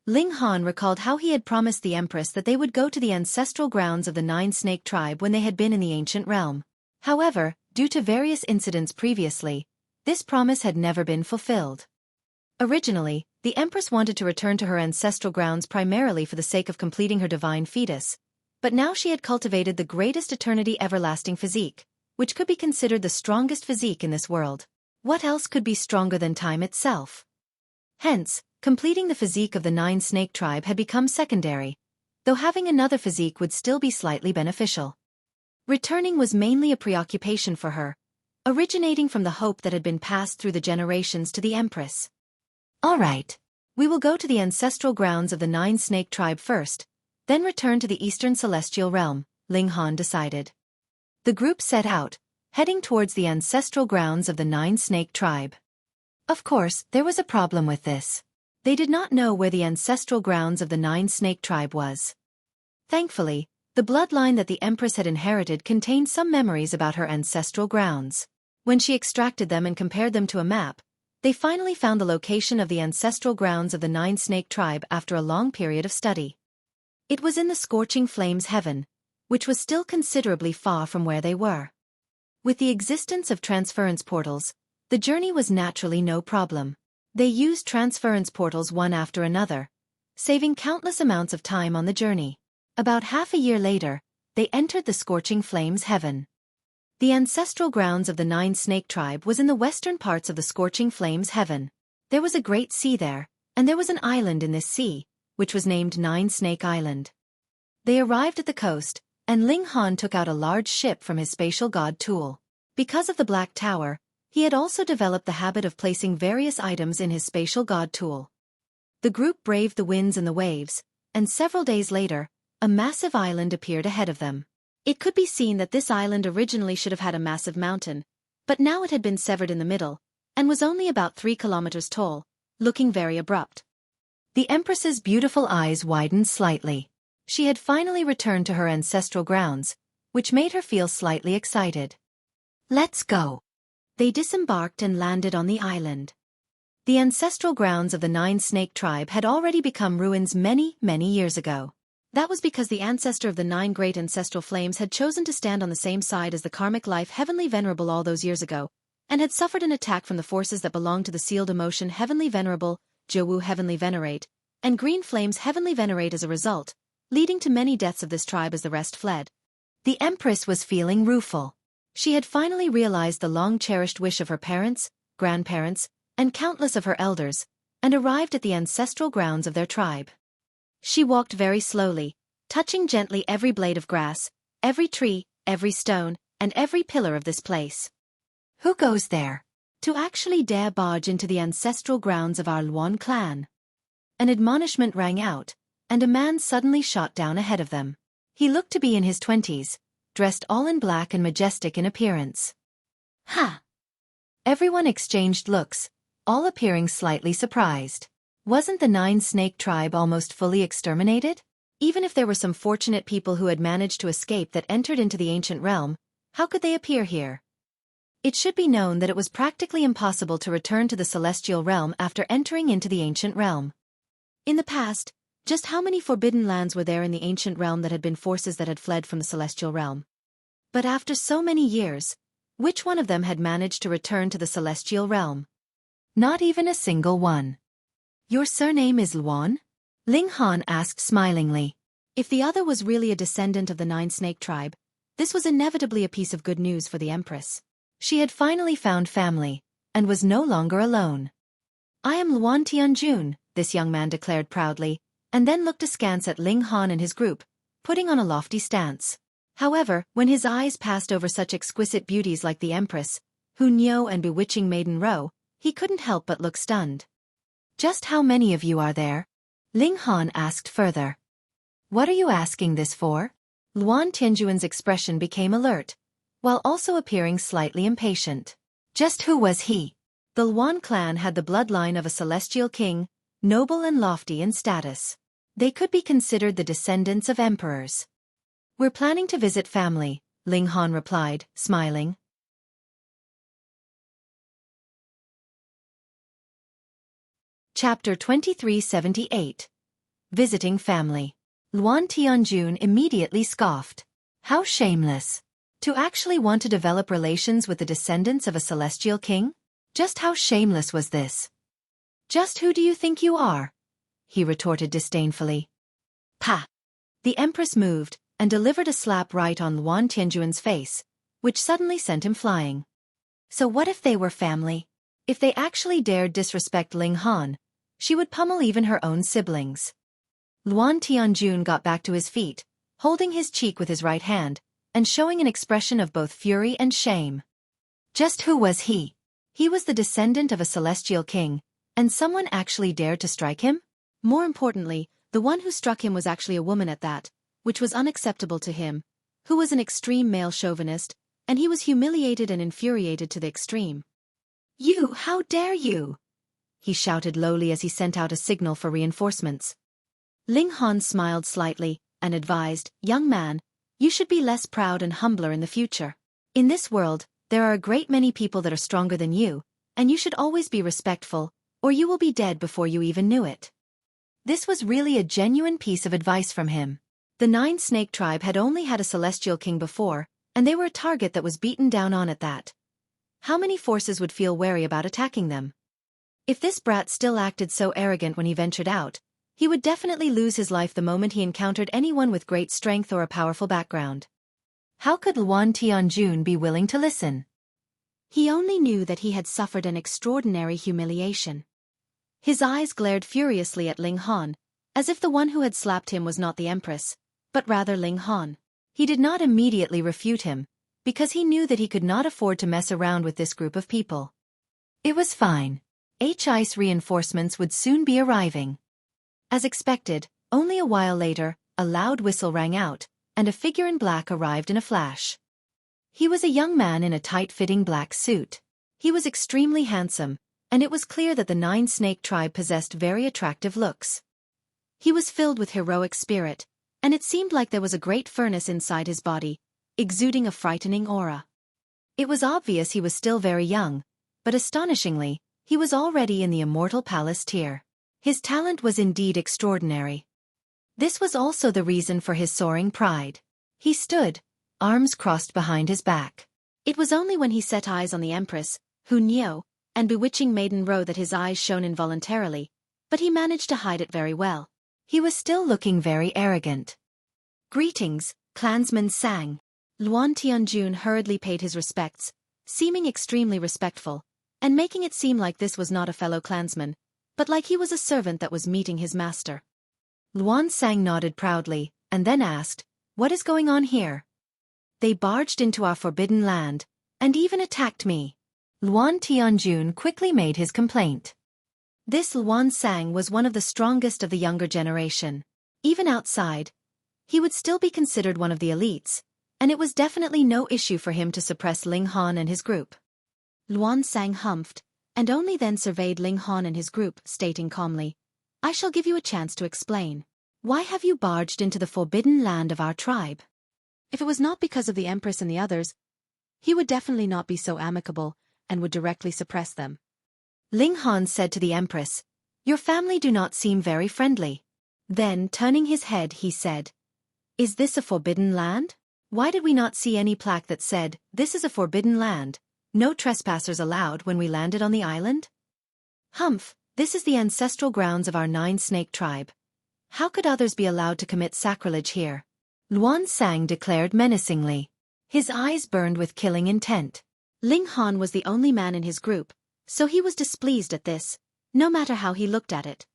Ling Han recalled how he had promised the Empress that they would go to the ancestral grounds of the 9 Snake tribe when they had been in the ancient realm. However, due to various incidents previously, this promise had never been fulfilled. Originally, the Empress wanted to return to her ancestral grounds primarily for the sake of completing her divine fetus, but now she had cultivated the greatest eternity everlasting physique, which could be considered the strongest physique in this world. What else could be stronger than time itself? Hence, completing the physique of the 9 Snake tribe had become secondary, though having another physique would still be slightly beneficial. Returning was mainly a preoccupation for her, originating from the hope that had been passed through the generations to the Empress. "All right. We will go to the ancestral grounds of the 9 Snake tribe first, then return to the Eastern Celestial Realm," Ling Han decided. The group set out, heading towards the ancestral grounds of the 9 Snake tribe. Of course, there was a problem with this. They did not know where the ancestral grounds of the 9 Snake tribe was. Thankfully, the bloodline that the Empress had inherited contained some memories about her ancestral grounds. When she extracted them and compared them to a map, they finally found the location of the ancestral grounds of the 9 Snake tribe after a long period of study. It was in the Scorching Flames Heaven, which was still considerably far from where they were. With the existence of transference portals, the journey was naturally no problem. They used transference portals one after another, saving countless amounts of time on the journey. About half a year later, they entered the Scorching Flames Heaven. The ancestral grounds of the 9 Snake tribe was in the western parts of the Scorching Flames Heaven. There was a great sea there, and there was an island in this sea, which was named 9 Snake Island. They arrived at the coast, and Ling Han took out a large ship from his spatial god tool. Because of the Black Tower, he had also developed the habit of placing various items in his spatial god tool. The group braved the winds and the waves, and several days later, a massive island appeared ahead of them. It could be seen that this island originally should have had a massive mountain, but now it had been severed in the middle, and was only about 3 kilometers tall, looking very abrupt. The Empress's beautiful eyes widened slightly. She had finally returned to her ancestral grounds, which made her feel slightly excited. "Let's go." They disembarked and landed on the island. The ancestral grounds of the 9 Snake tribe had already become ruins many, many years ago. That was because the ancestor of the 9 great ancestral flames had chosen to stand on the same side as the Karmic Life Heavenly Venerable all those years ago, and had suffered an attack from the forces that belonged to the sealed emotion Heavenly Venerable, Xueqi Heavenly Venerate, and Green Flames Heavenly Venerate as a result, leading to many deaths of this tribe as the rest fled. The Empress was feeling rueful. She had finally realized the long-cherished wish of her parents, grandparents, and countless of her elders, and arrived at the ancestral grounds of their tribe. She walked very slowly, touching gently every blade of grass, every tree, every stone, and every pillar of this place. "Who goes there? To actually dare barge into the ancestral grounds of our Luan clan?" An admonishment rang out, and a man suddenly shot down ahead of them. He looked to be in his 20s, dressed all in black and majestic in appearance. "Ha!" Everyone exchanged looks, all appearing slightly surprised. Wasn't the 9 Snake tribe almost fully exterminated? Even if there were some fortunate people who had managed to escape that entered into the ancient realm, how could they appear here? It should be known that it was practically impossible to return to the celestial realm after entering into the ancient realm. In the past, Just how many forbidden lands were there in the ancient realm that had been forces that had fled from the celestial realm? But after so many years, which one of them had managed to return to the celestial realm? Not even a single one. Your surname is Luan? Ling Han asked smilingly. If the other was really a descendant of the Nine Snake tribe, this was inevitably a piece of good news for the Empress. She had finally found family, and was no longer alone. I am Luan Tianjun, this young man declared proudly, and then looked askance at Ling Han and his group, putting on a lofty stance. However, when his eyes passed over such exquisite beauties like the Empress, Huang and bewitching Maiden Ro, he couldn't help but look stunned. Just how many of you are there? Ling Han asked further. What are you asking this for? Luan Tianjuan's expression became alert, while also appearing slightly impatient. Just who was he? The Luan clan had the bloodline of a celestial king, noble and lofty in status. They could be considered the descendants of emperors. We're planning to visit family, Ling Han replied, smiling. Chapter 2378. Visiting Family. Luan Tianjun immediately scoffed. How shameless. To actually want to develop relations with the descendants of a celestial king? Just how shameless was this? Just who do you think you are? He retorted disdainfully. Pah! The Empress moved, and delivered a slap right on Luan Tianjuan's face, which suddenly sent him flying. So what if they were family? If they actually dared disrespect Ling Han, she would pummel even her own siblings. Luan Tianjun got back to his feet, holding his cheek with his right hand, and showing an expression of both fury and shame. Just who was he? He was the descendant of a celestial king, and someone actually dared to strike him? More importantly, the one who struck him was actually a woman at that, which was unacceptable to him, who was an extreme male chauvinist, and he was humiliated and infuriated to the extreme. You, how dare you? He shouted lowly as he sent out a signal for reinforcements. Ling Han smiled slightly, and advised, Young man, you should be less proud and humbler in the future. In this world, there are a great many people that are stronger than you, and you should always be respectful, or you will be dead before you even knew it. This was really a genuine piece of advice from him. The Nine Snake tribe had only had a celestial king before, and they were a target that was beaten down on at that. How many forces would feel wary about attacking them? If this brat still acted so arrogant when he ventured out, he would definitely lose his life the moment he encountered anyone with great strength or a powerful background. How could Luan Tianjun be willing to listen? He only knew that he had suffered an extraordinary humiliation. His eyes glared furiously at Ling Han, as if the one who had slapped him was not the Empress, but rather Ling Han. He did not immediately refute him, because he knew that he could not afford to mess around with this group of people. It was fine. HI's reinforcements would soon be arriving. As expected, only a while later, a loud whistle rang out, and a figure in black arrived in a flash. He was a young man in a tight-fitting black suit. He was extremely handsome, and it was clear that the Nine Snake tribe possessed very attractive looks. He was filled with heroic spirit, and it seemed like there was a great furnace inside his body, exuding a frightening aura. It was obvious he was still very young, but astonishingly, he was already in the immortal palace tier. His talent was indeed extraordinary. This was also the reason for his soaring pride. He stood, arms crossed behind his back. It was only when he set eyes on the Empress, Huang, and bewitching Maiden Ro that his eyes shone involuntarily, but he managed to hide it very well. He was still looking very arrogant. Greetings, clansman sang. Luan Tianjun hurriedly paid his respects, seeming extremely respectful, and making it seem like this was not a fellow clansman, but like he was a servant that was meeting his master. Luan Sang nodded proudly, and then asked, What is going on here? They barged into our forbidden land, and even attacked me. Luan Tianjun quickly made his complaint. This Luan Sang was one of the strongest of the younger generation. Even outside, he would still be considered one of the elites, and it was definitely no issue for him to suppress Ling Han and his group. Luan Sang humphed, and only then surveyed Ling Han and his group, stating calmly, I shall give you a chance to explain. Why have you barged into the forbidden land of our tribe? If it was not because of the Empress and the others, he would definitely not be so amicable, and would directly suppress them. Ling Han said to the Empress, Your family do not seem very friendly. Then, turning his head, he said, "Is this a forbidden land? Why did we not see any plaque that said, 'This is a forbidden land, no trespassers allowed' when we landed on the island?" "Humph, this is the ancestral grounds of our nine-snake tribe. How could others be allowed to commit sacrilege here?" Luan Sang declared menacingly. His eyes burned with killing intent. Ling Han was the only man in his group, so he was displeased at this, no matter how he looked at it.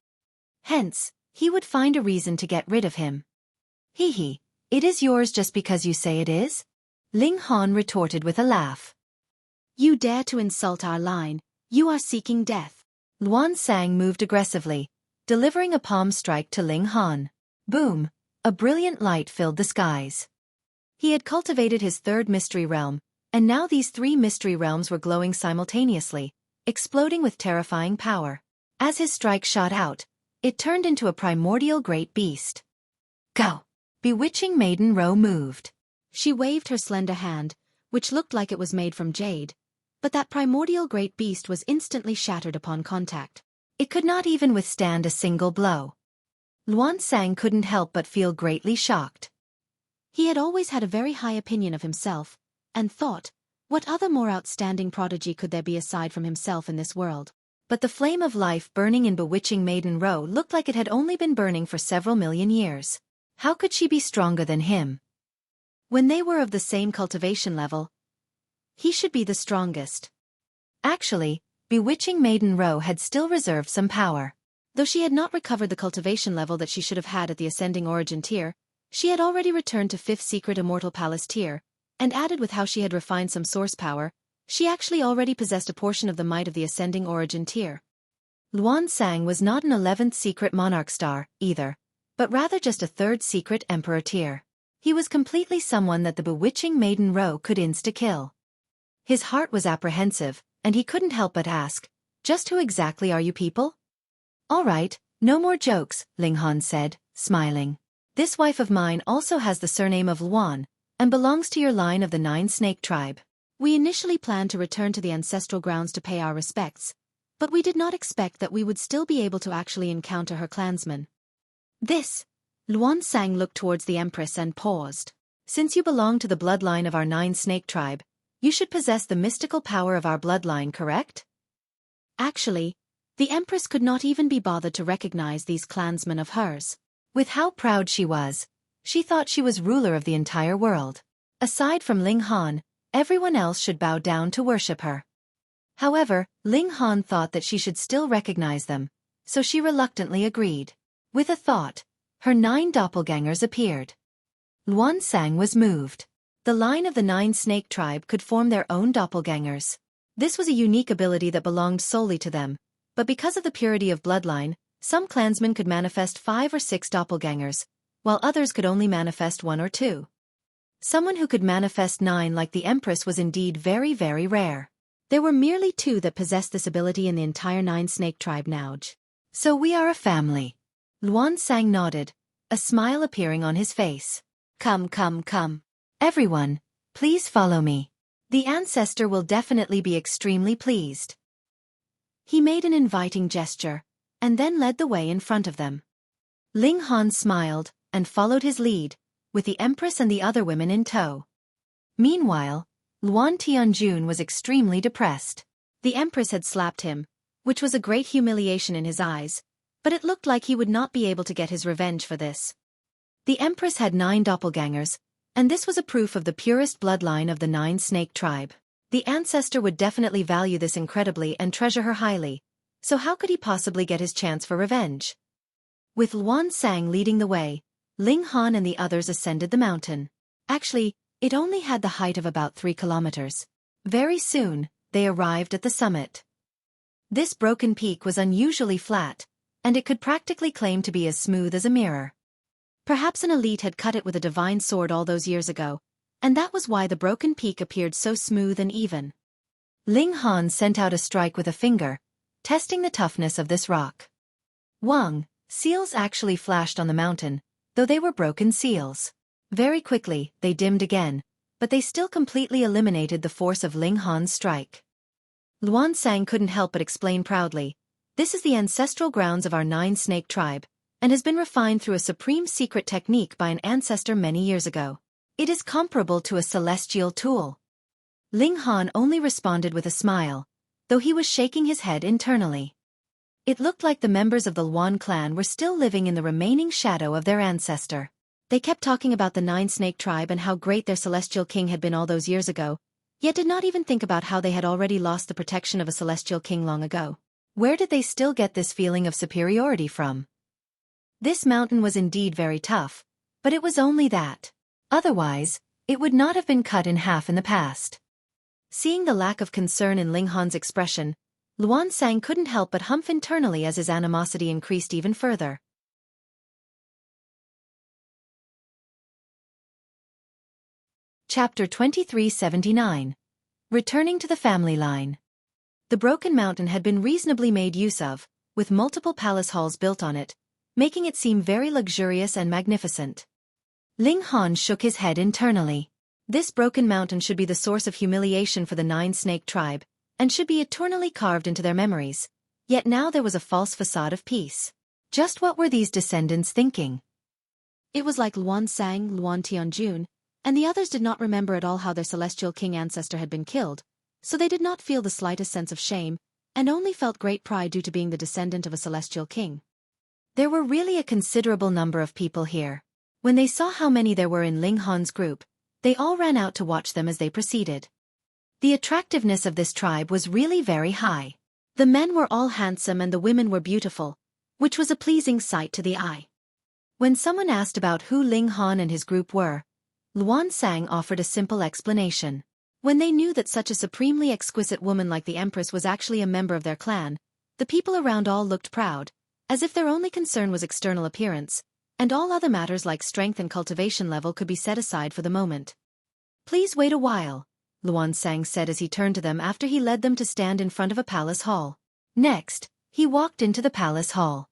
Hence, he would find a reason to get rid of him. "Hee, it is yours just because you say it is?" Ling Han retorted with a laugh. "You dare to insult our line, you are seeking death." Luan Sang moved aggressively, delivering a palm strike to Ling Han. Boom! A brilliant light filled the skies. He had cultivated his third mystery realm, and now these three mystery realms were glowing simultaneously, exploding with terrifying power. As his strike shot out, it turned into a primordial great beast. Go! Bewitching Maiden Ro moved. She waved her slender hand, which looked like it was made from jade, but that primordial great beast was instantly shattered upon contact. It could not even withstand a single blow. Luan Sang couldn't help but feel greatly shocked. He had always had a very high opinion of himself, and thought, what other more outstanding prodigy could there be aside from himself in this world? But the flame of life burning in bewitching Maiden Ro looked like it had only been burning for several million years. How could she be stronger than him? When they were of the same cultivation level, he should be the strongest. Actually, bewitching Maiden Ro had still reserved some power. Though she had not recovered the cultivation level that she should have had at the ascending origin tier, she had already returned to 5th secret immortal palace tier, and added with how she had refined some source power, she actually already possessed a portion of the might of the ascending origin tier. Luan Sang was not an 11th secret monarch star, either, but rather just a 3rd secret emperor tier. He was completely someone that the bewitching Maiden Ro could insta-kill. His heart was apprehensive, and he couldn't help but ask, "Just who exactly are you people?" "All right, no more jokes," Ling Han said, smiling. "This wife of mine also has the surname of Luan, and belongs to your line of the Nine-Snake tribe. We initially planned to return to the ancestral grounds to pay our respects, but we did not expect that we would still be able to actually encounter her clansmen." Luan Sang looked towards the Empress and paused. "Since you belong to the bloodline of our Nine-Snake tribe, you should possess the mystical power of our bloodline, correct?" Actually, the Empress could not even be bothered to recognize these clansmen of hers. With how proud she was, she thought she was ruler of the entire world. Aside from Ling Han, everyone else should bow down to worship her. However, Ling Han thought that she should still recognize them, so she reluctantly agreed. With a thought, her 9 doppelgangers appeared. Luan Sang was moved. The line of the Nine-Snake tribe could form their own doppelgangers. This was a unique ability that belonged solely to them, but because of the purity of bloodline, some clansmen could manifest 5 or 6 doppelgangers, while others could only manifest 1 or 2. Someone who could manifest 9 like the Empress was indeed very, very rare. There were merely 2 that possessed this ability in the entire Nine-Snake tribe now. "So we are a family." Luan Sang nodded, a smile appearing on his face. Come. Everyone, please follow me. The ancestor will definitely be extremely pleased." He made an inviting gesture, and then led the way in front of them. Ling Han smiled, and followed his lead, with the Empress and the other women in tow. Meanwhile, Luan Tianjun was extremely depressed. The Empress had slapped him, which was a great humiliation in his eyes, but it looked like he would not be able to get his revenge for this. The Empress had 9 doppelgangers, and this was a proof of the purest bloodline of the Nine-Snake tribe. The ancestor would definitely value this incredibly and treasure her highly, so how could he possibly get his chance for revenge? With Luan Sang leading the way, Ling Han and the others ascended the mountain. Actually, it only had the height of about 3 kilometers. Very soon, they arrived at the summit. This broken peak was unusually flat, and it could practically claim to be as smooth as a mirror. Perhaps an elite had cut it with a divine sword all those years ago, and that was why the broken peak appeared so smooth and even. Ling Han sent out a strike with a finger, testing the toughness of this rock. Huang, seals actually flashed on the mountain, though they were broken seals. Very quickly, they dimmed again, but they still completely eliminated the force of Ling Han's strike. Luan Sang couldn't help but explain proudly, "This is the ancestral grounds of our Nine-Snake tribe, and has been refined through a supreme secret technique by an ancestor many years ago. It is comparable to a celestial tool. Ling Han only responded with a smile, though he was shaking his head internally. It looked like the members of the Luan clan were still living in the remaining shadow of their ancestor. They kept talking about the Nine-Snake tribe and how great their celestial king had been all those years ago, yet did not even think about how they had already lost the protection of a celestial king long ago. Where did they still get this feeling of superiority from? This mountain was indeed very tough, but it was only that. Otherwise, it would not have been cut in half in the past. Seeing the lack of concern in Ling Han's expression, Luan Sang couldn't help but humph internally as his animosity increased even further. Chapter 2379. Returning to the family line. The broken mountain had been reasonably made use of, with multiple palace halls built on it, making it seem very luxurious and magnificent. Ling Han shook his head internally. This broken mountain should be the source of humiliation for the Nine-Snake tribe, and should be eternally carved into their memories. Yet now there was a false facade of peace. Just what were these descendants thinking? It was like Luan Sang, Luan Tianjun, and the others did not remember at all how their celestial king ancestor had been killed, so they did not feel the slightest sense of shame, and only felt great pride due to being the descendant of a celestial king. There were really a considerable number of people here. When they saw how many there were in Ling Han's group, they all ran out to watch them as they proceeded. The attractiveness of this tribe was really very high. The men were all handsome and the women were beautiful, which was a pleasing sight to the eye. When someone asked about who Ling Han and his group were, Luan Sang offered a simple explanation. When they knew that such a supremely exquisite woman like the Empress was actually a member of their clan, the people around all looked proud, as if their only concern was external appearance, and all other matters like strength and cultivation level could be set aside for the moment. "Please wait a while," Luan Sang said as he turned to them after he led them to stand in front of a palace hall. Next, he walked into the palace hall.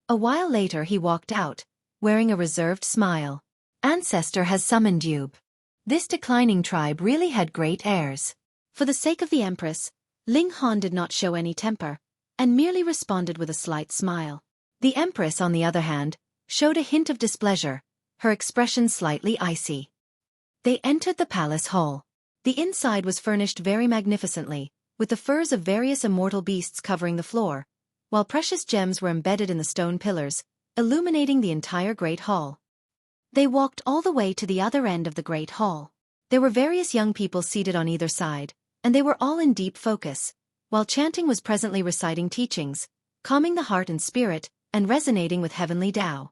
A while later he walked out, wearing a reserved smile. "Ancestor has summoned you." This declining tribe really had great airs. For the sake of the Empress, Ling Han did not show any temper, and merely responded with a slight smile. The Empress, on the other hand, showed a hint of displeasure, her expression slightly icy. They entered the palace hall. The inside was furnished very magnificently, with the furs of various immortal beasts covering the floor, while precious gems were embedded in the stone pillars, illuminating the entire great hall. They walked all the way to the other end of the great hall. There were various young people seated on either side, and they were all in deep focus, while chanting was presently reciting teachings, calming the heart and spirit, and resonating with heavenly Tao.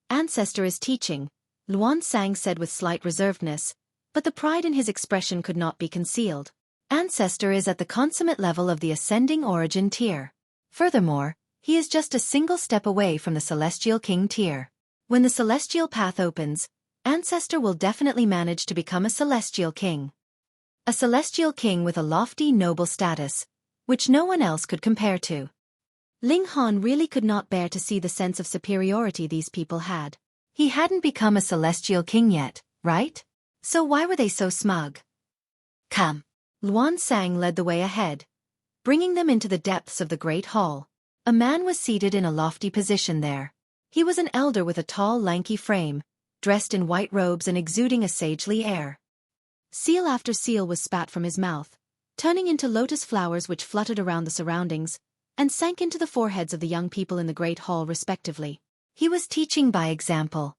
"Ancestor is teaching," Luan Sang said with slight reservedness, but the pride in his expression could not be concealed. "Ancestor is at the consummate level of the ascending origin tier. Furthermore, he is just a single step away from the celestial king tier. When the celestial path opens, Ancestor will definitely manage to become a celestial king. A celestial king with a lofty noble status, which no one else could compare to." Ling Han really could not bear to see the sense of superiority these people had. He hadn't become a celestial king yet, right? So why were they so smug? "Come." Luan Sang led the way ahead, bringing them into the depths of the great hall. A man was seated in a lofty position there. He was an elder with a tall, lanky frame, dressed in white robes and exuding a sagely air. Seal after seal was spat from his mouth, turning into lotus flowers which fluttered around the surroundings, and sank into the foreheads of the young people in the great hall respectively. He was teaching by example.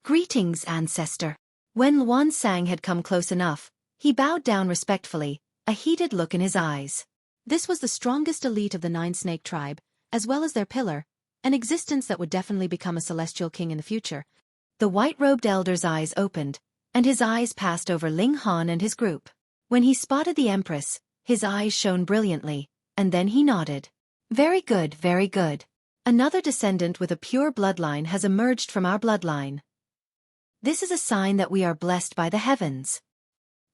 "Greetings, Ancestor." When Luan Sang had come close enough, he bowed down respectfully, a heated look in his eyes. This was the strongest elite of the Nine-Snake tribe, as well as their pillar, an existence that would definitely become a celestial king in the future. The white-robed elder's eyes opened, and his eyes passed over Ling Han and his group. When he spotted the Empress, his eyes shone brilliantly, and then he nodded. "Very good, very good. Another descendant with a pure bloodline has emerged from our bloodline. This is a sign that we are blessed by the heavens."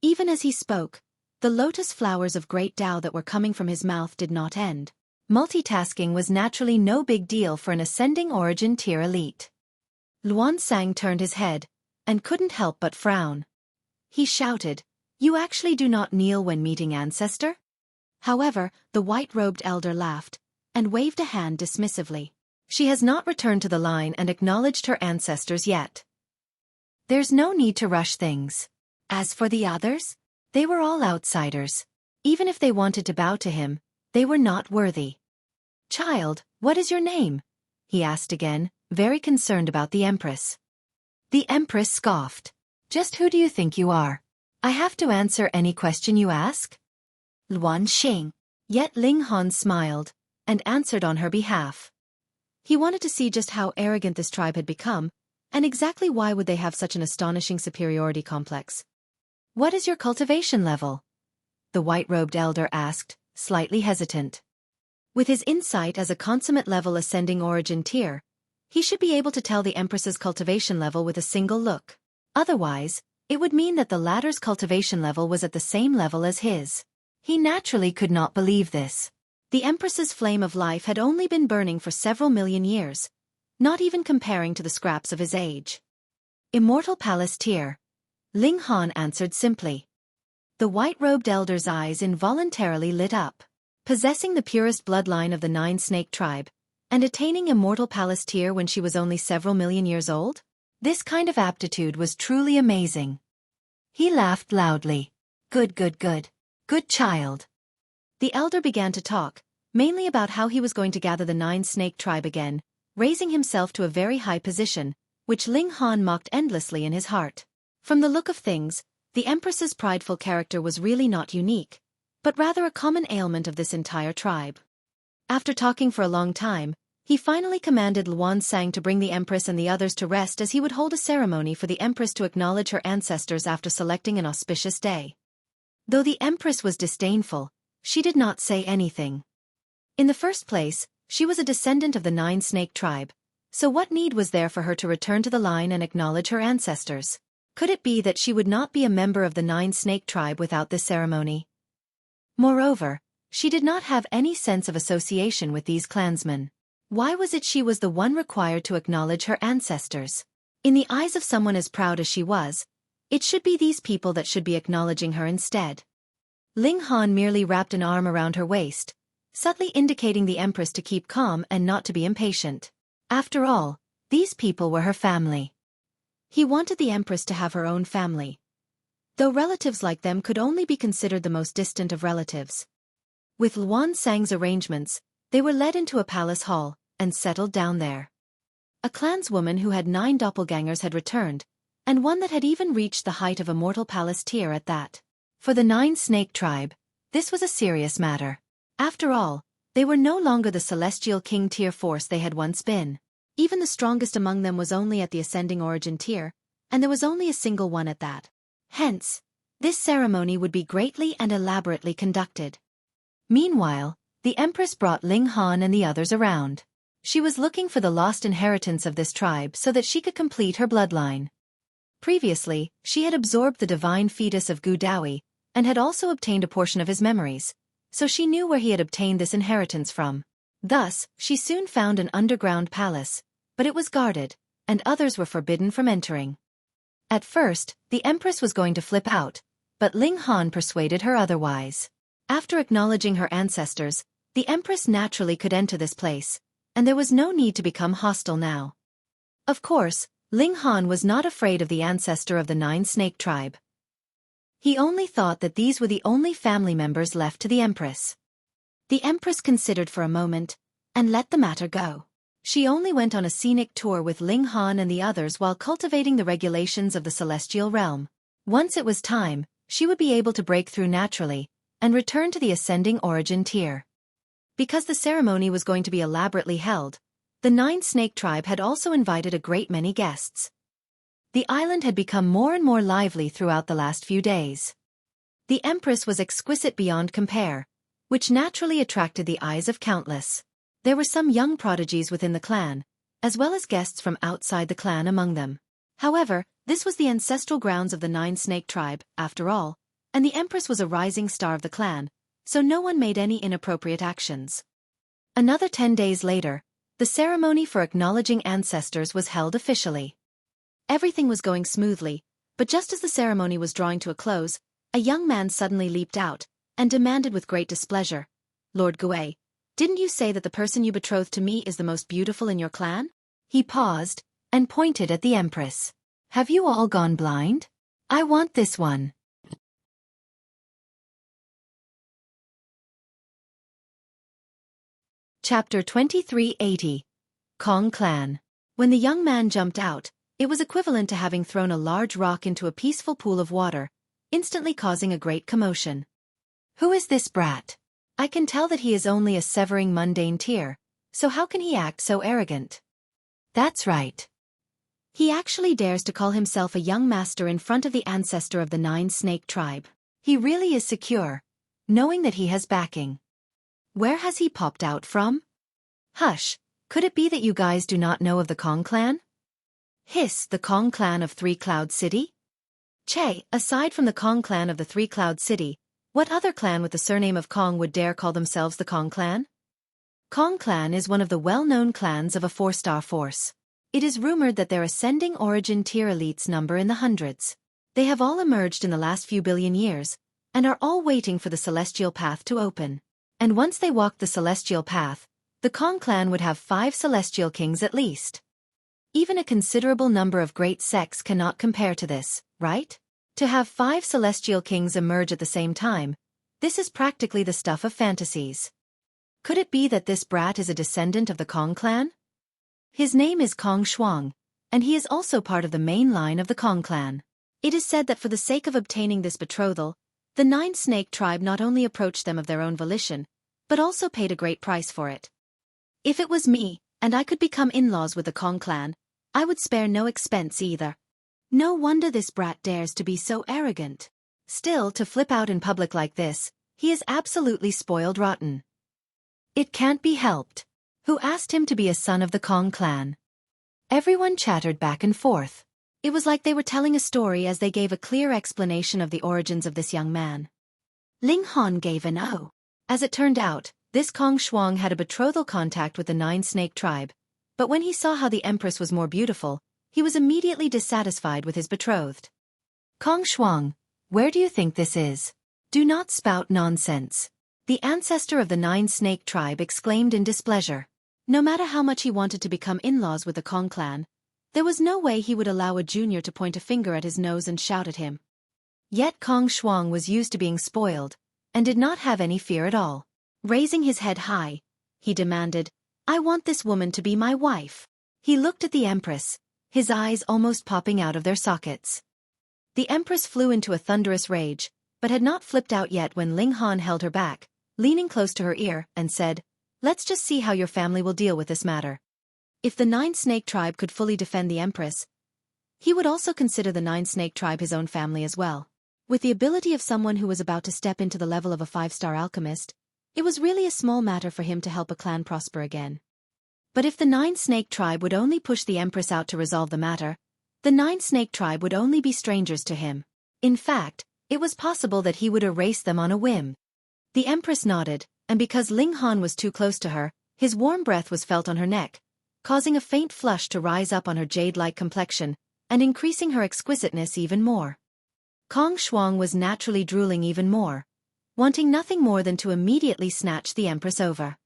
Even as he spoke, the lotus flowers of great Tao that were coming from his mouth did not end. Multitasking was naturally no big deal for an ascending origin tier elite. Luan Sang turned his head, and couldn't help but frown. He shouted, "You actually do not kneel when meeting Ancestor?" However, the white-robed elder laughed, and waved a hand dismissively. She has not returned to the line and acknowledged her ancestors yet. There's no need to rush things. As for the others, they were all outsiders. Even if they wanted to bow to him, they were not worthy. Child, what is your name? He asked again, very concerned about the Empress. The Empress scoffed. Just who do you think you are? I have to answer any question you ask? Luan Xing. Yet Ling Han smiled, and answered on her behalf. He wanted to see just how arrogant this tribe had become, and exactly why would they have such an astonishing superiority complex. What is your cultivation level? The white-robed elder asked, slightly hesitant. With his insight as a consummate level ascending origin tier, he should be able to tell the Empress's cultivation level with a single look. Otherwise, it would mean that the latter's cultivation level was at the same level as his. He naturally could not believe this. The Empress's flame of life had only been burning for several million years, not even comparing to the scraps of his age. Immortal Palace tier. Ling Han answered simply. The white-robed elder's eyes involuntarily lit up. Possessing the purest bloodline of the Nine-Snake tribe, and attaining Immortal Palace tier when she was only several million years old? This kind of aptitude was truly amazing. He laughed loudly. Good, good, good. Good child. The elder began to talk, mainly about how he was going to gather the Nine-Snake tribe again, raising himself to a very high position, which Ling Han mocked endlessly in his heart. From the look of things, the Empress's prideful character was really not unique, but rather a common ailment of this entire tribe. After talking for a long time, he finally commanded Luan Sang to bring the Empress and the others to rest, as he would hold a ceremony for the Empress to acknowledge her ancestors after selecting an auspicious day. Though the Empress was disdainful, she did not say anything. In the first place, she was a descendant of the Nine-Snake tribe, so what need was there for her to return to the line and acknowledge her ancestors? Could it be that she would not be a member of the Nine-Snake tribe without this ceremony? Moreover, she did not have any sense of association with these clansmen. Why was it she was the one required to acknowledge her ancestors? In the eyes of someone as proud as she was, it should be these people that should be acknowledging her instead. Ling Han merely wrapped an arm around her waist, subtly indicating the Empress to keep calm and not to be impatient. After all, these people were her family. He wanted the Empress to have her own family, though relatives like them could only be considered the most distant of relatives. With Luan Sang's arrangements, they were led into a palace hall, and settled down there. A clanswoman who had 9 doppelgangers had returned, and one that had even reached the height of Immortal Palace tier at that. For the Nine-Snake tribe, this was a serious matter. After all, they were no longer the Celestial King tier force they had once been. Even the strongest among them was only at the Ascending Origin tier, and there was only a single one at that. Hence, this ceremony would be greatly and elaborately conducted. Meanwhile, the Empress brought Ling Han and the others around. She was looking for the lost inheritance of this tribe so that she could complete her bloodline. Previously, she had absorbed the divine fetus of Gu Dawi, and had also obtained a portion of his memories, so she knew where he had obtained this inheritance from. Thus, she soon found an underground palace, but it was guarded, and others were forbidden from entering. At first, the Empress was going to flip out, but Ling Han persuaded her otherwise. After acknowledging her ancestors, the Empress naturally could enter this place, and there was no need to become hostile now. Of course, Ling Han was not afraid of the ancestor of the Nine-Snake tribe. He only thought that these were the only family members left to the Empress. The Empress considered for a moment, and let the matter go. She only went on a scenic tour with Ling Han and the others while cultivating the regulations of the celestial realm. Once it was time, she would be able to break through naturally, and return to the Ascending Origin tier. Because the ceremony was going to be elaborately held, the Nine-Snake tribe had also invited a great many guests. The island had become more and more lively throughout the last few days. The Empress was exquisite beyond compare, which naturally attracted the eyes of countless. There were some young prodigies within the clan, as well as guests from outside the clan among them. However, this was the ancestral grounds of the Nine-Snake tribe, after all, and the Empress was a rising star of the clan, so no one made any inappropriate actions. Another 10 days later, the ceremony for acknowledging ancestors was held officially. Everything was going smoothly, but just as the ceremony was drawing to a close, a young man suddenly leaped out, and demanded with great displeasure, "Lord Gui, Didn't you say that the person you betrothed to me is the most beautiful in your clan? He paused and pointed at the Empress. Have you all gone blind? I want this one. Chapter 2380. Kong Clan. When the young man jumped out, it was equivalent to having thrown a large rock into a peaceful pool of water, instantly causing a great commotion. Who is this brat? I can tell that he is only a severing mundane tier, so how can he act so arrogant? That's right. He actually dares to call himself a young master in front of the ancestor of the 9-snake tribe. He really is secure, knowing that he has backing. Where has he popped out from? Hush, could it be that you guys do not know of the Kong clan? Hiss, the Kong clan of Three Cloud City? Che, aside from the Kong clan of the Three Cloud City, what other clan with the surname of Kong would dare call themselves the Kong clan? Kong clan is one of the well-known clans of a 4-star force. It is rumored that their ascending origin tier elites number in the hundreds. They have all emerged in the last few billion years, and are all waiting for the celestial path to open. And once they walk the celestial path, the Kong clan would have 5 celestial kings at least. Even a considerable number of great sects cannot compare to this, right? To have 5 celestial kings emerge at the same time, this is practically the stuff of fantasies. Could it be that this brat is a descendant of the Kong clan? His name is Kong Huang, and he is also part of the main line of the Kong clan. It is said that for the sake of obtaining this betrothal, the 9-snake tribe not only approached them of their own volition, but also paid a great price for it. If it was me, and I could become in-laws with the Kong clan, I would spare no expense either. No wonder this brat dares to be so arrogant. Still, to flip out in public like this, he is absolutely spoiled rotten. It can't be helped. Who asked him to be a son of the Kong clan? Everyone chattered back and forth. It was like they were telling a story as they gave a clear explanation of the origins of this young man. Ling Han gave an "oh." As it turned out, this Kong Huang had a betrothal contact with the 9-snake tribe, but when he saw how the Empress was more beautiful, he was immediately dissatisfied with his betrothed. Kong Huang, where do you think this is? Do not spout nonsense. The ancestor of the 9-snake tribe exclaimed in displeasure. No matter how much he wanted to become in-laws with the Kong clan, there was no way he would allow a junior to point a finger at his nose and shout at him. Yet Kong Huang was used to being spoiled, and did not have any fear at all. Raising his head high, he demanded, I want this woman to be my wife. He looked at the Empress, his eyes almost popping out of their sockets. The Empress flew into a thunderous rage, but had not flipped out yet when Ling Han held her back, leaning close to her ear, and said, Let's just see how your family will deal with this matter. If the 9-snake tribe could fully defend the Empress, he would also consider the 9-snake tribe his own family as well. With the ability of someone who was about to step into the level of a 5-star alchemist, it was really a small matter for him to help a clan prosper again. But if the 9-snake tribe would only push the Empress out to resolve the matter, the 9-snake tribe would only be strangers to him. In fact, it was possible that he would erase them on a whim. The Empress nodded, and because Ling Han was too close to her, his warm breath was felt on her neck, causing a faint flush to rise up on her jade-like complexion, and increasing her exquisiteness even more. Kong Huang was naturally drooling even more, wanting nothing more than to immediately snatch the Empress over.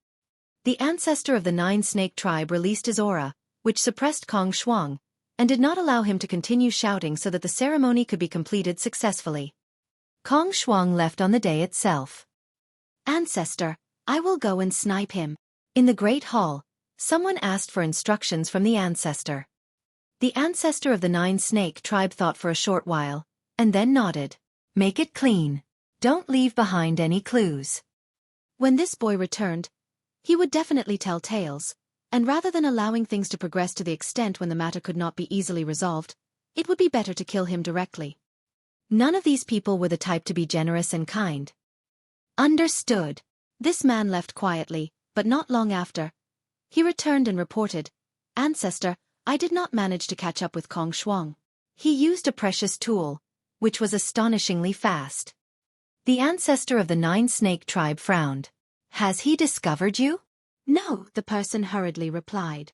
The ancestor of the 9-snake tribe released his aura, which suppressed Kong Huang, and did not allow him to continue shouting so that the ceremony could be completed successfully. Kong Huang left on the day itself. Ancestor, I will go and snipe him. In the Great Hall, someone asked for instructions from the ancestor. The ancestor of the 9-snake tribe thought for a short while, and then nodded. Make it clean. Don't leave behind any clues. When this boy returned, he would definitely tell tales, and rather than allowing things to progress to the extent when the matter could not be easily resolved, it would be better to kill him directly. None of these people were the type to be generous and kind. Understood. This man left quietly, but not long after. He returned and reported, Ancestor, I did not manage to catch up with Kong Huang. He used a precious tool, which was astonishingly fast. The ancestor of the 9-snake tribe frowned. Has he discovered you? No, the person hurriedly replied.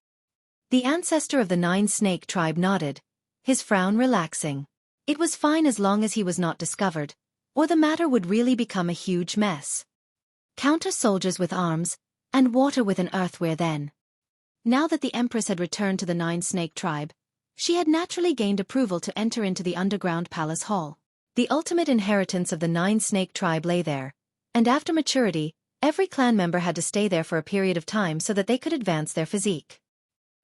The ancestor of the 9-snake tribe nodded, his frown relaxing. It was fine as long as he was not discovered, or the matter would really become a huge mess. Counter soldiers with arms, and water with an earthware then. Now that the Empress had returned to the Nine-Snake tribe, she had naturally gained approval to enter into the underground palace hall. The ultimate inheritance of the Nine-Snake tribe lay there, and after maturity, every clan member had to stay there for a period of time so that they could advance their physique.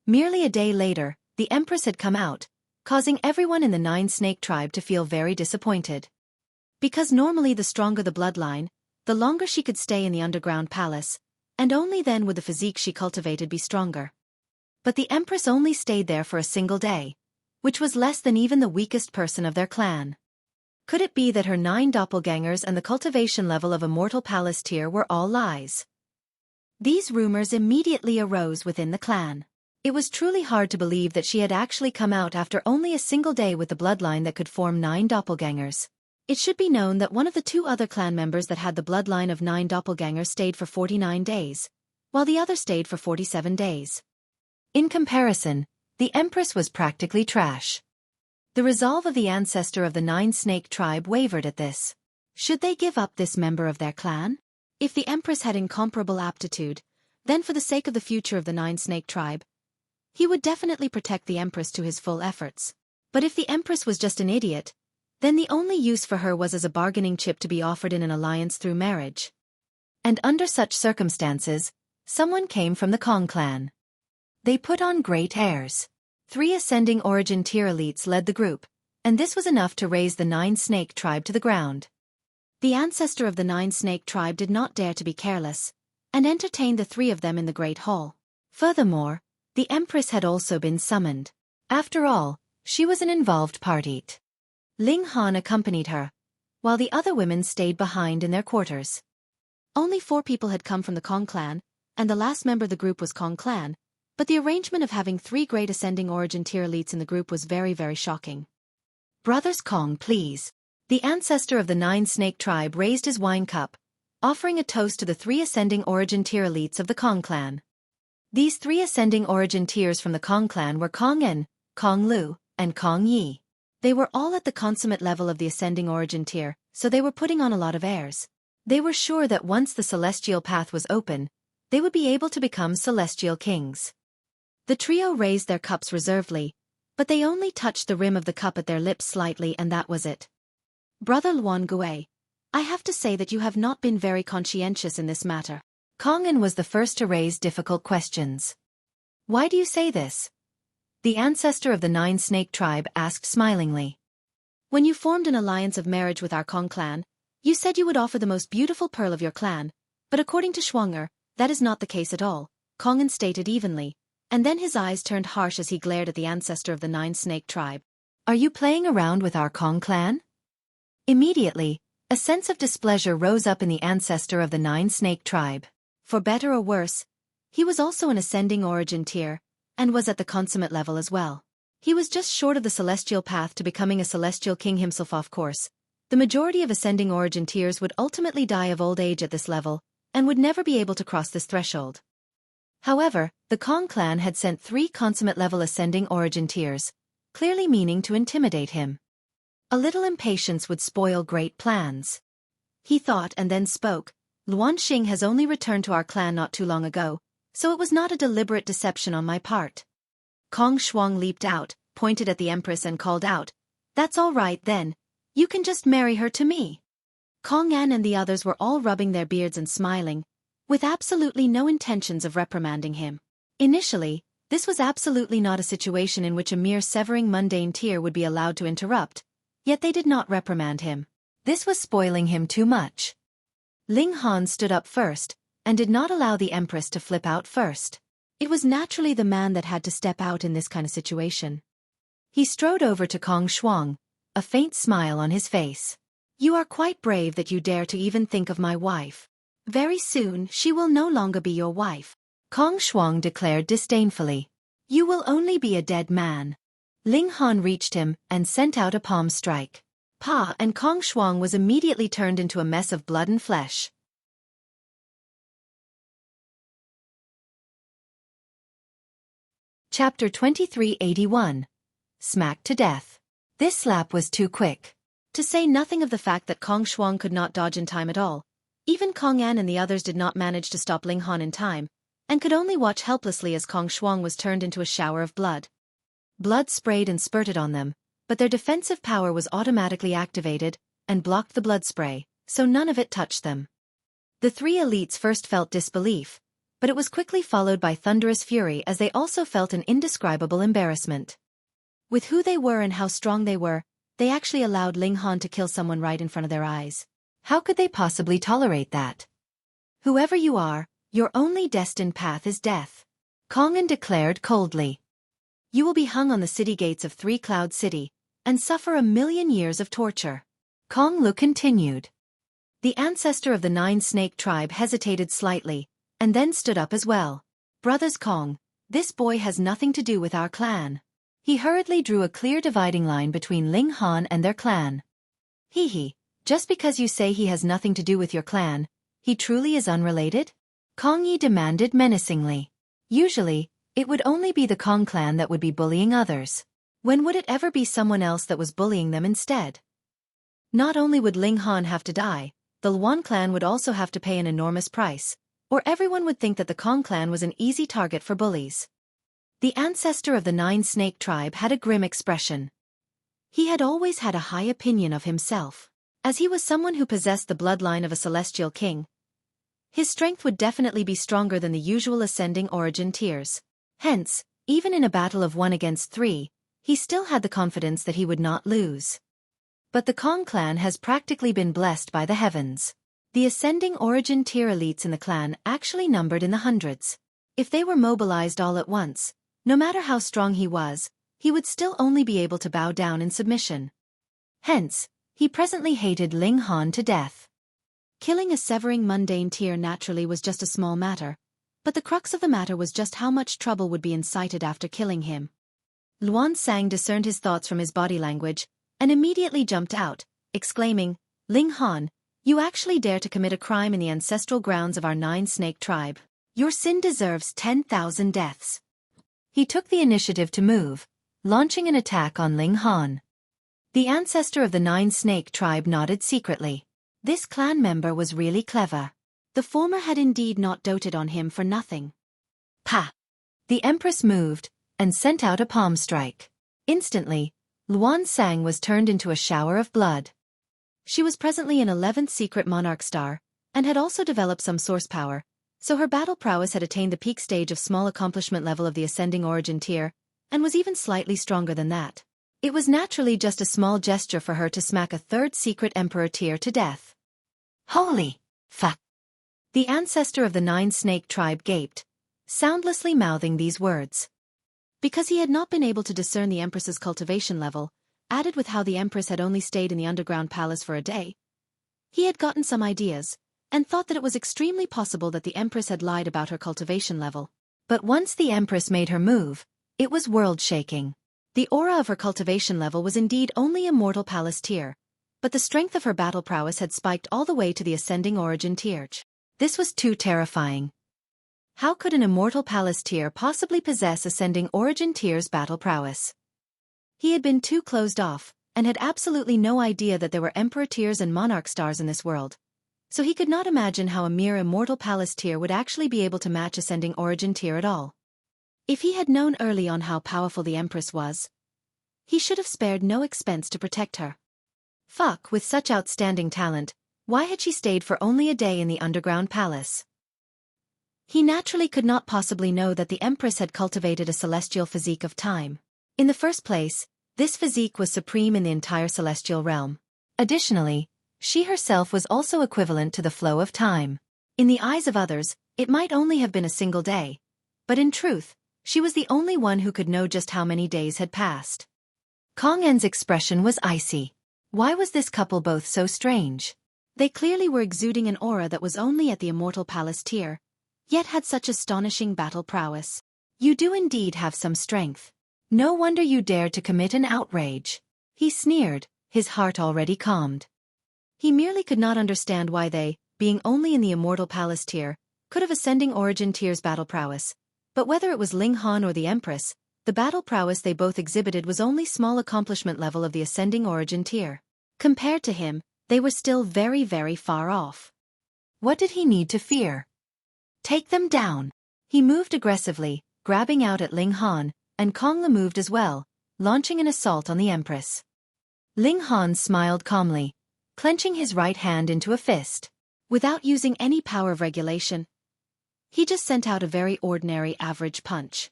Merely a day later, the Empress had come out, causing everyone in the Nine-Snake tribe to feel very disappointed. Because normally the stronger the bloodline, the longer she could stay in the underground palace, and only then would the physique she cultivated be stronger. But the Empress only stayed there for a single day, which was less than even the weakest person of their clan. Could it be that her 9 doppelgangers and the cultivation level of a mortal palace tier were all lies? These rumors immediately arose within the clan. It was truly hard to believe that she had actually come out after only a single day with the bloodline that could form 9 doppelgangers. It should be known that one of the 2 other clan members that had the bloodline of 9 doppelgangers stayed for 49 days, while the other stayed for 47 days. In comparison, the Empress was practically trash. The resolve of the ancestor of the Nine-Snake tribe wavered at this. Should they give up this member of their clan? If the Empress had incomparable aptitude, then for the sake of the future of the Nine-Snake tribe, he would definitely protect the Empress to his full efforts. But if the Empress was just an idiot, then the only use for her was as a bargaining chip to be offered in an alliance through marriage. And under such circumstances, someone came from the Kong clan. They put on great airs. 3 ascending origin tier elites led the group, and this was enough to raise the Nine-Snake tribe to the ground. The ancestor of the Nine-Snake tribe did not dare to be careless, and entertained the 3 of them in the Great Hall. Furthermore, the Empress had also been summoned. After all, she was an involved party. Ling Han accompanied her, while the other women stayed behind in their quarters. Only 4 people had come from the Kong clan, and the last member of the group was Kong clan, but the arrangement of having 3 great ascending origin tier elites in the group was very, very shocking. Brothers Kong, please. The ancestor of the Nine-Snake tribe raised his wine cup, offering a toast to the 3 ascending origin tier elites of the Kong clan. These 3 ascending origin tiers from the Kong clan were Kong En, Kong Lu, and Kong Yi. They were all at the consummate level of the ascending origin tier, so they were putting on a lot of airs. They were sure that once the celestial path was open, they would be able to become celestial kings. The trio raised their cups reservedly, but they only touched the rim of the cup at their lips slightly, and that was it. Brother Luan Gui, I have to say that you have not been very conscientious in this matter. Kong En was the first to raise difficult questions. Why do you say this? The ancestor of the Nine-Snake tribe asked smilingly. When you formed an alliance of marriage with our Kong clan, you said you would offer the most beautiful pearl of your clan, but according to Xuang, that is not the case at all, Kong En stated evenly, and then his eyes turned harsh as he glared at the ancestor of the Nine-Snake tribe. Are you playing around with our Kong clan? Immediately, a sense of displeasure rose up in the ancestor of the Nine-Snake tribe. For better or worse, he was also an ascending origin tier, and was at the consummate level as well. He was just short of the celestial path to becoming a celestial king himself. Of course, the majority of ascending origin tiers would ultimately die of old age at this level, and would never be able to cross this threshold. However, the Kong clan had sent 3 consummate-level ascending origin tiers, clearly meaning to intimidate him. A little impatience would spoil great plans. He thought and then spoke. Luan Xing has only returned to our clan not too long ago, so it was not a deliberate deception on my part. Kong Shuang leaped out, pointed at the Empress and called out, "That's all right then. You can just marry her to me." Kong An and the others were all rubbing their beards and smiling, with absolutely no intentions of reprimanding him. Initially, this was absolutely not a situation in which a mere severing mundane tier would be allowed to interrupt, yet they did not reprimand him. This was spoiling him too much. Ling Han stood up first, and did not allow the Empress to flip out first. It was naturally the man that had to step out in this kind of situation. He strode over to Kong Shuang, a faint smile on his face. "You are quite brave that you dare to even think of my wife. Very soon she will no longer be your wife," Kong Shuang declared disdainfully. "You will only be a dead man." Ling Han reached him and sent out a palm strike. Pa, and Kong Shuang was immediately turned into a mess of blood and flesh. Chapter 2381. Smacked to death. This slap was too quick. To say nothing of the fact that Kong Shuang could not dodge in time at all, Even Kong An and the others did not manage to stop Ling Han in time, and could only watch helplessly as Kong Xuang was turned into a shower of blood. Blood sprayed and spurted on them, but their defensive power was automatically activated and blocked the blood spray, so none of it touched them. The three elites first felt disbelief, but it was quickly followed by thunderous fury as they also felt an indescribable embarrassment. With who they were and how strong they were, they actually allowed Ling Han to kill someone right in front of their eyes. How could they possibly tolerate that? Whoever you are, your only destined path is death, Kong An declared coldly. You will be hung on the city gates of Three Cloud City, and suffer 1,000,000 years of torture. Kong Lu continued. The ancestor of the Nine Snake tribe hesitated slightly, and then stood up as well. Brothers Kong, this boy has nothing to do with our clan. He hurriedly drew a clear dividing line between Ling Han and their clan. He, just because you say he has nothing to do with your clan, he truly is unrelated? Kong Yi demanded menacingly. Usually, it would only be the Kong clan that would be bullying others. When would it ever be someone else that was bullying them instead? Not only would Ling Han have to die, the Luan clan would also have to pay an enormous price, or everyone would think that the Kong clan was an easy target for bullies. The ancestor of the Nine Snake tribe had a grim expression. He had always had a high opinion of himself, as he was someone who possessed the bloodline of a celestial king. His strength would definitely be stronger than the usual ascending origin tiers. Hence, even in a battle of 1 against 3, he still had the confidence that he would not lose. But the Kong clan has practically been blessed by the heavens. The ascending origin tier elites in the clan actually numbered in the hundreds. If they were mobilized all at once, no matter how strong he would still only be able to bow down in submission. Hence, he presently hated Ling Han to death. Killing a severing mundane tier naturally was just a small matter, but the crux of the matter was just how much trouble would be incited after killing him. Luan Sang discerned his thoughts from his body language, and immediately jumped out, exclaiming, Ling Han, you actually dare to commit a crime in the ancestral grounds of our Nine Snake tribe. Your sin deserves 10,000 deaths. He took the initiative to move, launching an attack on Ling Han. The ancestor of the Nine Snake tribe nodded secretly. This clan member was really clever. The former had indeed not doted on him for nothing. Pa! The Empress moved, and sent out a palm strike. Instantly, Luan Sang was turned into a shower of blood. She was presently an 11th secret monarch star, and had also developed some source power, so her battle prowess had attained the peak stage of small accomplishment level of the ascending origin tier, and was even slightly stronger than that. It was naturally just a small gesture for her to smack a 3rd secret emperor tier to death. Holy fuck! The ancestor of the Nine Snake tribe gaped, soundlessly mouthing these words. Because he had not been able to discern the Empress's cultivation level, added with how the Empress had only stayed in the underground palace for a day, he had gotten some ideas, and thought that it was extremely possible that the Empress had lied about her cultivation level. But once the Empress made her move, it was world-shaking. The aura of her cultivation level was indeed only Immortal Palace tier, but the strength of her battle prowess had spiked all the way to the ascending origin tier. This was too terrifying. How could an Immortal Palace tier possibly possess ascending origin tier's battle prowess? He had been too closed off, and had absolutely no idea that there were Emperor tiers and Monarch stars in this world. So he could not imagine how a mere Immortal Palace tier would actually be able to match ascending origin tier at all. If he had known early on how powerful the Empress was, he should have spared no expense to protect her. Fuck, with such outstanding talent, why had she stayed for only a day in the underground palace? He naturally could not possibly know that the Empress had cultivated a celestial physique of time. In the first place, this physique was supreme in the entire celestial realm. Additionally, she herself was also equivalent to the flow of time. In the eyes of others, it might only have been a single day, but in truth, she was the only one who could know just how many days had passed. Kong En's expression was icy. Why was this couple both so strange? They clearly were exuding an aura that was only at the Immortal Palace tier, yet had such astonishing battle prowess. You do indeed have some strength. No wonder you dared to commit an outrage. He sneered, his heart already calmed. He merely could not understand why they, being only in the Immortal Palace tier, could have ascending origin tier's battle prowess. But whether it was Ling Han or the Empress, the battle prowess they both exhibited was only small accomplishment level of the ascending origin tier. Compared to him, they were still very, very far off. What did he need to fear? Take them down. He moved aggressively, grabbing out at Ling Han, and Kongla moved as well, launching an assault on the Empress. Ling Han smiled calmly, clenching his right hand into a fist. Without using any power of regulation, he just sent out a very ordinary average punch.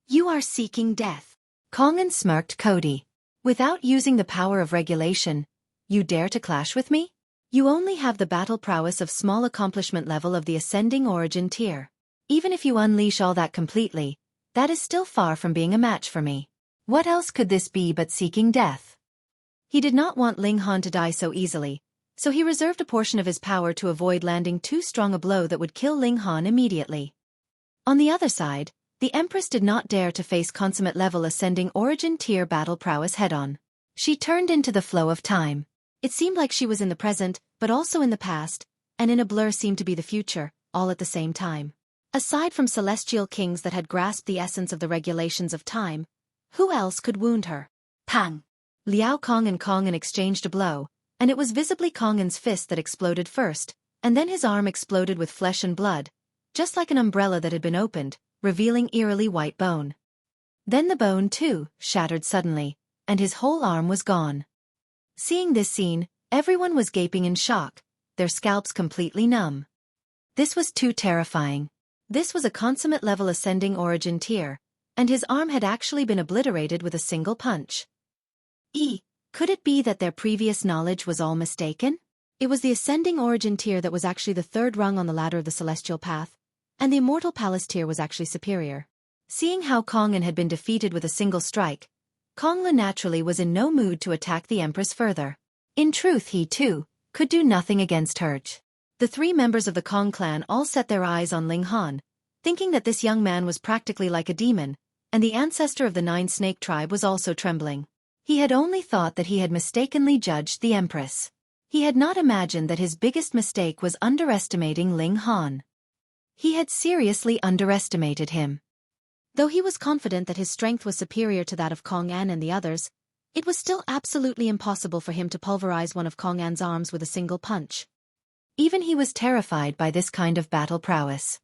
You are seeking death. Kongan smirked Cody. Without using the power of regulation, you dare to clash with me? You only have the battle prowess of small accomplishment level of the ascending origin tier. Even if you unleash all that completely, that is still far from being a match for me. What else could this be but seeking death? He did not want Ling Han to die so easily, so he reserved a portion of his power to avoid landing too strong a blow that would kill Ling Han immediately. On the other side, the Empress did not dare to face consummate level ascending origin tier battle prowess head-on. She turned into the flow of time. It seemed like she was in the present, but also in the past, and in a blur seemed to be the future, all at the same time. Aside from celestial kings that had grasped the essence of the regulations of time, who else could wound her? Pang! Liao Kong and Kongan exchanged a blow, and it was visibly Kongan's fist that exploded first, and then his arm exploded with flesh and blood, just like an umbrella that had been opened, revealing eerily white bone. Then the bone, too, shattered suddenly, and his whole arm was gone. Seeing this scene, everyone was gaping in shock, their scalps completely numb. This was too terrifying. This was a consummate level ascending origin tier, and his arm had actually been obliterated with a single punch. Could it be that their previous knowledge was all mistaken? It was the ascending origin tier that was actually the third rung on the ladder of the celestial path, and the immortal palace tier was actually superior. Seeing how Kongan had been defeated with a single strike, Kongla naturally was in no mood to attack the Empress further. In truth, he too could do nothing against her. The three members of the Kong clan all set their eyes on Ling Han, thinking that this young man was practically like a demon, and the ancestor of the Nine Snake tribe was also trembling. He had only thought that he had mistakenly judged the Empress. He had not imagined that his biggest mistake was underestimating Ling Han. He had seriously underestimated him. Though he was confident that his strength was superior to that of Kong An and the others, it was still absolutely impossible for him to pulverize one of Kong An's arms with a single punch. Even he was terrified by this kind of battle prowess.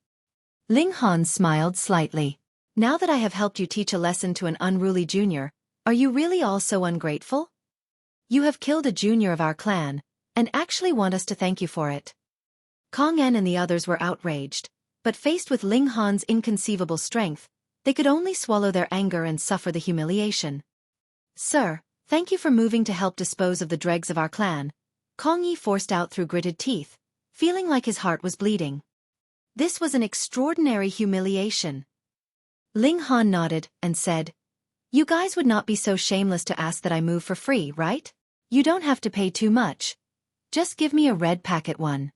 Ling Han smiled slightly. Now that I have helped you teach a lesson to an unruly junior, are you really all so ungrateful? You have killed a junior of our clan, and actually want us to thank you for it. Kong An and the others were outraged, but faced with Ling Han's inconceivable strength, they could only swallow their anger and suffer the humiliation. Sir, thank you for moving to help dispose of the dregs of our clan, Kong Yi forced out through gritted teeth, feeling like his heart was bleeding. This was an extraordinary humiliation. Ling Han nodded and said, You guys would not be so shameless to ask that I move for free, right? You don't have to pay too much. Just give me a red packet one.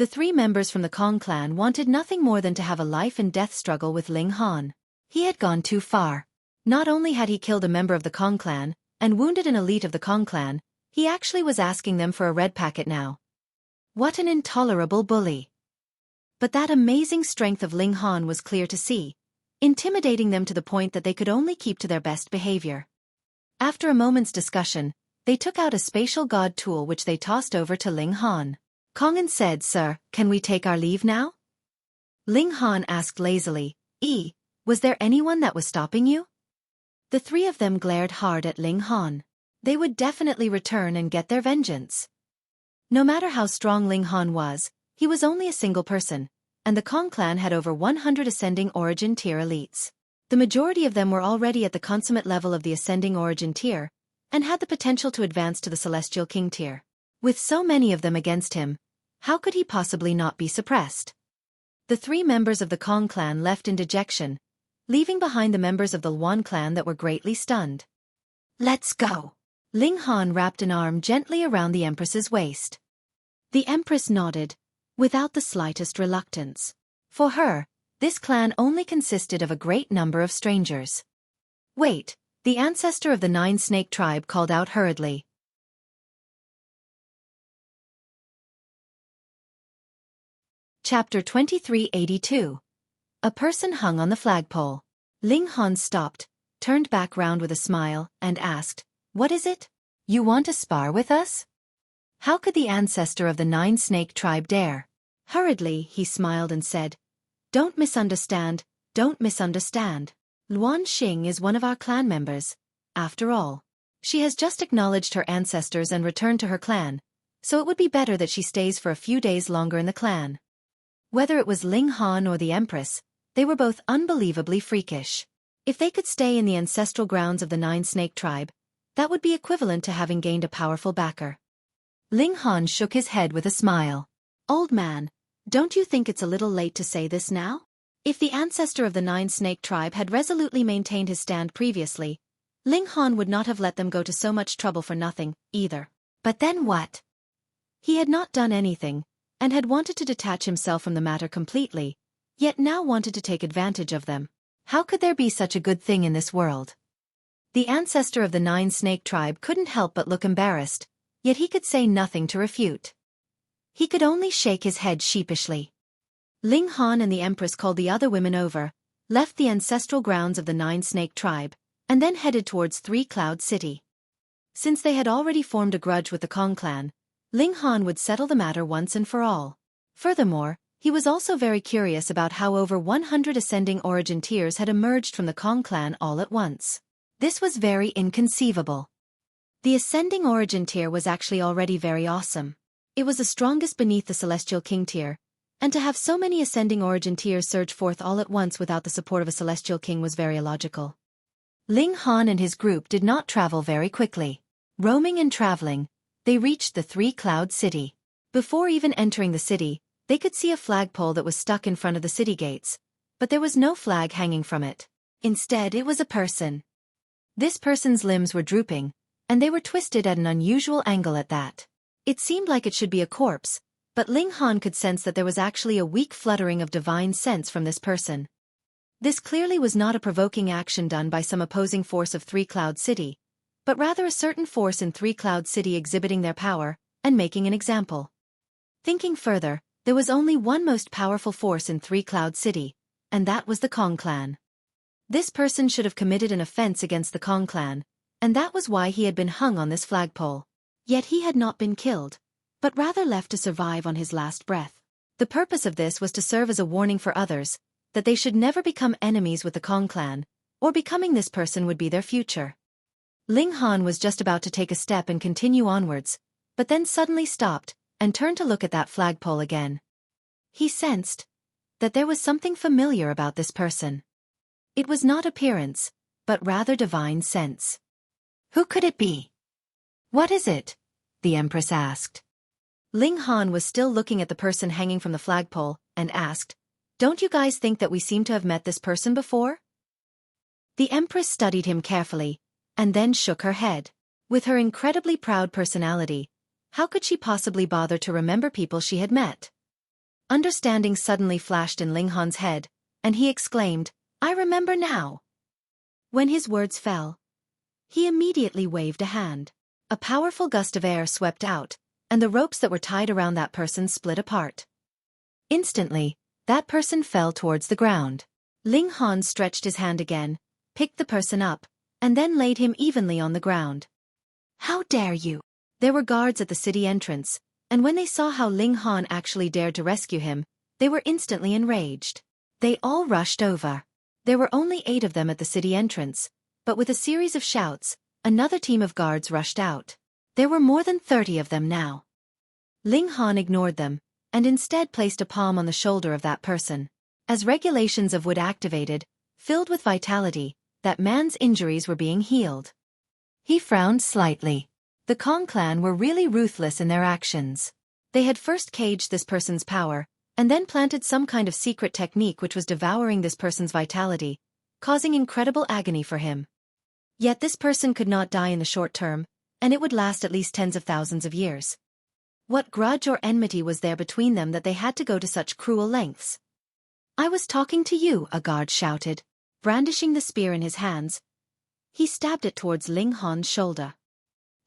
The three members from the Kong clan wanted nothing more than to have a life and death struggle with Ling Han. He had gone too far. Not only had he killed a member of the Kong clan, and wounded an elite of the Kong clan, he actually was asking them for a red packet now. What an intolerable bully. But that amazing strength of Ling Han was clear to see, intimidating them to the point that they could only keep to their best behavior. After a moment's discussion, they took out a spatial god tool which they tossed over to Ling Han. Kongan said, Sir, can we take our leave now? Ling Han asked lazily, Was there anyone that was stopping you? The three of them glared hard at Ling Han. They would definitely return and get their vengeance. No matter how strong Ling Han was, he was only a single person, and the Kong clan had over 100 ascending origin tier elites. The majority of them were already at the consummate level of the ascending origin tier, and had the potential to advance to the celestial king tier. With so many of them against him, how could he possibly not be suppressed? The three members of the Kong clan left in dejection, leaving behind the members of the Huang clan that were greatly stunned. Let's go. Ling Han wrapped an arm gently around the Empress's waist. The Empress nodded, without the slightest reluctance. For her, this clan only consisted of a great number of strangers. Wait, the ancestor of the Nine Snake tribe called out hurriedly. Chapter 2382. A person hung on the flagpole. Ling Han stopped, turned back round with a smile, and asked, What is it? You want to spar with us? How could the ancestor of the Nine Snake tribe dare? Hurriedly, he smiled and said, "Don't misunderstand, don't misunderstand. Luan Xing is one of our clan members, after all. She has just acknowledged her ancestors and returned to her clan, so it would be better that she stays for a few days longer in the clan." Whether it was Ling Han or the Empress, they were both unbelievably freakish. If they could stay in the ancestral grounds of the Nine Snake tribe, that would be equivalent to having gained a powerful backer. Ling Han shook his head with a smile. "Old man, don't you think it's a little late to say this now? If the ancestor of the Nine Snake tribe had resolutely maintained his stand previously, Ling Han would not have let them go to so much trouble for nothing, either. But then what? He had not done anything, and had wanted to detach himself from the matter completely, yet now wanted to take advantage of them. How could there be such a good thing in this world? The ancestor of the Nine Snake tribe couldn't help but look embarrassed, yet he could say nothing to refute. He could only shake his head sheepishly. Ling Han and the Empress called the other women over, left the ancestral grounds of the Nine Snake tribe, and then headed towards Three Cloud City. Since they had already formed a grudge with the Kong clan, Ling Han would settle the matter once and for all. Furthermore, he was also very curious about how over 100 ascending origin tiers had emerged from the Kong clan all at once. This was very inconceivable. The ascending origin tier was actually already very awesome. It was the strongest beneath the Celestial King tier, and to have so many ascending origin tiers surge forth all at once without the support of a Celestial King was very illogical. Ling Han and his group did not travel very quickly. Roaming and traveling, they reached the Three Cloud City. Before even entering the city, they could see a flagpole that was stuck in front of the city gates, but there was no flag hanging from it. Instead, it was a person. This person's limbs were drooping, and they were twisted at an unusual angle at that. It seemed like it should be a corpse, but Ling Han could sense that there was actually a weak fluttering of divine sense from this person. This clearly was not a provoking action done by some opposing force of Three Cloud City, but rather a certain force in Three Cloud City exhibiting their power, and making an example. Thinking further, there was only one most powerful force in Three Cloud City, and that was the Kong clan. This person should have committed an offense against the Kong clan, and that was why he had been hung on this flagpole. Yet he had not been killed, but rather left to survive on his last breath. The purpose of this was to serve as a warning for others, that they should never become enemies with the Kong clan, or becoming this person would be their future. Ling Han was just about to take a step and continue onwards, but then suddenly stopped, and turned to look at that flagpole again. He sensed that there was something familiar about this person. It was not appearance, but rather divine sense. Who could it be? What is it? The Empress asked. Ling Han was still looking at the person hanging from the flagpole, and asked, "Don't you guys think that we seem to have met this person before?" The Empress studied him carefully, and then shook her head. With her incredibly proud personality, how could she possibly bother to remember people she had met? Understanding suddenly flashed in Ling Han's head, and he exclaimed, "I remember now." When his words fell, he immediately waved a hand. A powerful gust of air swept out, and the ropes that were tied around that person split apart. Instantly, that person fell towards the ground. Ling Han stretched his hand again, picked the person up, and then laid him evenly on the ground. "How dare you?" There were guards at the city entrance, and when they saw how Ling Han actually dared to rescue him, they were instantly enraged. They all rushed over. There were only 8 of them at the city entrance, but with a series of shouts, another team of guards rushed out. There were more than 30 of them now. Ling Han ignored them, and instead placed a palm on the shoulder of that person. As regulations of wood activated, filled with vitality, that man's injuries were being healed. He frowned slightly. The Kong clan were really ruthless in their actions. They had first caged this person's power, and then planted some kind of secret technique which was devouring this person's vitality, causing incredible agony for him. Yet this person could not die in the short term, and it would last at least tens of thousands of years. What grudge or enmity was there between them that they had to go to such cruel lengths? "I was talking to you," a guard shouted. Brandishing the spear in his hands, he stabbed it towards Ling Han's shoulder.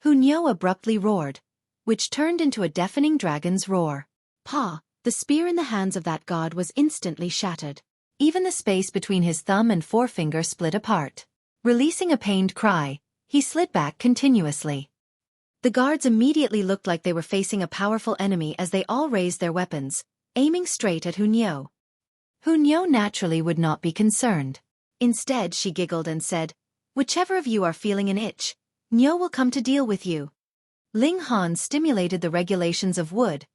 Huang abruptly roared, which turned into a deafening dragon's roar. Pa! The spear in the hands of that god was instantly shattered. Even the space between his thumb and forefinger split apart. Releasing a pained cry, he slid back continuously. The guards immediately looked like they were facing a powerful enemy as they all raised their weapons, aiming straight at Huang. Huang naturally would not be concerned. Instead, she giggled and said, "Whichever of you are feeling an itch, Nyo will come to deal with you." Ling Han stimulated the regulations of wood,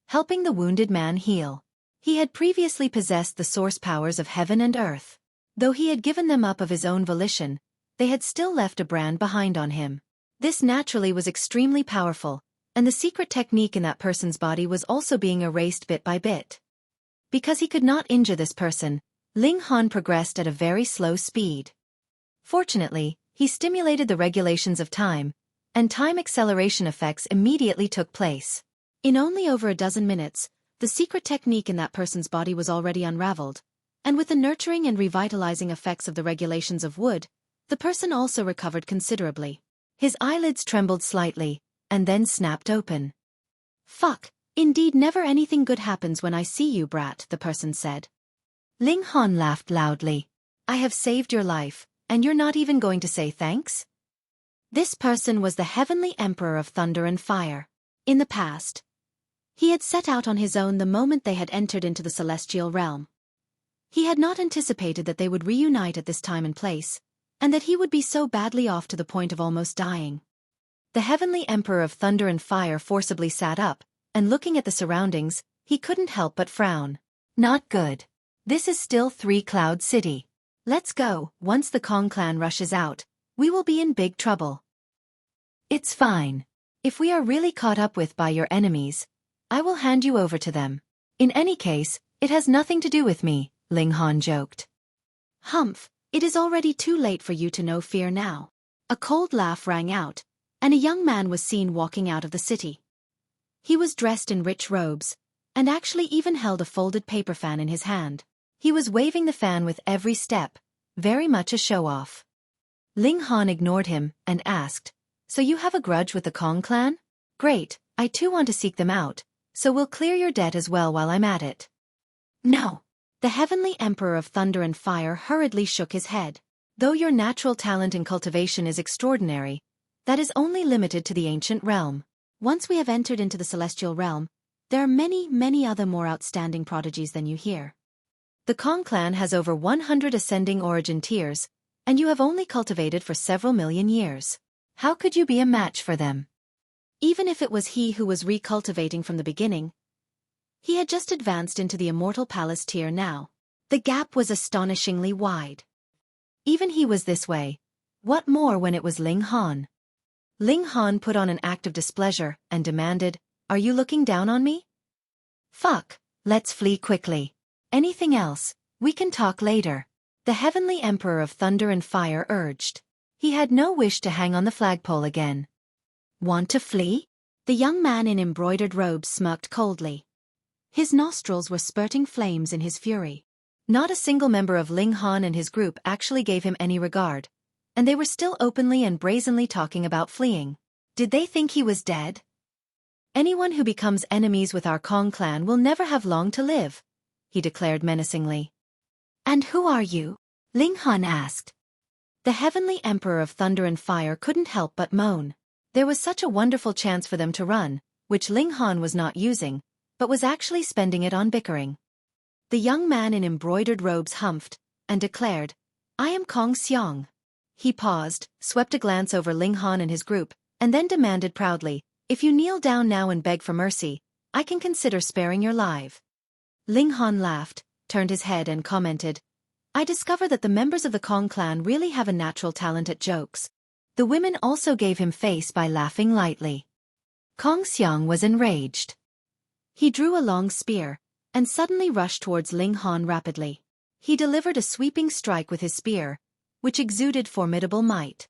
helping the wounded man heal. He had previously possessed the source powers of heaven and earth. Though he had given them up of his own volition, they had still left a brand behind on him. This naturally was extremely powerful, and the secret technique in that person's body was also being erased bit by bit. Because he could not injure this person, Ling Han progressed at a very slow speed. Fortunately, he stimulated the regulations of time, and time acceleration effects immediately took place. In only over a dozen minutes, the secret technique in that person's body was already unraveled, and with the nurturing and revitalizing effects of the regulations of wood, the person also recovered considerably. His eyelids trembled slightly, and then snapped open. "Fuck, indeed never anything good happens when I see you, brat," the person said. Ling Han laughed loudly. "I have saved your life, and you're not even going to say thanks?" This person was the Heavenly Emperor of Thunder and Fire. In the past, he had set out on his own the moment they had entered into the celestial realm. He had not anticipated that they would reunite at this time and place, and that he would be so badly off to the point of almost dying. The Heavenly Emperor of Thunder and Fire forcibly sat up, and looking at the surroundings, he couldn't help but frown. "Not good. This is still Three Cloud City. Let's go. Once the Kong clan rushes out, we will be in big trouble." "It's fine. If we are really caught up with by your enemies, I will hand you over to them. In any case, it has nothing to do with me," Ling Han joked. "Humph, it is already too late for you to know fear now." A cold laugh rang out, and a young man was seen walking out of the city. He was dressed in rich robes, and actually even held a folded paper fan in his hand. He was waving the fan with every step, very much a show-off. Ling Han ignored him and asked, "So you have a grudge with the Kong clan? Great, I too want to seek them out, so we'll clear your debt as well while I'm at it." "No." The Heavenly Emperor of Thunder and Fire hurriedly shook his head. "Though your natural talent in cultivation is extraordinary, that is only limited to the ancient realm. Once we have entered into the celestial realm, there are many, many other more outstanding prodigies than you hear. The Kong clan has over 100 ascending origin tiers, and you have only cultivated for several million years. How could you be a match for them?" Even if it was he who was recultivating from the beginning, he had just advanced into the Immortal Palace tier now. The gap was astonishingly wide. Even he was this way. What more when it was Ling Han? Ling Han put on an act of displeasure and demanded, "Are you looking down on me?" "Fuck, let's flee quickly. Anything else, we can talk later," the Heavenly Emperor of Thunder and Fire urged. He had no wish to hang on the flagpole again. "Want to flee?" The young man in embroidered robes smirked coldly. His nostrils were spurting flames in his fury. Not a single member of Ling Han and his group actually gave him any regard, and they were still openly and brazenly talking about fleeing. Did they think he was dead? "Anyone who becomes enemies with our Kong clan will never have long to live," he declared menacingly. "And who are you?" Ling Han asked. The Heavenly Emperor of Thunder and Fire couldn't help but moan. There was such a wonderful chance for them to run, which Ling Han was not using, but was actually spending it on bickering. The young man in embroidered robes humphed, and declared, "I am Kong Xiang." He paused, swept a glance over Ling Han and his group, and then demanded proudly, "If you kneel down now and beg for mercy, I can consider sparing your life." Ling Han laughed, turned his head and commented, "I discover that the members of the Kong clan really have a natural talent at jokes." The women also gave him face by laughing lightly. Kong Xiang was enraged. He drew a long spear, and suddenly rushed towards Ling Han rapidly. He delivered a sweeping strike with his spear, which exuded formidable might.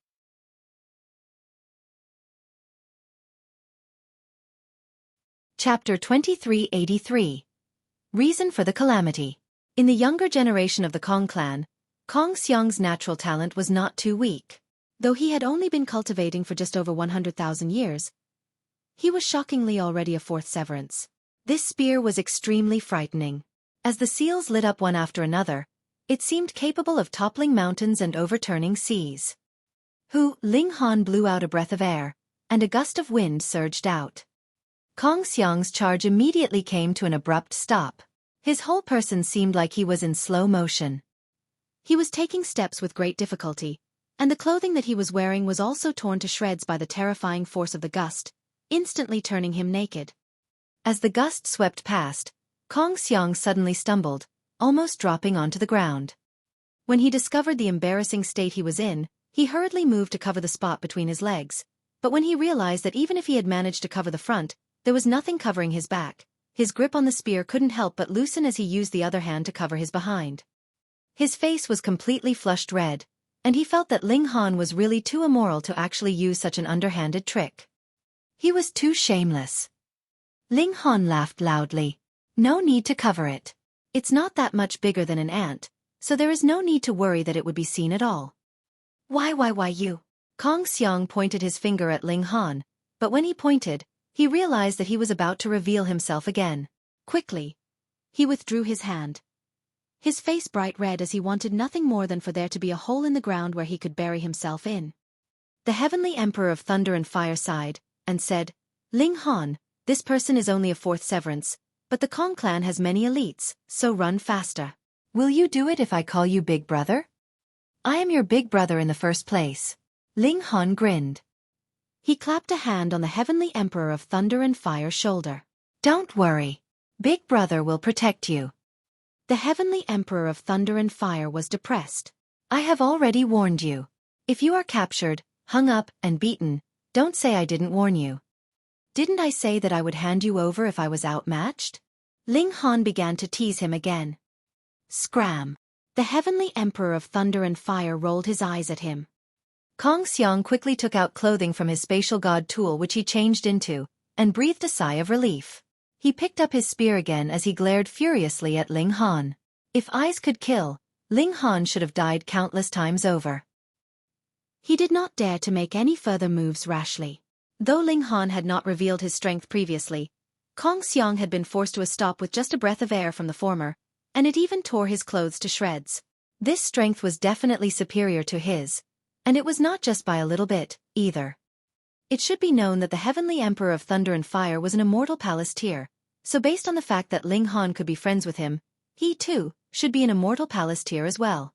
Chapter 2383. Reason for the Calamity. In the younger generation of the Kong clan, Kong Xiang's natural talent was not too weak. Though he had only been cultivating for just over 100,000 years, he was shockingly already a fourth severance. This spear was extremely frightening. As the seals lit up one after another, it seemed capable of toppling mountains and overturning seas. Ling Han blew out a breath of air, and a gust of wind surged out. Kong Xiang's charge immediately came to an abrupt stop. His whole person seemed like he was in slow motion. He was taking steps with great difficulty, and the clothing that he was wearing was also torn to shreds by the terrifying force of the gust, instantly turning him naked. As the gust swept past, Kong Xiang suddenly stumbled, almost dropping onto the ground. When he discovered the embarrassing state he was in, he hurriedly moved to cover the spot between his legs, but when he realized that even if he had managed to cover the front, there was nothing covering his back, his grip on the spear couldn't help but loosen as he used the other hand to cover his behind. His face was completely flushed red, and he felt that Ling Han was really too immoral to actually use such an underhanded trick. He was too shameless. Ling Han laughed loudly. No need to cover it. It's not that much bigger than an ant, so there is no need to worry that it would be seen at all. Why you? Kong Xiang pointed his finger at Ling Han, but when he pointed, he realized that he was about to reveal himself again. Quickly, he withdrew his hand. His face bright red as he wanted nothing more than for there to be a hole in the ground where he could bury himself in. The Heavenly Emperor of Thunder and Fire sighed, and said, Ling Han, this person is only a fourth severance, but the Kong clan has many elites, so run faster. Will you do it if I call you Big Brother? I am your big brother in the first place. Ling Han grinned. He clapped a hand on the Heavenly Emperor of Thunder and Fire's shoulder. Don't worry. Big Brother will protect you. The Heavenly Emperor of Thunder and Fire was depressed. I have already warned you. If you are captured, hung up, and beaten, don't say I didn't warn you. Didn't I say that I would hand you over if I was outmatched? Ling Han began to tease him again. Scram. The Heavenly Emperor of Thunder and Fire rolled his eyes at him. Kong Xiang quickly took out clothing from his spatial god tool which he changed into, and breathed a sigh of relief. He picked up his spear again as he glared furiously at Ling Han. If eyes could kill, Ling Han should have died countless times over. He did not dare to make any further moves rashly. Though Ling Han had not revealed his strength previously, Kong Xiang had been forced to a stop with just a breath of air from the former, and it even tore his clothes to shreds. This strength was definitely superior to his, and it was not just by a little bit, either. It should be known that the Heavenly Emperor of Thunder and Fire was an immortal Palace-tier, so based on the fact that Ling Han could be friends with him, he, too, should be an immortal Palace-tier as well.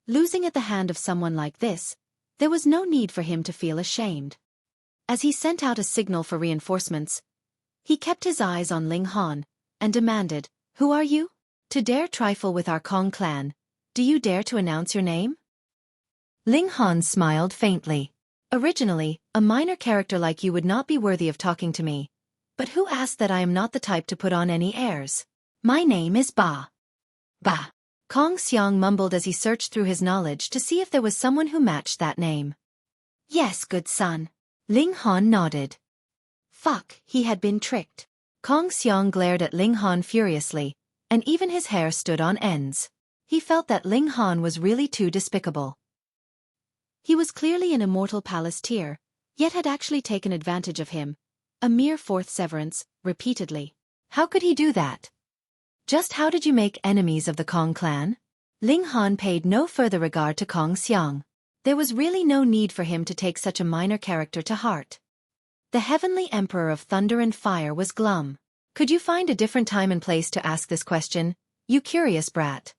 Losing at the hand of someone like this, there was no need for him to feel ashamed. As he sent out a signal for reinforcements, he kept his eyes on Ling Han, and demanded, Who are you? To dare trifle with our Kong clan, do you dare to announce your name? Ling Han smiled faintly. Originally, a minor character like you would not be worthy of talking to me, but who asked that I am not the type to put on any airs? My name is Ba. Ba. Kong Xiang mumbled as he searched through his knowledge to see if there was someone who matched that name. Yes, good son. Ling Han nodded. Fuck, he had been tricked. Kong Xiang glared at Ling Han furiously, and even his hair stood on ends. He felt that Ling Han was really too despicable. He was clearly an immortal Palace-tier, yet had actually taken advantage of him, a mere fourth severance, repeatedly. How could he do that? Just how did you make enemies of the Kong clan? Ling Han paid no further regard to Kong Xiang. There was really no need for him to take such a minor character to heart. The Heavenly Emperor of Thunder and Fire was glum. Could you find a different time and place to ask this question, you curious brat?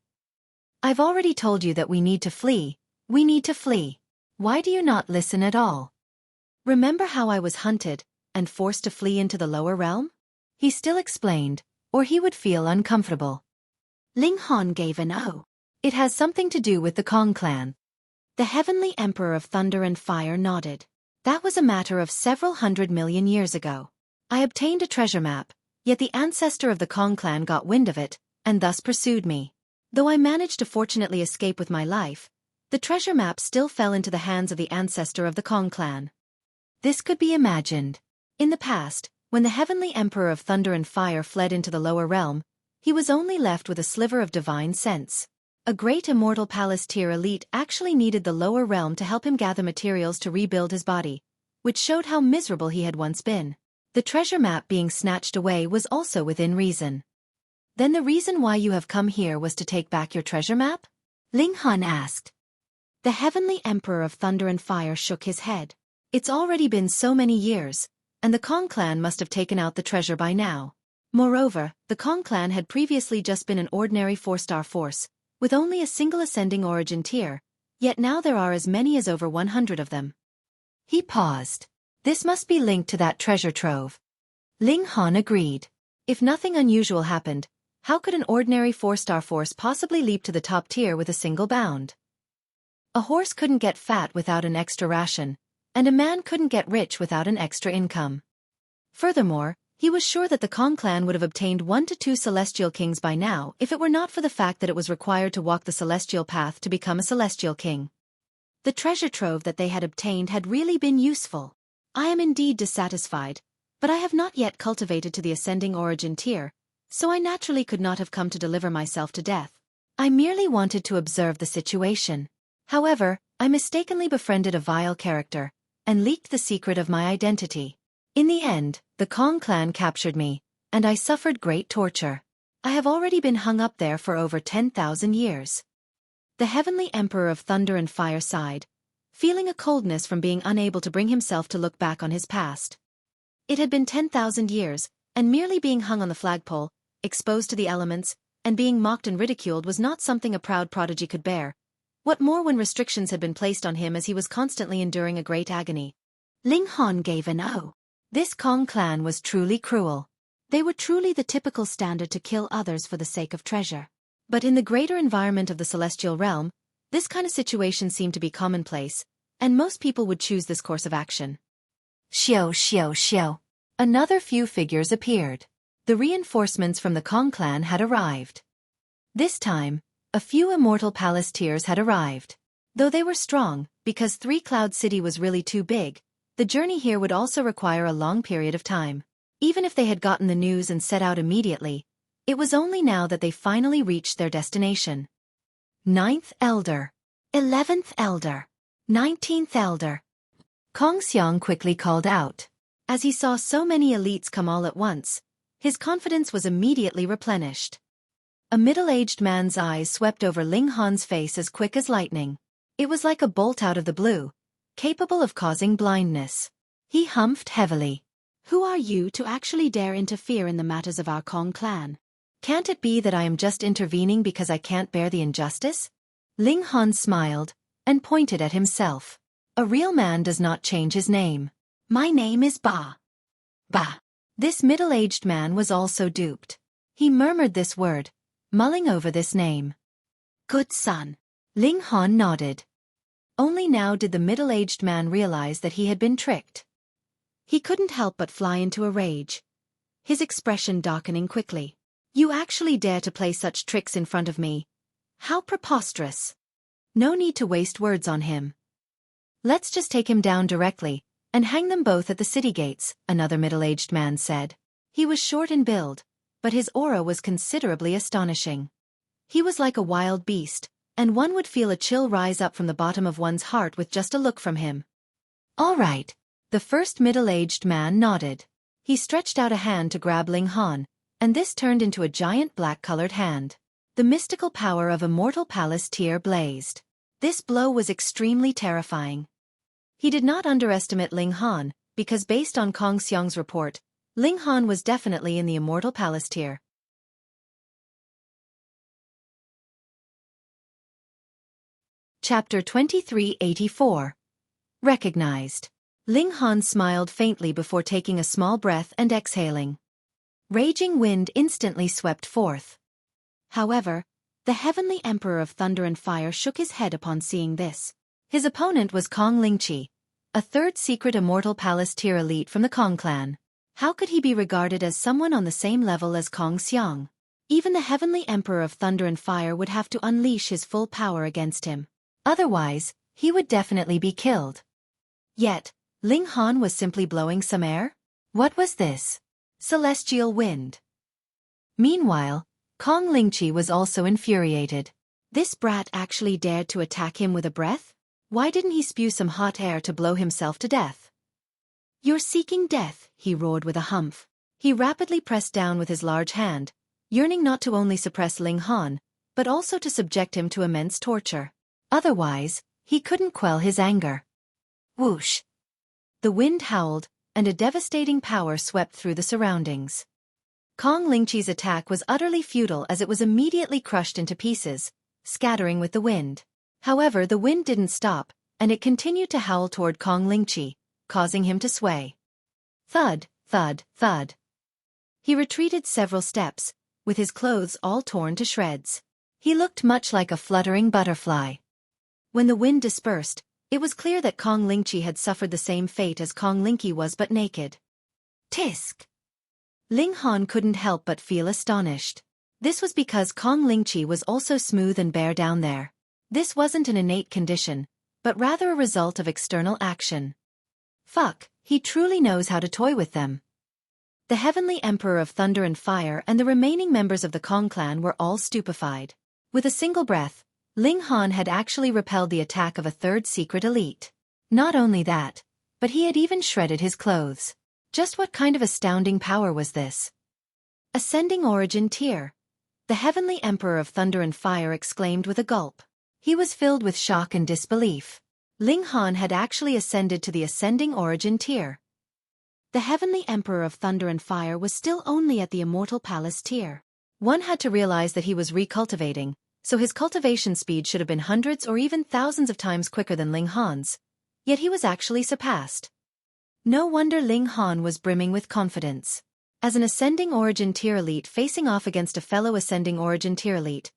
I've already told you that we need to flee. We need to flee. Why do you not listen at all? Remember how I was hunted, and forced to flee into the lower realm? He still explained, or he would feel uncomfortable. Ling Han gave an "oh." It has something to do with the Kong clan. The Heavenly Emperor of Thunder and Fire nodded. That was a matter of several 100 million years ago. I obtained a treasure map, yet the ancestor of the Kong clan got wind of it, and thus pursued me. Though I managed to fortunately escape with my life, the treasure map still fell into the hands of the ancestor of the Kong clan. This could be imagined. In the past, when the Heavenly Emperor of Thunder and Fire fled into the lower realm, he was only left with a sliver of divine sense. A great immortal Palace-tier elite actually needed the lower realm to help him gather materials to rebuild his body, which showed how miserable he had once been. The treasure map being snatched away was also within reason. Then the reason why you have come here was to take back your treasure map? Ling Han asked. The Heavenly Emperor of Thunder and Fire shook his head. It's already been so many years, and the Kong clan must have taken out the treasure by now. Moreover, the Kong clan had previously just been an ordinary 4-star force, with only a single ascending origin tier, yet now there are as many as over 100 of them. He paused. This must be linked to that treasure trove. Ling Han agreed. If nothing unusual happened, how could an ordinary 4-star force possibly leap to the top tier with a single bound? A horse couldn't get fat without an extra ration, and a man couldn't get rich without an extra income. Furthermore, he was sure that the Kong clan would have obtained 1 to 2 celestial kings by now if it were not for the fact that it was required to walk the celestial path to become a celestial king. The treasure trove that they had obtained had really been useful. I am indeed dissatisfied, but I have not yet cultivated to the ascending origin tier, so I naturally could not have come to deliver myself to death. I merely wanted to observe the situation. However, I mistakenly befriended a vile character, and leaked the secret of my identity. In the end, the Kong clan captured me, and I suffered great torture. I have already been hung up there for over 10,000 years. The Heavenly Emperor of Thunder and Fire sighed, feeling a coldness from being unable to bring himself to look back on his past. It had been 10,000 years, and merely being hung on the flagpole, exposed to the elements, and being mocked and ridiculed was not something a proud prodigy could bear. What more when restrictions had been placed on him as he was constantly enduring a great agony? Ling Han gave an "oh." This Kong clan was truly cruel. They were truly the typical standard to kill others for the sake of treasure. But in the greater environment of the celestial realm, this kind of situation seemed to be commonplace, and most people would choose this course of action. Xiao. Another few figures appeared. The reinforcements from the Kong clan had arrived. This time, a few immortal palace tiers had arrived. Though they were strong, because 3 Cloud City was really too big, the journey here would also require a long period of time. Even if they had gotten the news and set out immediately, it was only now that they finally reached their destination. 9th Elder. 11th Elder. 19th Elder. Kong Xiang quickly called out. As he saw so many elites come all at once, his confidence was immediately replenished. A middle-aged man's eyes swept over Ling Han's face as quick as lightning. It was like a bolt out of the blue, capable of causing blindness. He humphed heavily. Who are you to actually dare interfere in the matters of our Kong clan? Can't it be that I am just intervening because I can't bear the injustice? Ling Han smiled, and pointed at himself. A real man does not change his name. My name is Ba. Ba. This middle-aged man was also duped. He murmured this word, mulling over this name. Good son. Ling Han nodded. Only now did the middle-aged man realize that he had been tricked. He couldn't help but fly into a rage, his expression darkening quickly. You actually dare to play such tricks in front of me? How preposterous. No need to waste words on him. Let's just take him down directly, and hang them both at the city gates, another middle-aged man said. He was short in build, but his aura was considerably astonishing. He was like a wild beast, and one would feel a chill rise up from the bottom of one's heart with just a look from him. All right. The first middle-aged man nodded. He stretched out a hand to grab Ling Han, and this turned into a giant black-colored hand. The mystical power of Immortal Palace tier blazed. This blow was extremely terrifying. He did not underestimate Ling Han, because based on Kong Xiang's report, Ling Han was definitely in the Immortal Palace tier. Chapter 2384. Recognized. Ling Han smiled faintly before taking a small breath and exhaling. Raging wind instantly swept forth. However, the Heavenly Emperor of Thunder and Fire shook his head upon seeing this. His opponent was Kong Lingqi, a 3rd secret Immortal Palace tier elite from the Kong clan. How could he be regarded as someone on the same level as Kong Xiang? Even the Heavenly Emperor of Thunder and Fire would have to unleash his full power against him. Otherwise, he would definitely be killed. Yet, Ling Han was simply blowing some air? What was this? Celestial wind. Meanwhile, Kong Lingqi was also infuriated. This brat actually dared to attack him with a breath? Why didn't he spew some hot air to blow himself to death? You're seeking death, he roared with a humph. He rapidly pressed down with his large hand, yearning not to only suppress Ling Han, but also to subject him to immense torture. Otherwise, he couldn't quell his anger. Whoosh! The wind howled, and a devastating power swept through the surroundings. Kong Lingqi's attack was utterly futile as it was immediately crushed into pieces, scattering with the wind. However, the wind didn't stop, and it continued to howl toward Kong Lingqi, causing him to sway. Thud, thud, thud. He retreated several steps, with his clothes all torn to shreds. He looked much like a fluttering butterfly. When the wind dispersed, it was clear that Kong Lingqi had suffered the same fate as Kong Lingqi was, but naked. Tisk! Ling Han couldn't help but feel astonished. This was because Kong Lingqi was also smooth and bare down there. This wasn't an innate condition, but rather a result of external action. Fuck, he truly knows how to toy with them. The Heavenly Emperor of Thunder and Fire and the remaining members of the Kong clan were all stupefied. With a single breath, Ling Han had actually repelled the attack of a third secret elite. Not only that, but he had even shredded his clothes. Just what kind of astounding power was this? Ascending Origin Tier. The Heavenly Emperor of Thunder and Fire exclaimed with a gulp. He was filled with shock and disbelief. Ling Han had actually ascended to the Ascending Origin Tier. The Heavenly Emperor of Thunder and Fire was still only at the Immortal Palace Tier. One had to realize that he was recultivating, so his cultivation speed should have been hundreds or even thousands of times quicker than Ling Han's. Yet he was actually surpassed. No wonder Ling Han was brimming with confidence. As an Ascending Origin Tier elite facing off against a fellow Ascending Origin Tier elite,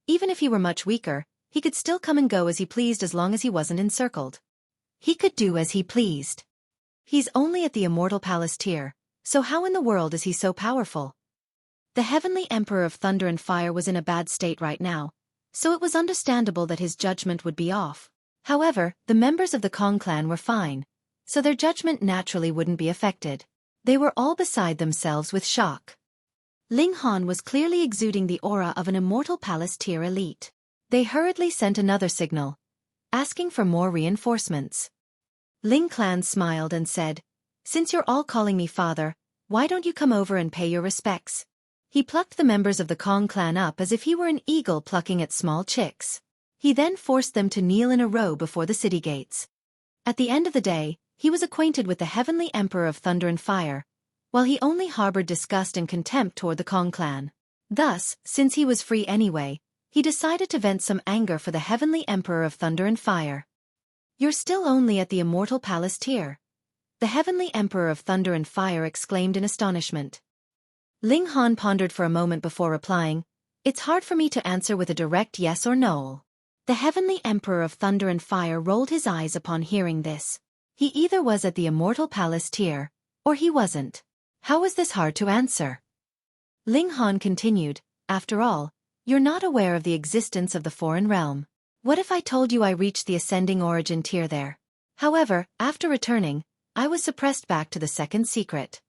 even if he were much weaker, he could still come and go as he pleased as long as he wasn't encircled. He could do as he pleased. He's only at the Immortal Palace Tier, so how in the world is he so powerful? The Heavenly Emperor of Thunder and Fire was in a bad state right now, so it was understandable that his judgment would be off. However, the members of the Kong clan were fine, so their judgment naturally wouldn't be affected. They were all beside themselves with shock. Ling Han was clearly exuding the aura of an Immortal Palace Tier elite. They hurriedly sent another signal, asking for more reinforcements. Ling Clan smiled and said, "Since you're all calling me father, why don't you come over and pay your respects?" He plucked the members of the Kong clan up as if he were an eagle plucking at small chicks. He then forced them to kneel in a row before the city gates. At the end of the day, he was acquainted with the Heavenly Emperor of Thunder and Fire, while he only harbored disgust and contempt toward the Kong clan. Thus, since he was free anyway, he decided to vent some anger for the Heavenly Emperor of Thunder and Fire. "You're still only at the Immortal Palace Tier," the Heavenly Emperor of Thunder and Fire exclaimed in astonishment. Ling Han pondered for a moment before replying, "It's hard for me to answer with a direct yes or no." The Heavenly Emperor of Thunder and Fire rolled his eyes upon hearing this. He either was at the Immortal Palace Tier, or he wasn't. How was this hard to answer? Ling Han continued, "After all, you're not aware of the existence of the foreign realm. What if I told you I reached the Ascending Origin Tier there? However, after returning, I was suppressed back to the second secret.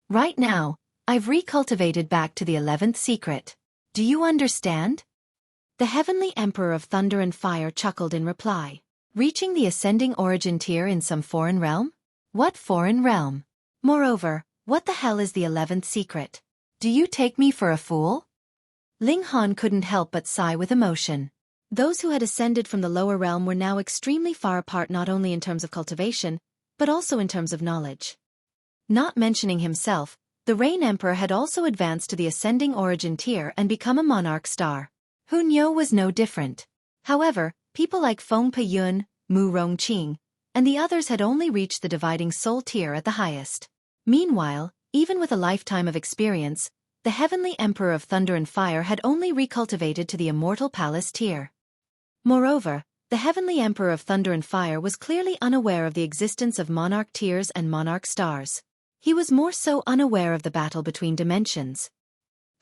Right now, I've recultivated back to the 11th secret. Do you understand?" The Heavenly Emperor of Thunder and Fire chuckled in reply. "Reaching the Ascending Origin Tier in some foreign realm? What foreign realm? Moreover, what the hell is the 11th secret? Do you take me for a fool?" Ling Han couldn't help but sigh with emotion. Those who had ascended from the lower realm were now extremely far apart, not only in terms of cultivation, but also in terms of knowledge. Not mentioning himself, the Rain Emperor had also advanced to the Ascending Origin Tier and become a monarch star. Hun Yo was no different. However, people like Feng Peyun, Mu Rongqing, and the others had only reached the Dividing Soul Tier at the highest. Meanwhile, even with a lifetime of experience, the Heavenly Emperor of Thunder and Fire had only recultivated to the Immortal Palace Tier. Moreover, the Heavenly Emperor of Thunder and Fire was clearly unaware of the existence of monarch tiers and monarch stars. He was more so unaware of the battle between dimensions.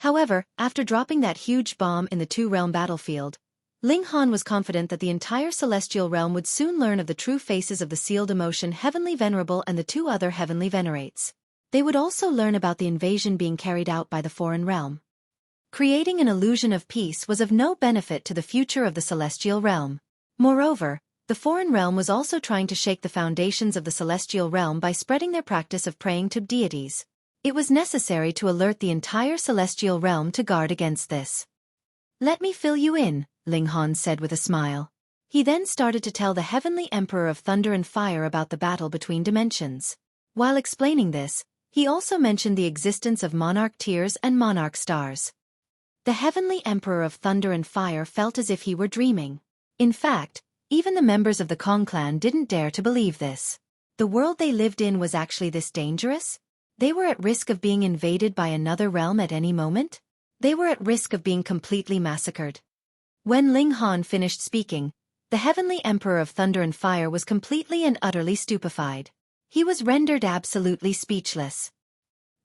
However, after dropping that huge bomb in the two-realm battlefield, Ling Han was confident that the entire celestial realm would soon learn of the true faces of the sealed emotion Heavenly Venerable and the two other Heavenly Venerates. They would also learn about the invasion being carried out by the foreign realm. Creating an illusion of peace was of no benefit to the future of the celestial realm. Moreover, the foreign realm was also trying to shake the foundations of the celestial realm by spreading their practice of praying to deities. It was necessary to alert the entire celestial realm to guard against this. "Let me fill you in," Ling Han said with a smile. He then started to tell the Heavenly Emperor of Thunder and Fire about the battle between dimensions. While explaining this, He also mentioned the existence of monarch tears and monarch stars. The Heavenly Emperor of Thunder and Fire felt as if he were dreaming. In fact, even the members of the Kong clan didn't dare to believe this. The world they lived in was actually this dangerous? They were at risk of being invaded by another realm at any moment? They were at risk of being completely massacred. When Ling Han finished speaking, the Heavenly Emperor of Thunder and Fire was completely and utterly stupefied. He was rendered absolutely speechless.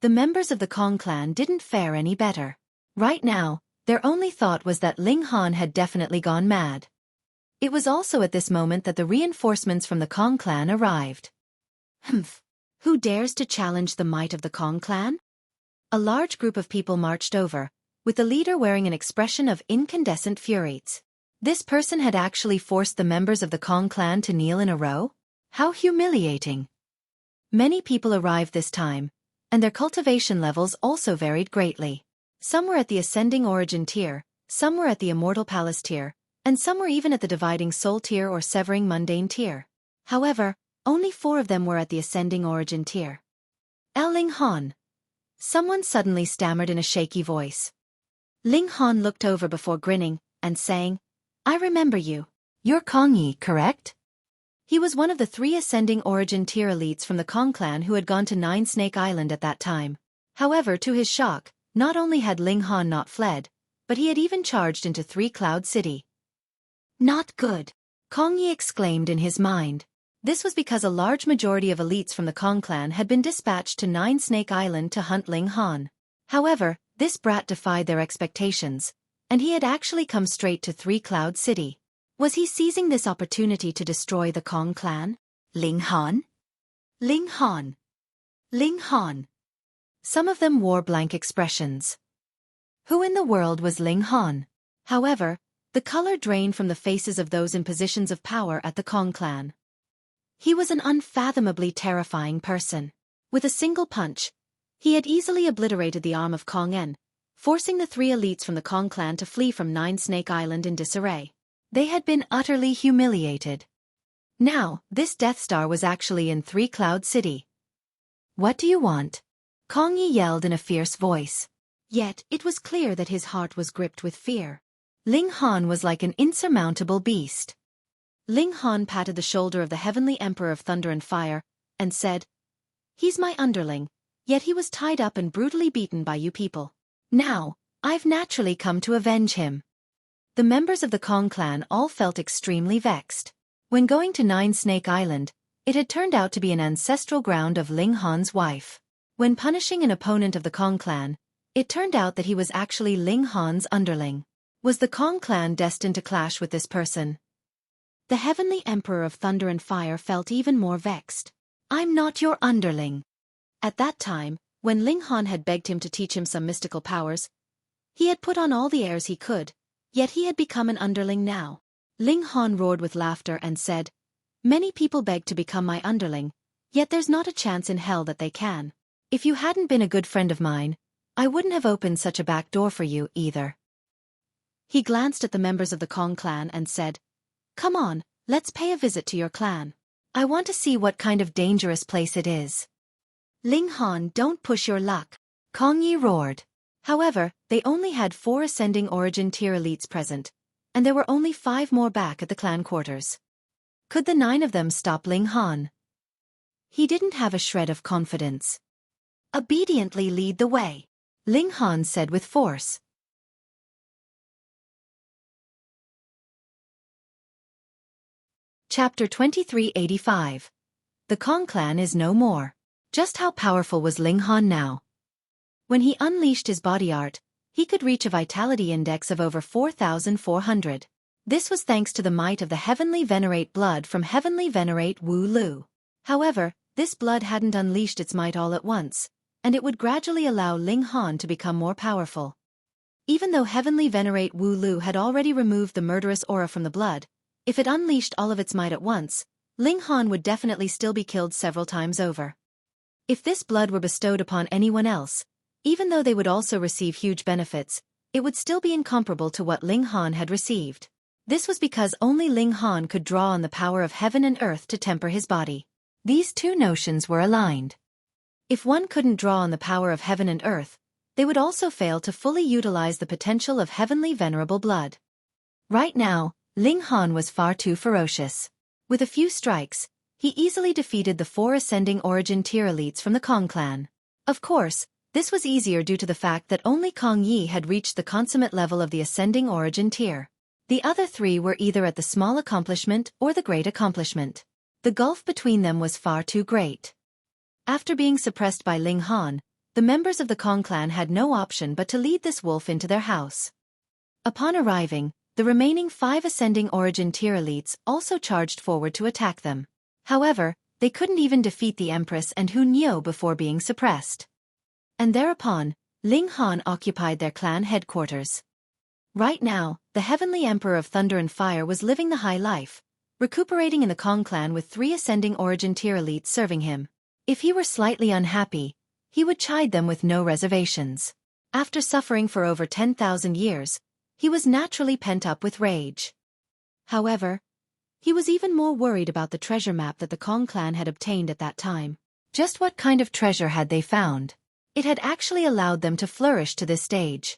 The members of the Kong clan didn't fare any better. Right now, their only thought was that Ling Han had definitely gone mad. It was also at this moment that the reinforcements from the Kong clan arrived. Humph! Who dares to challenge the might of the Kong clan? A large group of people marched over, with the leader wearing an expression of incandescent fury. This person had actually forced the members of the Kong clan to kneel in a row? How humiliating! Many people arrived this time, and their cultivation levels also varied greatly. Some were at the Ascending Origin tier, some were at the Immortal Palace tier, and some were even at the Dividing Soul tier or Severing Mundane tier. However, only 4 of them were at the Ascending Origin tier. Ling Han. Someone suddenly stammered in a shaky voice. Ling Han looked over before grinning, and saying, "I remember you. You're Kongyi, correct?" He was one of the 3 Ascending Origin tier elites from the Kong clan who had gone to Nine Snake Island at that time. However, to his shock, not only had Ling Han not fled, but he had even charged into 3 Cloud City. "Not good," Kongyi exclaimed in his mind. This was because a large majority of elites from the Kong clan had been dispatched to Nine Snake Island to hunt Ling Han. However, this brat defied their expectations, and he had actually come straight to 3 Cloud City. Was he seizing this opportunity to destroy the Kong clan? Ling Han? Ling Han? Ling Han? Some of them wore blank expressions. Who in the world was Ling Han? However, the color drained from the faces of those in positions of power at the Kong clan. He was an unfathomably terrifying person. With a single punch, he had easily obliterated the arm of Kong En, forcing the 3 elites from the Kong clan to flee from Nine Snake Island in disarray. They had been utterly humiliated. Now, this Death Star was actually in 3 Cloud City. "What do you want?" Kongyi yelled in a fierce voice. Yet, it was clear that his heart was gripped with fear. Ling Han was like an insurmountable beast. Ling Han patted the shoulder of the Heavenly Emperor of Thunder and Fire, and said, "He's my underling, yet he was tied up and brutally beaten by you people. Now, I've naturally come to avenge him." The members of the Kong clan all felt extremely vexed. When going to Nine Snake Island, it had turned out to be an ancestral ground of Ling Han's wife. When punishing an opponent of the Kong clan, it turned out that he was actually Ling Han's underling. Was the Kong clan destined to clash with this person? The Heavenly Emperor of Thunder and Fire felt even more vexed. "I'm not your underling." At that time, when Ling Han had begged him to teach him some mystical powers, he had put on all the airs he could, yet he had become an underling now. Ling Han roared with laughter and said, "Many people beg to become my underling, yet there's not a chance in hell that they can. If you hadn't been a good friend of mine, I wouldn't have opened such a back door for you either." He glanced at the members of the Kong clan and said, "Come on, let's pay a visit to your clan. I want to see what kind of dangerous place it is." "Ling Han, don't push your luck," Kongyi roared. However, they only had 4 Ascending Origin tier elites present, and there were only 5 more back at the clan quarters. Could the 9 of them stop Ling Han? He didn't have a shred of confidence. "Obediently lead the way," Ling Han said with force. Chapter 2385. The Kong clan is no more. Just how powerful was Ling Han now? When he unleashed his body art, he could reach a vitality index of over 4,400. This was thanks to the might of the Heavenly Venerate blood from Heavenly Venerate Wu Lu. However, this blood hadn't unleashed its might all at once, and it would gradually allow Ling Han to become more powerful. Even though Heavenly Venerate Wu Lu had already removed the murderous aura from the blood, if it unleashed all of its might at once, Ling Han would definitely still be killed several times over. If this blood were bestowed upon anyone else, even though they would also receive huge benefits, it would still be incomparable to what Ling Han had received. This was because only Ling Han could draw on the power of heaven and earth to temper his body. These 2 notions were aligned. If one couldn't draw on the power of heaven and earth, they would also fail to fully utilize the potential of Heavenly Venerable blood. Right now, Ling Han was far too ferocious. With a few strikes, he easily defeated the 4 ascending origin tier elites from the Kong clan. Of course, this was easier due to the fact that only Kong Yi had reached the consummate level of the ascending origin tier. The other 3 were either at the small accomplishment or the great accomplishment. The gulf between them was far too great. After being suppressed by Ling Han, the members of the Kong clan had no option but to lead this wolf into their house. Upon arriving, the remaining 5 ascending origin tier elites also charged forward to attack them. However, they couldn't even defeat the Empress and Hu Niu before being suppressed. And thereupon, Ling Han occupied their clan headquarters. Right now, the Heavenly Emperor of Thunder and Fire was living the high life, recuperating in the Kong clan with 3 ascending origin tier elites serving him. If he were slightly unhappy, he would chide them with no reservations. After suffering for over 10,000 years, he was naturally pent up with rage. However, he was even more worried about the treasure map that the Kong clan had obtained at that time. Just what kind of treasure had they found? It had actually allowed them to flourish to this stage.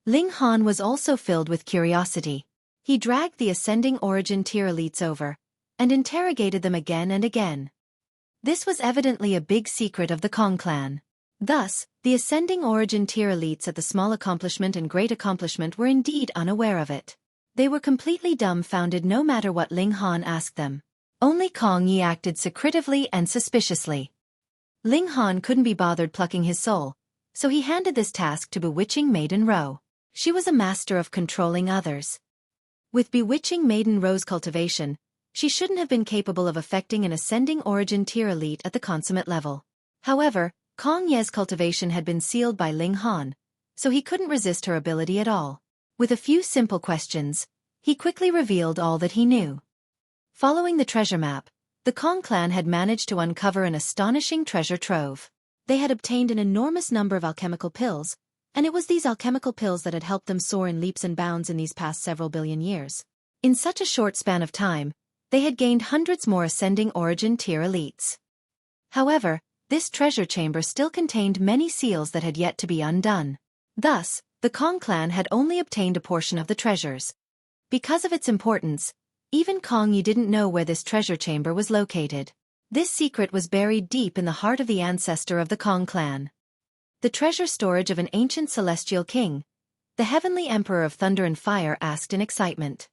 Ling Han was also filled with curiosity. He dragged the ascending origin tier elites over, and interrogated them again and again. This was evidently a big secret of the Kong clan. Thus, the ascending origin tier elites at the small accomplishment and great accomplishment were indeed unaware of it. They were completely dumbfounded no matter what Ling Han asked them. Only Kong Yi acted secretively and suspiciously. Ling Han couldn't be bothered plucking his soul, so he handed this task to Bewitching Maiden Ro. She was a master of controlling others. With Bewitching Maiden Ro's cultivation, she shouldn't have been capable of affecting an ascending origin tier elite at the consummate level. However, Kong Ye's cultivation had been sealed by Ling Han, so he couldn't resist her ability at all. With a few simple questions, he quickly revealed all that he knew. Following the treasure map, the Kong clan had managed to uncover an astonishing treasure trove. They had obtained an enormous number of alchemical pills, and it was these alchemical pills that had helped them soar in leaps and bounds in these past several billion years. In such a short span of time, they had gained hundreds more ascending origin tier elites. However, this treasure chamber still contained many seals that had yet to be undone. Thus, the Kong clan had only obtained a portion of the treasures. Because of its importance, even Kong Yi didn't know where this treasure chamber was located. This secret was buried deep in the heart of the ancestor of the Kong clan. The treasure storage of an ancient celestial king, the Heavenly Emperor of Thunder and Fire asked in excitement.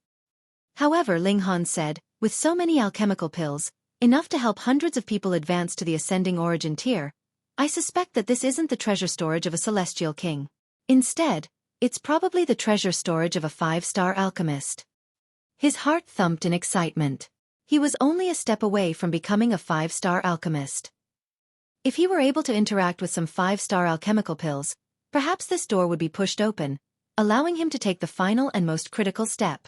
However, Ling Han said, with so many alchemical pills, enough to help hundreds of people advance to the ascending origin tier, I suspect that this isn't the treasure storage of a celestial king. Instead, it's probably the treasure storage of a 5-star alchemist. His heart thumped in excitement. He was only a step away from becoming a 5-star alchemist. If he were able to interact with some 5-star alchemical pills, perhaps this door would be pushed open, allowing him to take the final and most critical step.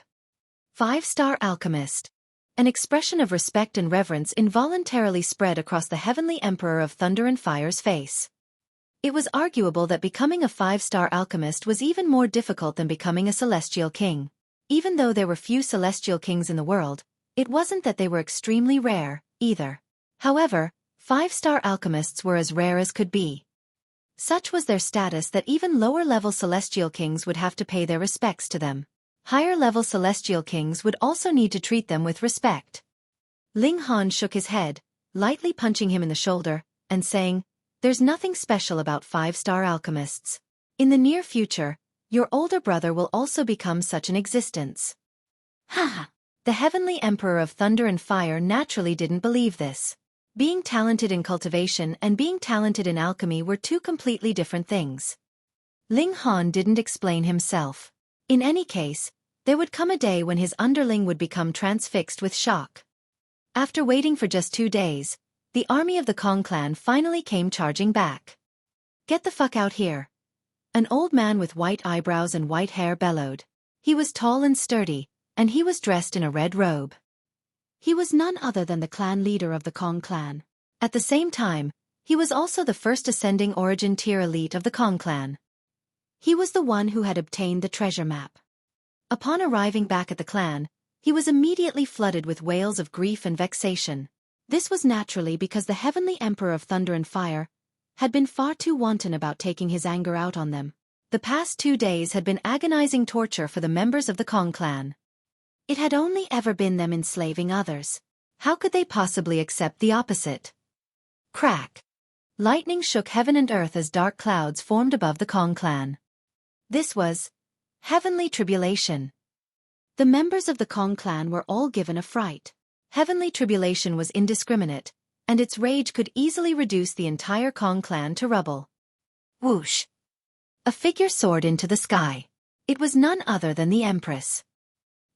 5-star alchemist. An expression of respect and reverence involuntarily spread across the Heavenly Emperor of Thunder and Fire's face. It was arguable that becoming a 5-star alchemist was even more difficult than becoming a celestial king. Even though there were few celestial kings in the world, it wasn't that they were extremely rare, either. However, 5-star alchemists were as rare as could be. Such was their status that even lower-level celestial kings would have to pay their respects to them. Higher-level celestial kings would also need to treat them with respect. Ling Han shook his head, lightly punching him in the shoulder, and saying, "There's nothing special about 5-star alchemists. In the near future, your older brother will also become such an existence." Ha! The Heavenly Emperor of Thunder and Fire naturally didn't believe this. Being talented in cultivation and being talented in alchemy were two completely different things. Ling Han didn't explain himself. In any case, there would come a day when his underling would become transfixed with shock. After waiting for just 2 days, the army of the Kong clan finally came charging back. "Get the fuck out here!" An old man with white eyebrows and white hair bellowed. He was tall and sturdy, and he was dressed in a red robe. He was none other than the clan leader of the Kong clan. At the same time, he was also the first ascending origin tier elite of the Kong clan. He was the one who had obtained the treasure map. Upon arriving back at the clan, he was immediately flooded with wails of grief and vexation. This was naturally because the Heavenly Emperor of Thunder and Fire had been far too wanton about taking his anger out on them. The past 2 days had been agonizing torture for the members of the Kong clan. It had only ever been them enslaving others. How could they possibly accept the opposite? Crack! Lightning shook heaven and earth as dark clouds formed above the Kong clan. This was heavenly tribulation. The members of the Kong clan were all given a fright. Heavenly tribulation was indiscriminate, and its rage could easily reduce the entire Kong clan to rubble. Whoosh! A figure soared into the sky. It was none other than the Empress.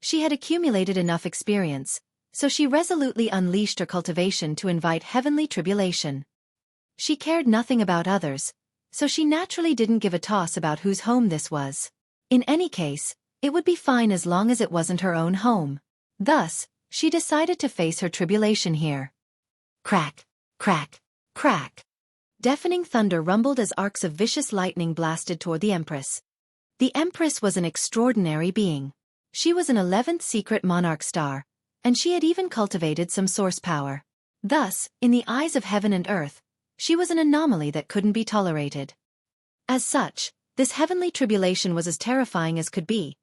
She had accumulated enough experience, so she resolutely unleashed her cultivation to invite heavenly tribulation. She cared nothing about others, so she naturally didn't give a toss about whose home this was. In any case, it would be fine as long as it wasn't her own home. Thus, she decided to face her tribulation here. Crack, crack, crack. Deafening thunder rumbled as arcs of vicious lightning blasted toward the Empress. The Empress was an extraordinary being. She was an 11th secret monarch star, and she had even cultivated some source power. Thus, in the eyes of heaven and earth, she was an anomaly that couldn't be tolerated. As such, this heavenly tribulation was as terrifying as could be,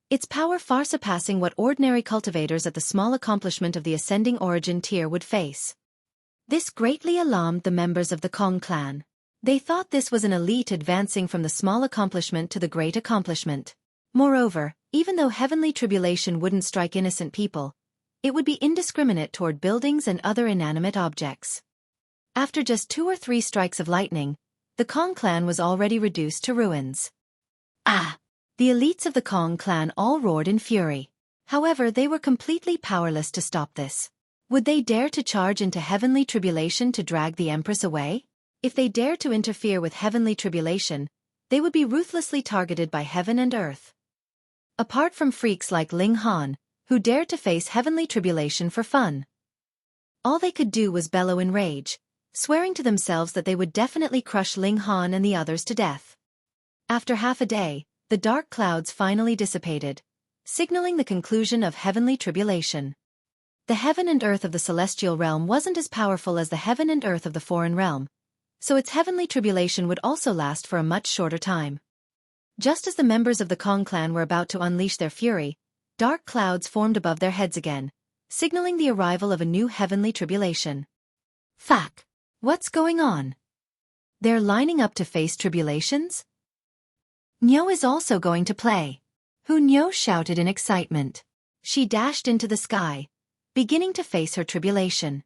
its power far surpassing what ordinary cultivators at the small accomplishment of the ascending origin tier would face. This greatly alarmed the members of the Kong clan. They thought this was an elite advancing from the small accomplishment to the great accomplishment. Moreover, even though heavenly tribulation wouldn't strike innocent people, it would be indiscriminate toward buildings and other inanimate objects. After just 2 or 3 strikes of lightning, the Kong clan was already reduced to ruins. Ah! The elites of the Kong clan all roared in fury. However, they were completely powerless to stop this. Would they dare to charge into heavenly tribulation to drag the Empress away? If they dared to interfere with heavenly tribulation, they would be ruthlessly targeted by heaven and earth. Apart from freaks like Ling Han, who dared to face heavenly tribulation for fun, all they could do was bellow in rage, swearing to themselves that they would definitely crush Ling Han and the others to death. After half a day, the dark clouds finally dissipated, signaling the conclusion of heavenly tribulation. The heaven and earth of the celestial realm wasn't as powerful as the heaven and earth of the foreign realm, so its heavenly tribulation would also last for a much shorter time. Just as the members of the Kong clan were about to unleash their fury, dark clouds formed above their heads again, signaling the arrival of a new heavenly tribulation. Fuck! What's going on? They're lining up to face tribulations? Nyo is also going to play. Nyo shouted in excitement. She dashed into the sky, beginning to face her tribulation.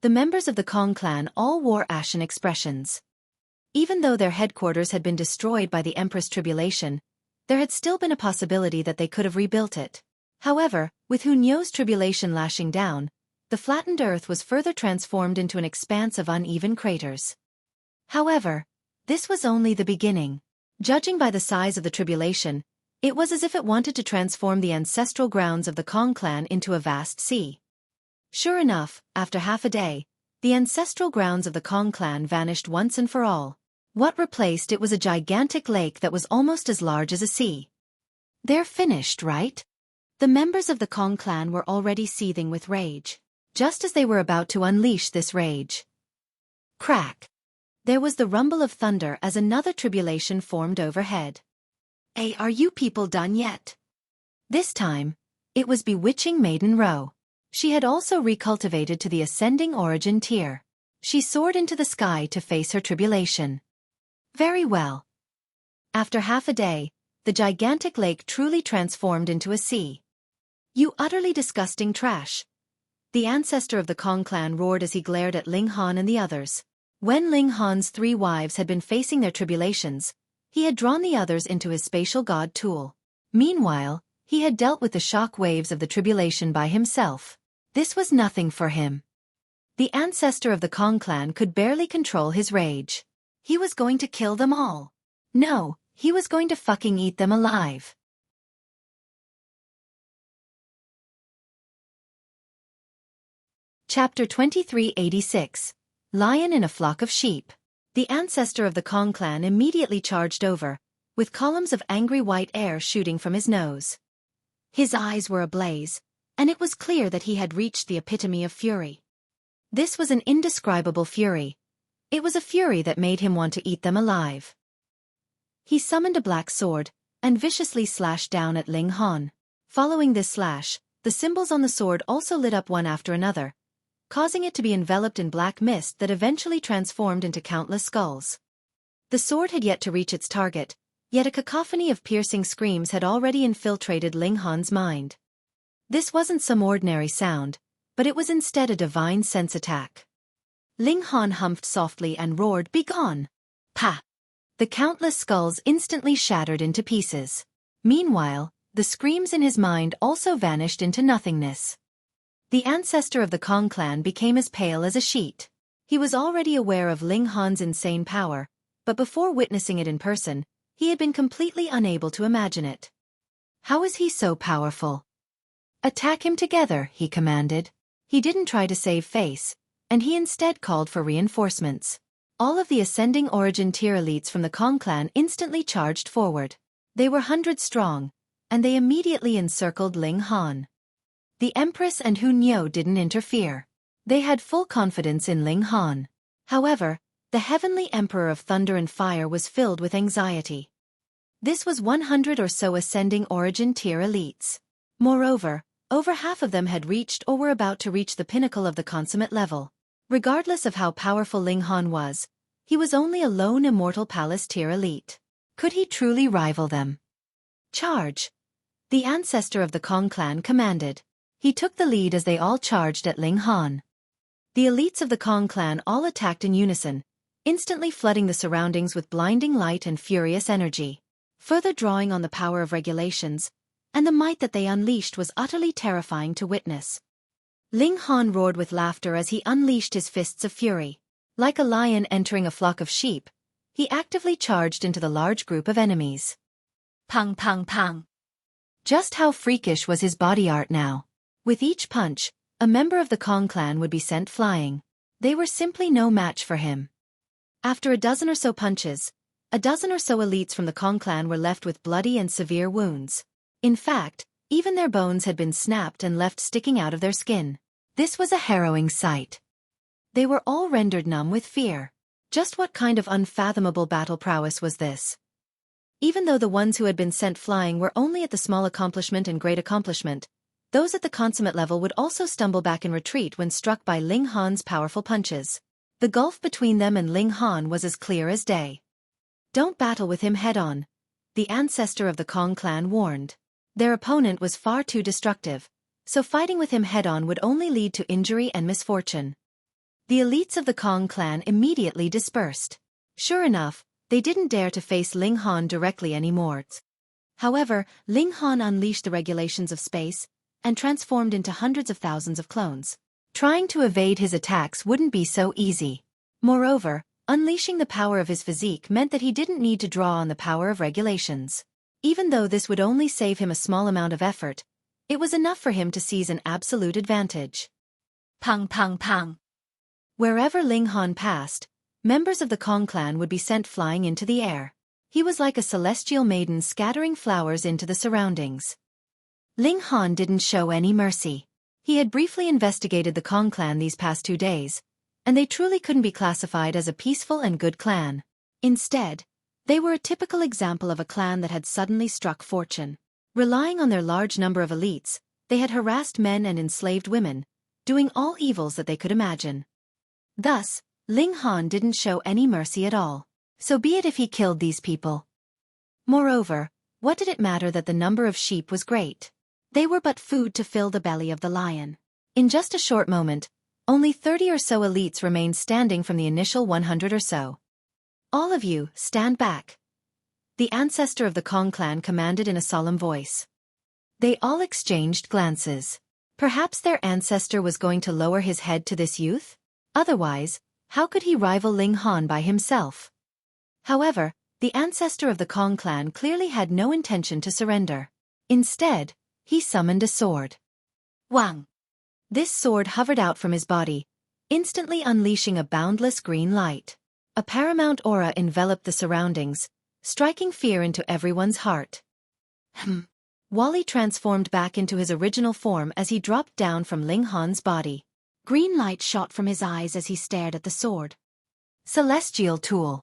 The members of the Kong clan all wore ashen expressions. Even though their headquarters had been destroyed by the Empress tribulation, there had still been a possibility that they could have rebuilt it. However, with Nyo's tribulation lashing down, the flattened earth was further transformed into an expanse of uneven craters. However, this was only the beginning. Judging by the size of the tribulation, it was as if it wanted to transform the ancestral grounds of the Kong clan into a vast sea. Sure enough, after half a day, the ancestral grounds of the Kong clan vanished once and for all. What replaced it was a gigantic lake that was almost as large as a sea. They're finished, right? The members of the Kong clan were already seething with rage. Just as they were about to unleash this rage. Crack! There was the rumble of thunder as another tribulation formed overhead. Hey, are you people done yet? This time, it was bewitching Maiden Row. She had also recultivated to the ascending origin tier. She soared into the sky to face her tribulation. Very well. After half a day, the gigantic lake truly transformed into a sea. You utterly disgusting trash! The ancestor of the Kong clan roared as he glared at Ling Han and the others. When Ling Han's 3 wives had been facing their tribulations, he had drawn the others into his spatial god tool. Meanwhile, he had dealt with the shock waves of the tribulation by himself. This was nothing for him. The ancestor of the Kong clan could barely control his rage. He was going to kill them all. No, he was going to fucking eat them alive. Chapter 2386. Lion in a Flock of Sheep. The ancestor of the Kong clan immediately charged over, with columns of angry white air shooting from his nose. His eyes were ablaze, and it was clear that he had reached the epitome of fury. This was an indescribable fury. It was a fury that made him want to eat them alive. He summoned a black sword, and viciously slashed down at Ling Han. Following this slash, the symbols on the sword also lit up one after another, causing it to be enveloped in black mist that eventually transformed into countless skulls. The sword had yet to reach its target, yet a cacophony of piercing screams had already infiltrated Ling Han's mind. This wasn't some ordinary sound, but it was instead a divine sense attack. Ling Han humphed softly and roared, "Begone!" Pa! The countless skulls instantly shattered into pieces. Meanwhile, the screams in his mind also vanished into nothingness. The ancestor of the Kong clan became as pale as a sheet. He was already aware of Ling Han's insane power, but before witnessing it in person, he had been completely unable to imagine it. How is he so powerful? Attack him together, he commanded. He didn't try to save face, and he instead called for reinforcements. All of the ascending origin tier elites from the Kong clan instantly charged forward. They were hundreds strong, and they immediately encircled Ling Han. The Empress and Hu Niu didn't interfere. They had full confidence in Ling Han. However, the Heavenly Emperor of Thunder and Fire was filled with anxiety. This was 100 or so ascending origin tier elites. Moreover, over half of them had reached or were about to reach the pinnacle of the consummate level. Regardless of how powerful Ling Han was, he was only a lone immortal palace tier elite. Could he truly rival them? Charge! The ancestor of the Kong clan commanded. He took the lead as they all charged at Ling Han. The elites of the Kong clan all attacked in unison, instantly flooding the surroundings with blinding light and furious energy, further drawing on the power of regulations, and the might that they unleashed was utterly terrifying to witness. Ling Han roared with laughter as he unleashed his fists of fury. Like a lion entering a flock of sheep, he actively charged into the large group of enemies. Pang pang pang. Just how freakish was his body art now? With each punch, a member of the Kong clan would be sent flying. They were simply no match for him. After a dozen or so punches, a dozen or so elites from the Kong clan were left with bloody and severe wounds. In fact, even their bones had been snapped and left sticking out of their skin. This was a harrowing sight. They were all rendered numb with fear. Just what kind of unfathomable battle prowess was this? Even though the ones who had been sent flying were only at the small accomplishment and great accomplishment, those at the consummate level would also stumble back in retreat when struck by Ling Han's powerful punches. The gulf between them and Ling Han was as clear as day. Don't battle with him head-on, the ancestor of the Kong clan warned. Their opponent was far too destructive, so fighting with him head-on would only lead to injury and misfortune. The elites of the Kong clan immediately dispersed. Sure enough, they didn't dare to face Ling Han directly anymore. However, Ling Han unleashed the regulations of space and transformed into hundreds of thousands of clones. Trying to evade his attacks wouldn't be so easy. Moreover, unleashing the power of his physique meant that he didn't need to draw on the power of regulations. Even though this would only save him a small amount of effort, it was enough for him to seize an absolute advantage. Pang pang pang. Wherever Ling Han passed, members of the Kong clan would be sent flying into the air. He was like a celestial maiden scattering flowers into the surroundings. Ling Han didn't show any mercy. He had briefly investigated the Kong clan these past 2 days, and they truly couldn't be classified as a peaceful and good clan. Instead, they were a typical example of a clan that had suddenly struck fortune. Relying on their large number of elites, they had harassed men and enslaved women, doing all evils that they could imagine. Thus, Ling Han didn't show any mercy at all. So be it if he killed these people. Moreover, what did it matter that the number of sheep was great? They were but food to fill the belly of the lion. In just a short moment, only 30 or so elites remained standing from the initial 100 or so. All of you, stand back. The ancestor of the Kong clan commanded in a solemn voice. They all exchanged glances. Perhaps their ancestor was going to lower his head to this youth? Otherwise, how could he rival Ling Han by himself? However, the ancestor of the Kong clan clearly had no intention to surrender. Instead, he summoned a sword. Huang! This sword hovered out from his body, instantly unleashing a boundless green light. A paramount aura enveloped the surroundings, striking fear into everyone's heart. Wally transformed back into his original form as he dropped down from Ling Han's body. Green light shot from his eyes as he stared at the sword. Celestial tool.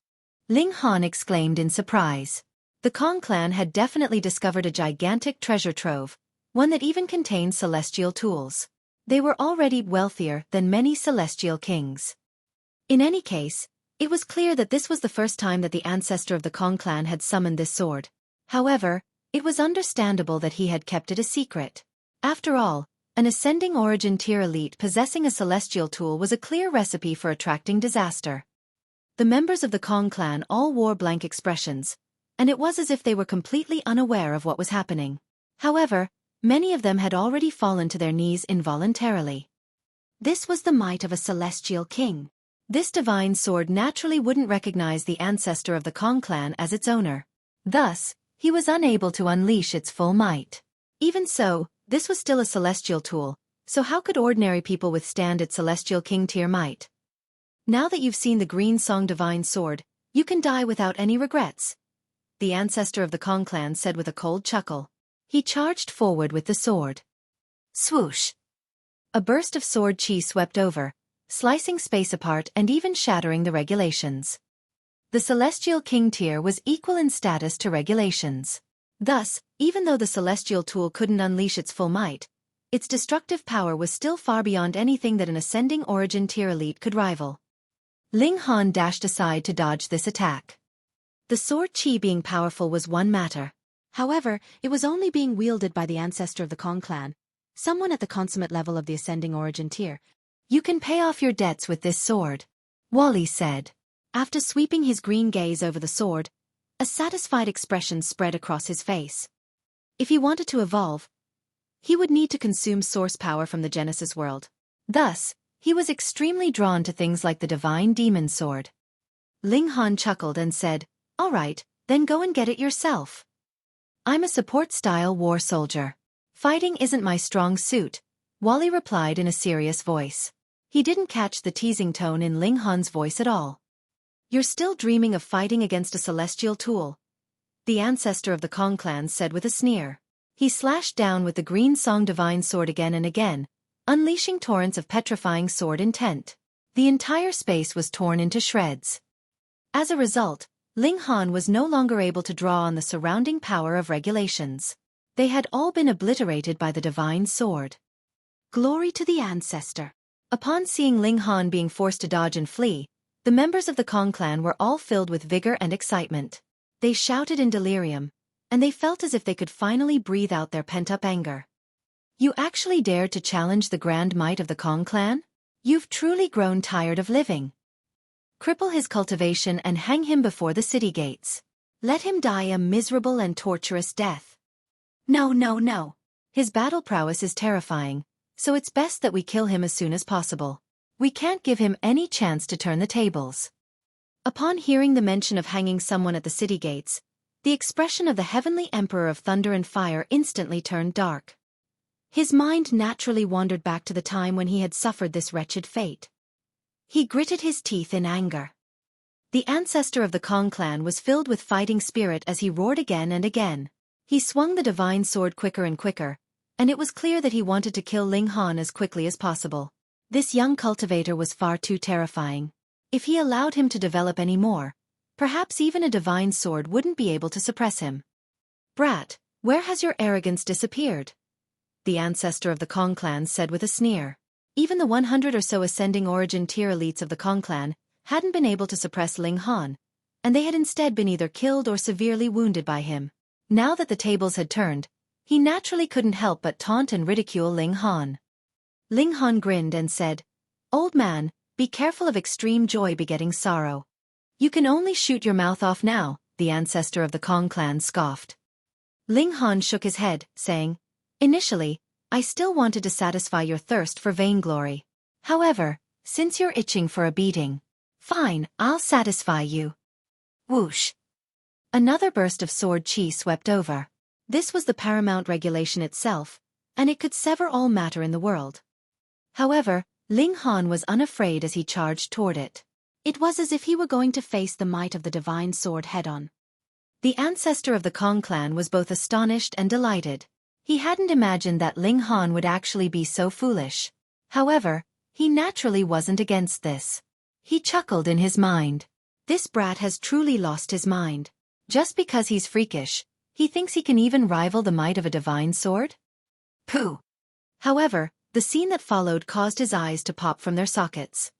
Ling Han exclaimed in surprise. The Kong clan had definitely discovered a gigantic treasure trove, one that even contained celestial tools. They were already wealthier than many celestial kings. In any case, it was clear that this was the first time that the ancestor of the Kong clan had summoned this sword. However, it was understandable that he had kept it a secret. After all, an ascending origin tier elite possessing a celestial tool was a clear recipe for attracting disaster. The members of the Kong clan all wore blank expressions, and it was as if they were completely unaware of what was happening. However, many of them had already fallen to their knees involuntarily. This was the might of a celestial king. This divine sword naturally wouldn't recognize the ancestor of the Kong clan as its owner. Thus, he was unable to unleash its full might. Even so, this was still a celestial tool, so how could ordinary people withstand its celestial king tier might? Now that you've seen the Green Song divine sword, you can die without any regrets, the ancestor of the Kong clan said with a cold chuckle. He charged forward with the sword. Swoosh! A burst of sword chi swept over, slicing space apart and even shattering the regulations. The celestial king tier was equal in status to regulations. Thus, even though the celestial tool couldn't unleash its full might, its destructive power was still far beyond anything that an ascending origin tier elite could rival. Ling Han dashed aside to dodge this attack. The sword chi being powerful was one matter. However, it was only being wielded by the ancestor of the Kong clan, someone at the consummate level of the ascending origin tier. You can pay off your debts with this sword, Wally said. After sweeping his green gaze over the sword, a satisfied expression spread across his face. If he wanted to evolve, he would need to consume source power from the Genesis world. Thus, he was extremely drawn to things like the divine demon sword. Ling Han chuckled and said, "All right, then go and get it yourself. I'm a support-style war soldier. Fighting isn't my strong suit," Wally replied in a serious voice. He didn't catch the teasing tone in Ling Han's voice at all. "You're still dreaming of fighting against a celestial tool," the ancestor of the Kong clan said with a sneer. He slashed down with the Green Song divine sword again and again, unleashing torrents of petrifying sword intent. The entire space was torn into shreds. As a result, Ling Han was no longer able to draw on the surrounding power of regulations. They had all been obliterated by the divine sword. Glory to the ancestor. Upon seeing Ling Han being forced to dodge and flee, the members of the Kong clan were all filled with vigor and excitement. They shouted in delirium, and they felt as if they could finally breathe out their pent-up anger. "You actually dared to challenge the grand might of the Kong clan? You've truly grown tired of living. Cripple his cultivation and hang him before the city gates. Let him die a miserable and torturous death." No, no, no. "His battle prowess is terrifying, so it's best that we kill him as soon as possible. We can't give him any chance to turn the tables." Upon hearing the mention of hanging someone at the city gates, the expression of the Heavenly Emperor of Thunder and Fire instantly turned dark. His mind naturally wandered back to the time when he had suffered this wretched fate. He gritted his teeth in anger. The ancestor of the Kong clan was filled with fighting spirit as he roared again and again. He swung the divine sword quicker and quicker, and it was clear that he wanted to kill Ling Han as quickly as possible. This young cultivator was far too terrifying. If he allowed him to develop any more, perhaps even a divine sword wouldn't be able to suppress him. "Brat, where has your arrogance disappeared?" the ancestor of the Kong clan said with a sneer. Even the 100 or so ascending origin tier elites of the Kong clan hadn't been able to suppress Ling Han, and they had instead been either killed or severely wounded by him. Now that the tables had turned, he naturally couldn't help but taunt and ridicule Ling Han. Ling Han grinned and said, "Old man, be careful of extreme joy begetting sorrow. You can only shoot your mouth off now," the ancestor of the Kong clan scoffed. Ling Han shook his head, saying, "Initially, I still wanted to satisfy your thirst for vainglory. However, since you're itching for a beating, fine, I'll satisfy you." Whoosh! Another burst of sword chi swept over. This was the paramount regulation itself, and it could sever all matter in the world. However, Ling Han was unafraid as he charged toward it. It was as if he were going to face the might of the divine sword head-on. The ancestor of the Kong clan was both astonished and delighted. He hadn't imagined that Ling Han would actually be so foolish. However, He naturally wasn't against this. He chuckled in his mind. This brat has truly lost his mind. Just because he's freakish, he thinks he can even rival the might of a divine sword? Pooh! However, the scene that followed caused his eyes to pop from their sockets.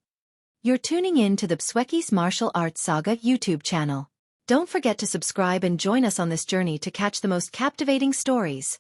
You're tuning in to the Xueqi's Martial Arts Saga YouTube channel. Don't forget to subscribe and join us on this journey to catch the most captivating stories.